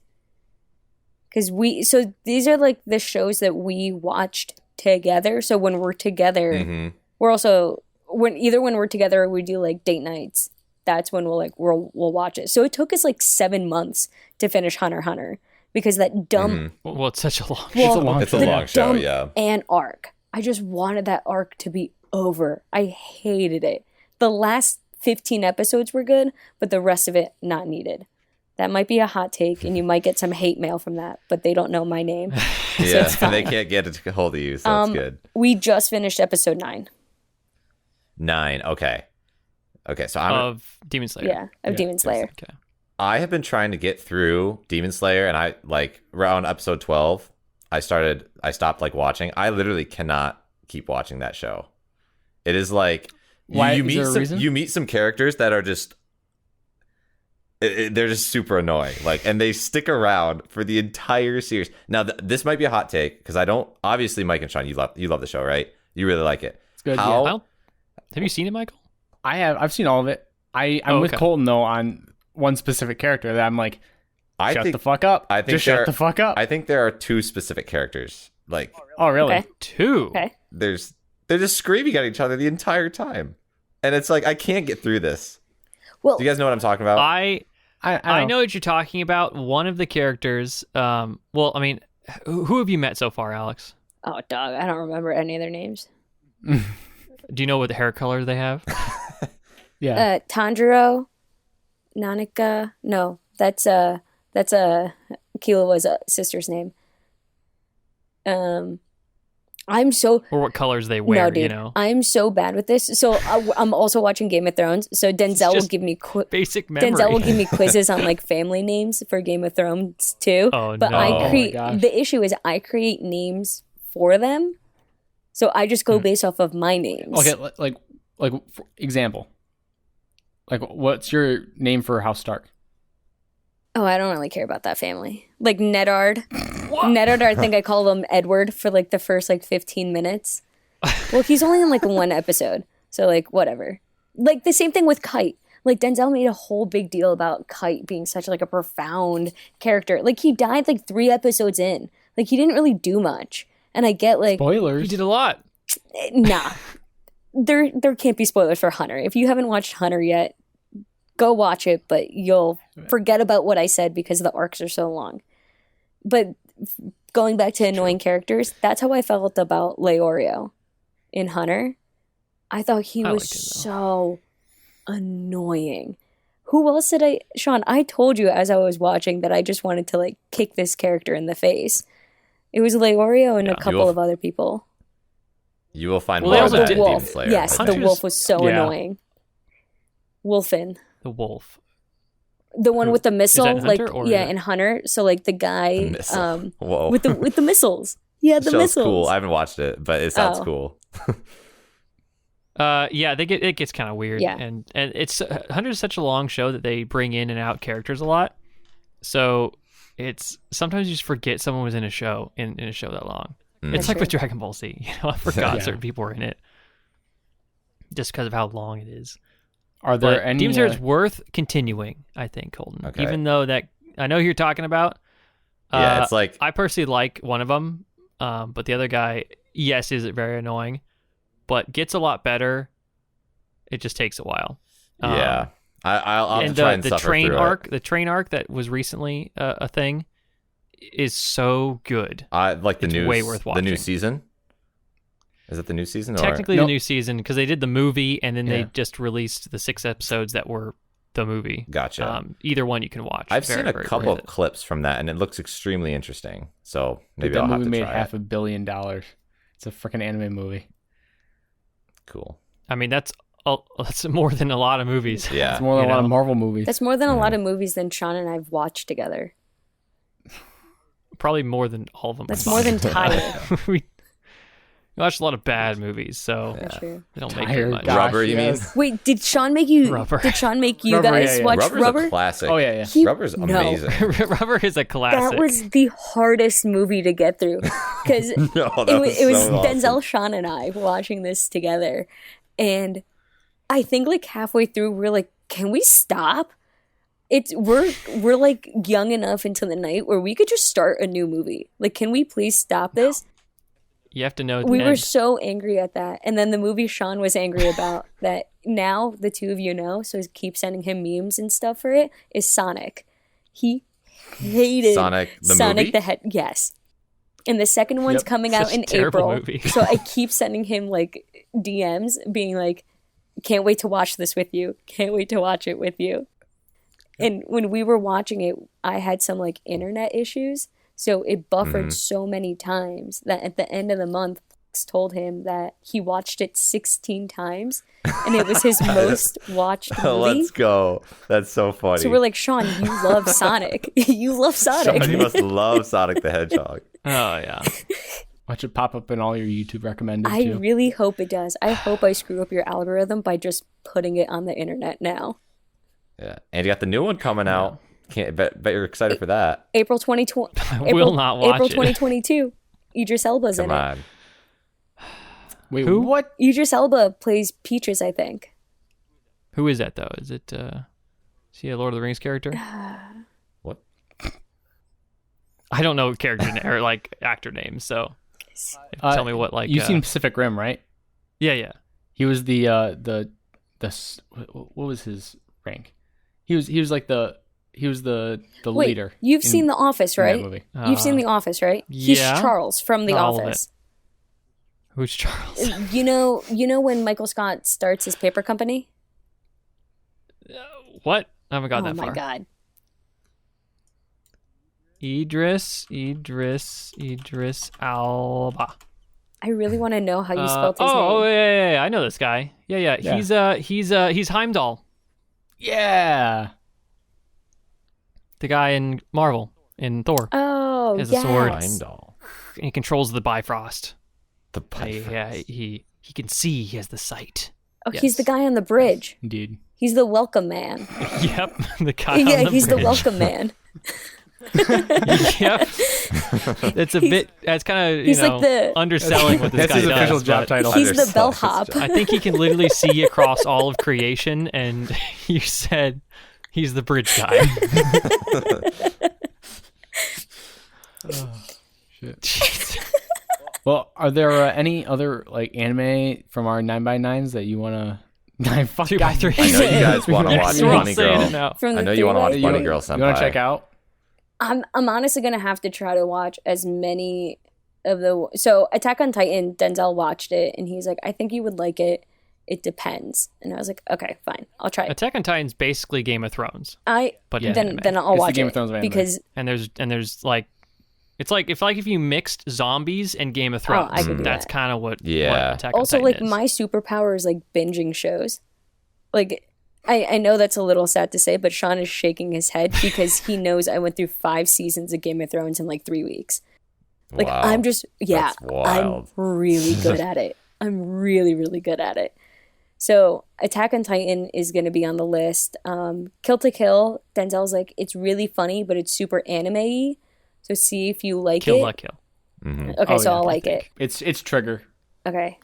because so these are like the shows that we watched together. So when we're together, Mhm. we're also when we're together or we do like date nights, that's when we'll watch it. So it took us like 7 months to finish Hunter x Hunter because that dumb Well, it's such a long Well, show. long It's a the long show, dumb yeah. and arc. I just wanted that arc to be over. I hated it. The last 15 episodes were good, but the rest of it not needed. That might be a hot take, and you might get some hate mail from that, but they don't know my name. Yeah, it's and they fine. can't get it to hold of you, so that's good. We just finished episode 9. 9. Okay. Okay, so Of Demon Slayer. Yeah, of Demon Slayer. Okay. I have been trying to get through Demon Slayer, and I like around episode 12, I stopped like watching. I literally cannot keep watching that show. It is like Why? you Is meet there a some reason? you meet some characters that are just they're just super annoying, like, and they stick around for the entire series. Now, this might be a hot take because I don't. Obviously, Mike and Sean, you love the show, right? You really like it. It's good. How- Yeah. Well, have you seen it, Michael? I've seen all of it. I'm Oh, with okay. Colton though on one specific character that I'm like, I shut think the fuck up. I think Just shut there- the fuck up. I think there are 2 specific characters. Like, Oh really? Okay. 2. Okay. they're just screaming at each other the entire time, and it's like I can't get through this. Well, Do you guys know what I'm talking about? I know what you're talking about. One of the characters. Well, I mean, who have you met so far, Alex? Oh, dog, I don't remember any of their names. Do you know what the hair color they have? Yeah. Tanjiro, Nanika. No, that's Kilawa's sister's name. I'm so Or what colors they wear, no, dude. you know? I'm so bad with this. So I'm also watching Game of Thrones. So Denzel will just give me Basic memory. Denzel will give me quizzes on like family names for Game of Thrones too. Oh, but no. I Oh my create gosh. the issue is I create names for them. So I just go based off of my names. Okay, like for example. Like, what's your name for House Stark? Oh, I don't really care about that family. Like Nedard. Nedard, I think I call him Edward for like the first like 15 minutes. Well, he's only in like one episode. So like whatever. Like the same thing with Kite. Like Denzel made a whole big deal about Kite being such like a profound character. Like he died like 3 episodes in. Like he didn't really do much. And I get like Spoilers. You did a lot. nah. There can't be spoilers for Hunter. If you haven't watched Hunter yet, go watch it, but you'll forget about what I said because the arcs are so long. But going back to annoying characters, that's how I felt about Leorio in Hunter. I thought he I was liked him, though. so annoying. Who else did Sean, I told you as I was watching that I just wanted to like kick this character in the face. It was Leorio and a couple of other people. You will find Well, they more also of that did- in Demon Wolf. Slayer. Yes, I the think. wolf was so Yeah. annoying. Wolfen. The wolf. The one Who- with the missile, in like Hunter, or yeah, is that- in Hunter. So like the guy The missile. Whoa. with the missiles. Yeah, the Show's missiles. cool. I haven't watched it, but it sounds Oh. cool. Yeah, it gets kind of weird. Yeah. And it's Hunter's such a long show that they bring in and out characters a lot. So it's sometimes you just forget someone was in a show in a show that long. It's That's like with true. Dragon Ball Z. You know, I forgot Yeah. certain people were in it just because of how long it is. Are there But any? Demon Slayer is worth continuing, I think, Holden. Okay. Even though that I know who you're talking about. Yeah, it's like I personally like one of them, but the other guy, yes, is very annoying, but gets a lot better. It just takes a while. yeah. I'll have And to try and the suffer train through arc, it. the train arc that was recently a thing, is so good. Like the it's new way worth the new watching. season. Is it the new season? Technically, Nope. the new season because they did the movie and then Yeah. they just released the 6 episodes that were the movie. Gotcha. Either one you can watch. I've Very, seen a very couple worth of it. clips from that, and it looks extremely interesting. So maybe that I'll have movie to made try half it. $1 billion. It's a freaking anime movie. Cool. I mean, that's more than a lot of movies. Yeah. It's more than You a lot of know? Marvel movies. That's more than a lot of movies than Sean and I've watched together. Probably more than all of them. That's more than Tired. we watched a lot of bad movies, so That's true. they don't make Tired, that much. gosh, Rubber, you mean? yes. Wait, did Sean make you? Rubber. Did Sean make you Rubber, guys yeah. watch Rubber's Rubber? a classic. Oh yeah, yeah. He- Rubber's no. amazing. Rubber is a classic. That was the hardest movie to get through because No, that it was so awesome. Denzel, Sean, and I watching this together, and I think like halfway through we're like, can we stop? We're like young enough into the night where we could just start a new movie. Like, can we please stop this? You have to know. We the were end. so angry at that, and then the movie Sean was angry about that. Now the two of you know, so keep sending him memes and stuff for it. Is Sonic? He hated Sonic the Sonic movie? the Hedgehog. Yes, and the second one's Yep. coming out Such a in terrible April. movie. So I keep sending him like DMs, being like, "Can't wait to watch this with you. Can't wait to watch it with you." And when we were watching it, I had some like internet issues. So it buffered so many times that at the end of the month, Plex told him that he watched it 16 times and it was his most watched movie. Let's go. That's so funny. So we're like, Sean, you love Sonic. You love Sonic. Sean, you must love Sonic the Hedgehog. Oh yeah. Watch it pop up in all your YouTube recommended I too. really hope it does. I hope I screw up your algorithm by just putting it on the internet now. Yeah, and you got the new one coming out. Can't bet you're excited for that. April 2020. I will not watch April it. 2022. Idris Elba's Come in it. on. Wait, Who? what? Idris Elba plays Peaches, I think. Who is that though? Is it? Is he a Lord of the Rings character? What? I don't know character or like actor names, so tell me what like. You've seen Pacific Rim, right? Yeah. He was the what was his rank? He was like the He was the Wait, leader. you've seen The Office, in that right? movie. You've seen The Office, right? He's yeah. Charles from The Not all of Office. Who's Charles? You know when Michael Scott starts his paper company? What? I haven't got that Oh far. my god. Idris Alba. I really want to know how you spelled his name. Oh, yeah, I know this guy. Yeah. He's Heimdall, Yeah. the guy in Marvel, in Thor. Oh, Has a yes. sword. Heimdall. And he controls the Bifrost. The Yeah, he can see. He has the sight. Oh, he's the Yes. guy on the bridge. Indeed. He's the welcome man. Yep, the guy. Yeah, on the he's the bridge. welcome man. Yep. It's a bit. It's kind of he's like the- underselling what this That's guy his does. official job but title. He's the Undersells bellhop. his I think he can literally see across all of creation, and you said he's the bridge guy. Shit. Well, are there any other like anime from our 9x9s that you want to? 2x3. I know you guys want to Yes, watch we're all Bunny saying Girl. it now. From the I know you want to watch three-way. Bunny Girl Senpai. You want to check out? I'm honestly gonna have to try to watch as many of the. So Attack on Titan, Denzel watched it and he's like, I think you would like it. It depends, and I was like, okay, fine, I'll try it. Attack on Titan's basically Game of Thrones, I but Yeah. in anime. then I'll It's the watch Game it of Thrones of anime. because and there's like, it's like if you mixed zombies and Game of Thrones, I could do that's that. kind of what Yeah. Attack on also Titan like is. my superpower is like binging shows. Like I know that's a little sad to say, but Sean is shaking his head because he knows I went through 5 seasons of Game of Thrones in like 3 weeks. Like Wow. I'm just I'm wild. really good at it. I'm really, really good at it. So Attack on Titan is going to be on the list. Kill to Kill, Denzel's like, it's really funny, but it's super anime-y. So see if you like Kill it. La Kill. Mhm. Okay, Oh, so yeah, I'll I like it. It's Trigger. Okay.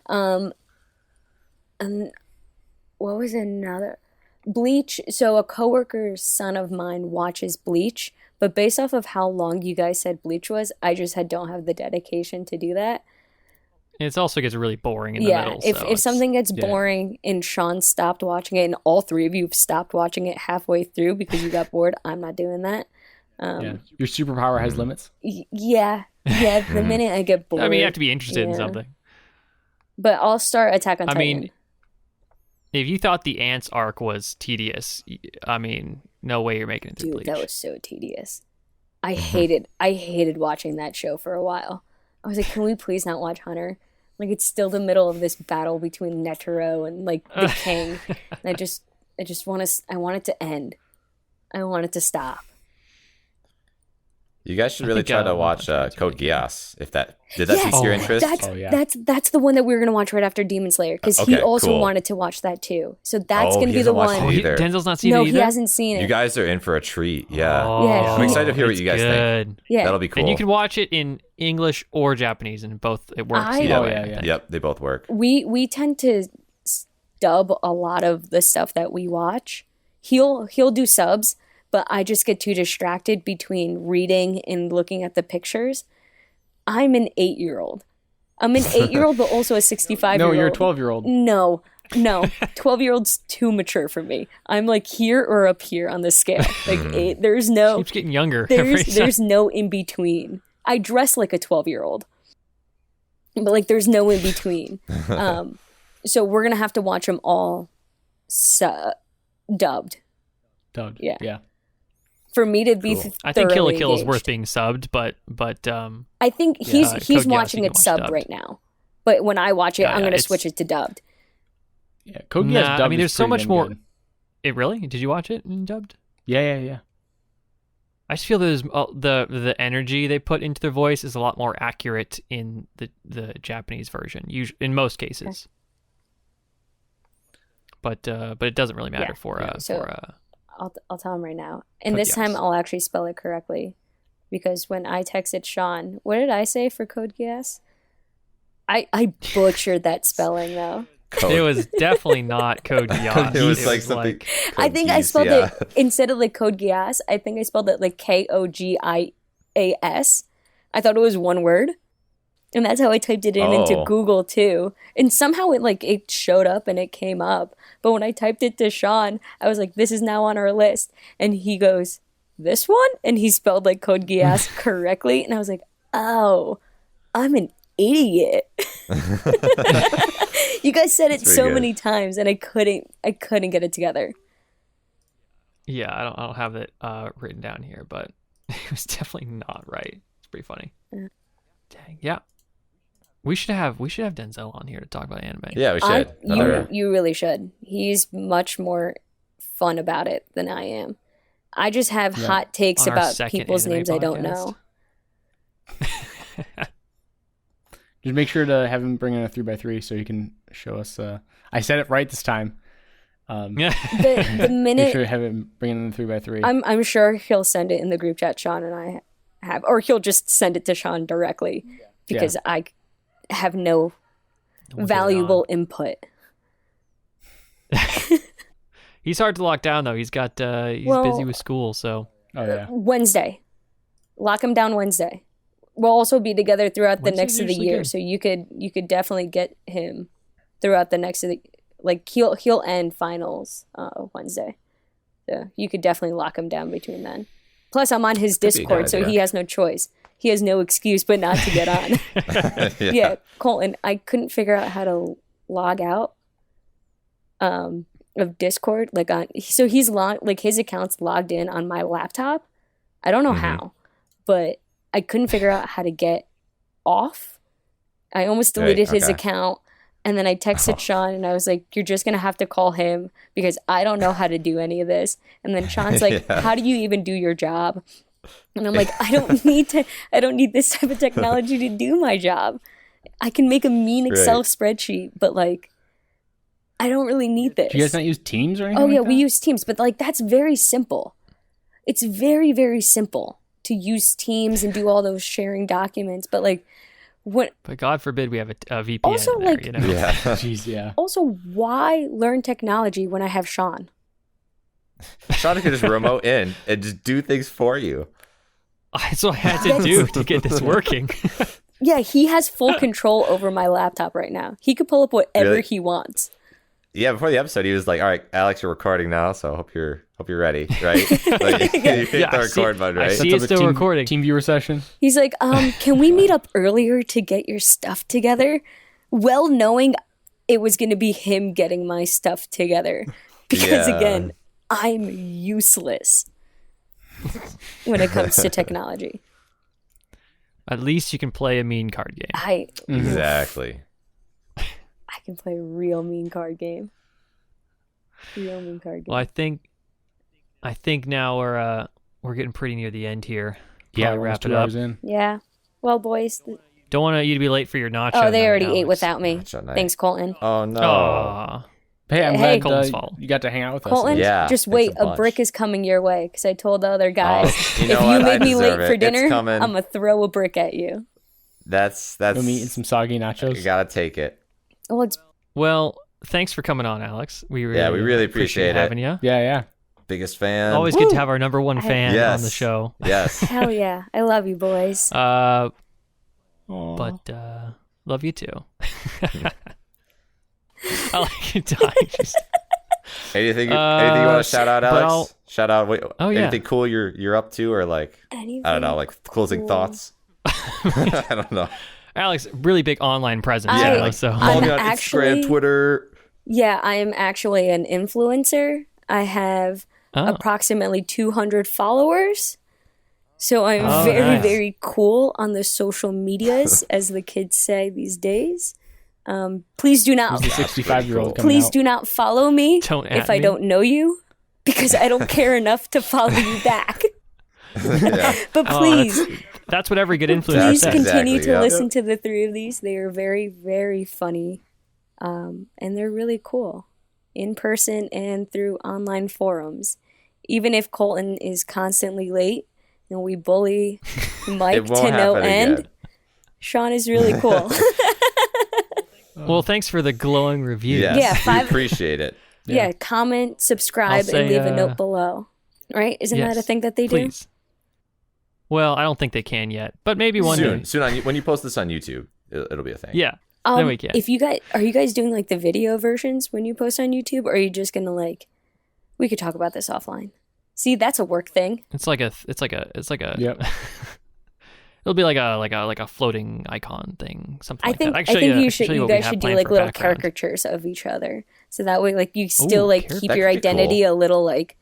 What was another? Bleach. So a coworker's son of mine watches Bleach, but based off of how long you guys said Bleach was, I just don't have the dedication to do that. It also gets really boring in the Yeah, middle. if so if it's- something gets yeah. boring and Sean stopped watching it, and all 3 of you have stopped watching it halfway through because you got bored, I'm not doing that. Yeah. Your superpower has limits. Yeah. The minute I get bored, I mean, you have to be interested in yeah. something. But I'll start Attack on I Titan. mean, if you thought the Ants arc was tedious, I mean, no way you're making it through dude, Bleach. that was so tedious. I hated watching that show for a while. I was like, can we please not watch Hunter? Like, it's still the middle of this battle between Netero and like the king. And I just want to. I want it to end. I want it to stop. You guys should I really think, try to One watch Punch Man's Code really good. Geass. If that did that Yes! pique your Oh, interest? That's Oh, yeah. that's the one that we were gonna watch right after Demon Slayer because he Okay, also cool. wanted to watch that too. So that's Oh, gonna he be the hasn't watched one. it either. Denzel's not seen No, it he either. hasn't seen it. You guys are in for a treat. Yeah. Oh, Yeah, I'm excited to hear what it's you guys think. good. Yeah, That'll be cool. And you can watch it in English or Japanese, and both it works. I- either Oh, way, yeah, I yeah. think. Yep, they both work. we tend to dub a lot of the stuff that we watch. He'll do subs, but I just get too distracted between reading and looking at the pictures. I'm an 8-year-old. I'm an 8-year-old, but also a 65-year-old. No, you're a 12-year-old. No, 12-year-old's too mature for me. I'm like here or up here on the scale. Like 8. There's no Keeps getting younger. every there's no in between. I dress like a 12-year-old, but like there's no in between. So we're gonna have to watch them all dubbed Dubbed. Yeah. Yeah. for me to be. Cool. I think Kill la thoroughly Kill is engaged. worth being subbed, but I think he's Code Geass watching you it can watch subbed dubbed. right now. But when I watch it, Yeah, I'm gonna it's- switch it to dubbed. Yeah. Code Geass Nah, dubbed I mean, is there's so pretty much damn more. good. It really? Did you watch it in dubbed? Yeah. I just feel there's the energy they put into their voice is a lot more accurate in the Japanese version, in most cases. But it doesn't really matter Yeah, so- for I'll tell him right now, and Code this time Geass. I'll actually spell it correctly, because when I texted Sean, what did I say for Code Geass? I butchered that spelling though. it was definitely not Code Geass. It was like something. I think I Code spelled Geass, it instead of like Code Geass. I think I spelled it like Kogias. I thought it was one word, and that's how I typed it in into Oh. Google too. And somehow it showed up and it came up. But when I typed it to Sean, I was like, "This is now on our list," and he goes, this one? And he spelled like Code Geass correctly. And I was like, oh, I'm an idiot. You guys said it so many times and I couldn't get it together. Yeah, I don't have it written down here, but it was definitely not right. It's pretty funny. Dang. Yeah. We should have Denzel on here to talk about anime. Yeah, we should. You really should. He's much more fun about it than I am. I just have hot takes about people's names I don't know. Just make sure to have him bring in a 3x3 so he can show us. I said it right this time. The minute make sure to have him bring in the 3x3. I'm sure he'll send it in the group chat Sean and I have, or he'll just send it to Sean directly because I have no valuable input. He's hard to lock down though. He's got he's busy with school, so Wednesday. Lock him down Wednesday. We'll also be together throughout the next of the year, so you could definitely get him throughout the next of the he'll end finals Wednesday. So you could definitely lock him down between then. Plus I'm on his Discord, so he has no choice. He has no excuse but not to get on. Yeah, Colton, I couldn't figure out how to log out of Discord. So he's his account's logged in on my laptop. I don't know how, but I couldn't figure out how to get off. I almost deleted his account, and then I texted Sean, and I was like, "You're just gonna have to call him because I don't know how to do any of this." And then Sean's like, "How do you even do your job?" And I'm like, I don't need this type of technology to do my job. I can make a mean Excel spreadsheet, but I don't really need this. Do you guys not use Teams or anything? Oh yeah, we use Teams, but that's very simple. It's very, very simple to use Teams and do all those sharing documents. But but God forbid we have a VPN. Also, in there, you know? Yeah. Jeez, yeah. Also, why learn technology when I have Sean? Sean could just remote in and just do things for you. That's what I had to do to get this working. Yeah, he has full control over my laptop right now. He could pull up whatever he wants. Yeah, before the episode, he was like, "All right, Alex, you're recording now, so hope you're ready, right?" You hit the record button, right? I see it's still recording. Team viewer session. He's like, can we meet up earlier to get your stuff together? Well, knowing it was going to be him getting my stuff together, because again, I'm useless when it comes to technology. At least you can play a mean card game. Exactly. I can play a real mean card game. Well, I think now we're getting pretty near the end here. Probably wrap it up. Yeah. Well, boys. Don't want you to be late for your nacho. Oh, they already Alex. ate without me. Thanks, Colton. Oh no. Aww. Hey, I'm Hey, glad you got to hang out with Colton, us. Yeah, just wait. A brick is coming your way because I told the other guys, you know if what? you I make me deserve late it. for It's dinner, coming. I'm gonna throw a brick at you. That's Let me eat some soggy nachos. You gotta take it. Well, thanks for coming on, Alex. We really appreciate it. having you. Yeah. Biggest fan. Always good to have our number one fan on the show. Yes. hell yeah, I love you, boys. But love you too. I like you dying. Anything you want to shout out, Alex? Shout out. Anything cool you're up to, or I don't know, closing thoughts. I don't know. Alex, really big online presence. So follow me on Instagram, Twitter. Yeah, I am actually an influencer. I have approximately 200 followers. So I'm very cool on the social medias, as the kids say these days. Please do not. Who's the 65-year-old Please do not follow me if I don't know you, because I don't care enough to follow you back. But please, that's what every good influencer please says. continue to listen to the three of these. They are very, very funny, and they're really cool in person and through online forums. Even if Colton is constantly late and we bully Mike to no end, again. Sean is really cool. Well, thanks for the glowing review. Yes, we appreciate it. Yeah, comment, subscribe, and leave a note below. Right? Isn't that a thing that they do? Well, I don't think they can yet, but maybe one day. Soon, when you post this on YouTube, it'll be a thing. Yeah, then we can. Are you guys doing the video versions when you post on YouTube, or are you just gonna we could talk about this offline. See, that's a work thing. It's like a. Yep. It'll be like a floating icon thing, something I like think that. I think you show you what we guys have should do planned like for little background. caricatures of each other, so that way like you still like keep that your could be identity cool. a little like.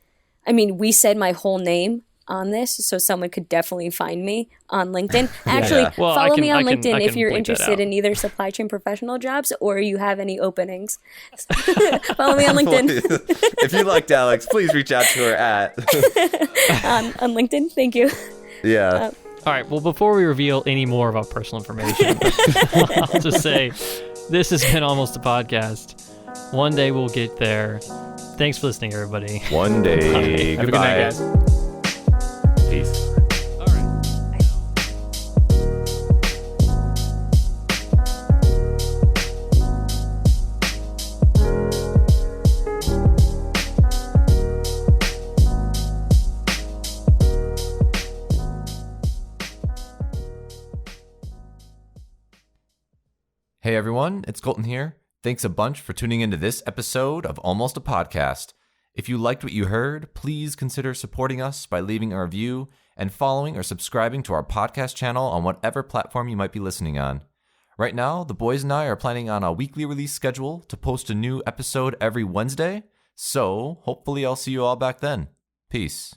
I mean, we said my whole name on this, so someone could definitely find me on LinkedIn. Actually, Yeah. Well, I follow can- me on I can- LinkedIn I if can you're bleep that interested out. in either supply chain professional jobs or you have any openings. Follow me on LinkedIn. If you liked Alex, please reach out to her at. on LinkedIn. Thank you. Yeah. All right. Well, before we reveal any more of our personal information, I'll just say this has been Almost a Podcast. One day we'll get there. Thanks for listening, everybody. One day. Have a good Goodbye. night, guys. Peace. All right. Hey everyone, it's Colton here. Thanks a bunch for tuning into this episode of Almost a Podcast. If you liked what you heard, please consider supporting us by leaving a review and following or subscribing to our podcast channel on whatever platform you might be listening on. Right now, the boys and I are planning on a weekly release schedule to post a new episode every Wednesday, so hopefully I'll see you all back then. Peace.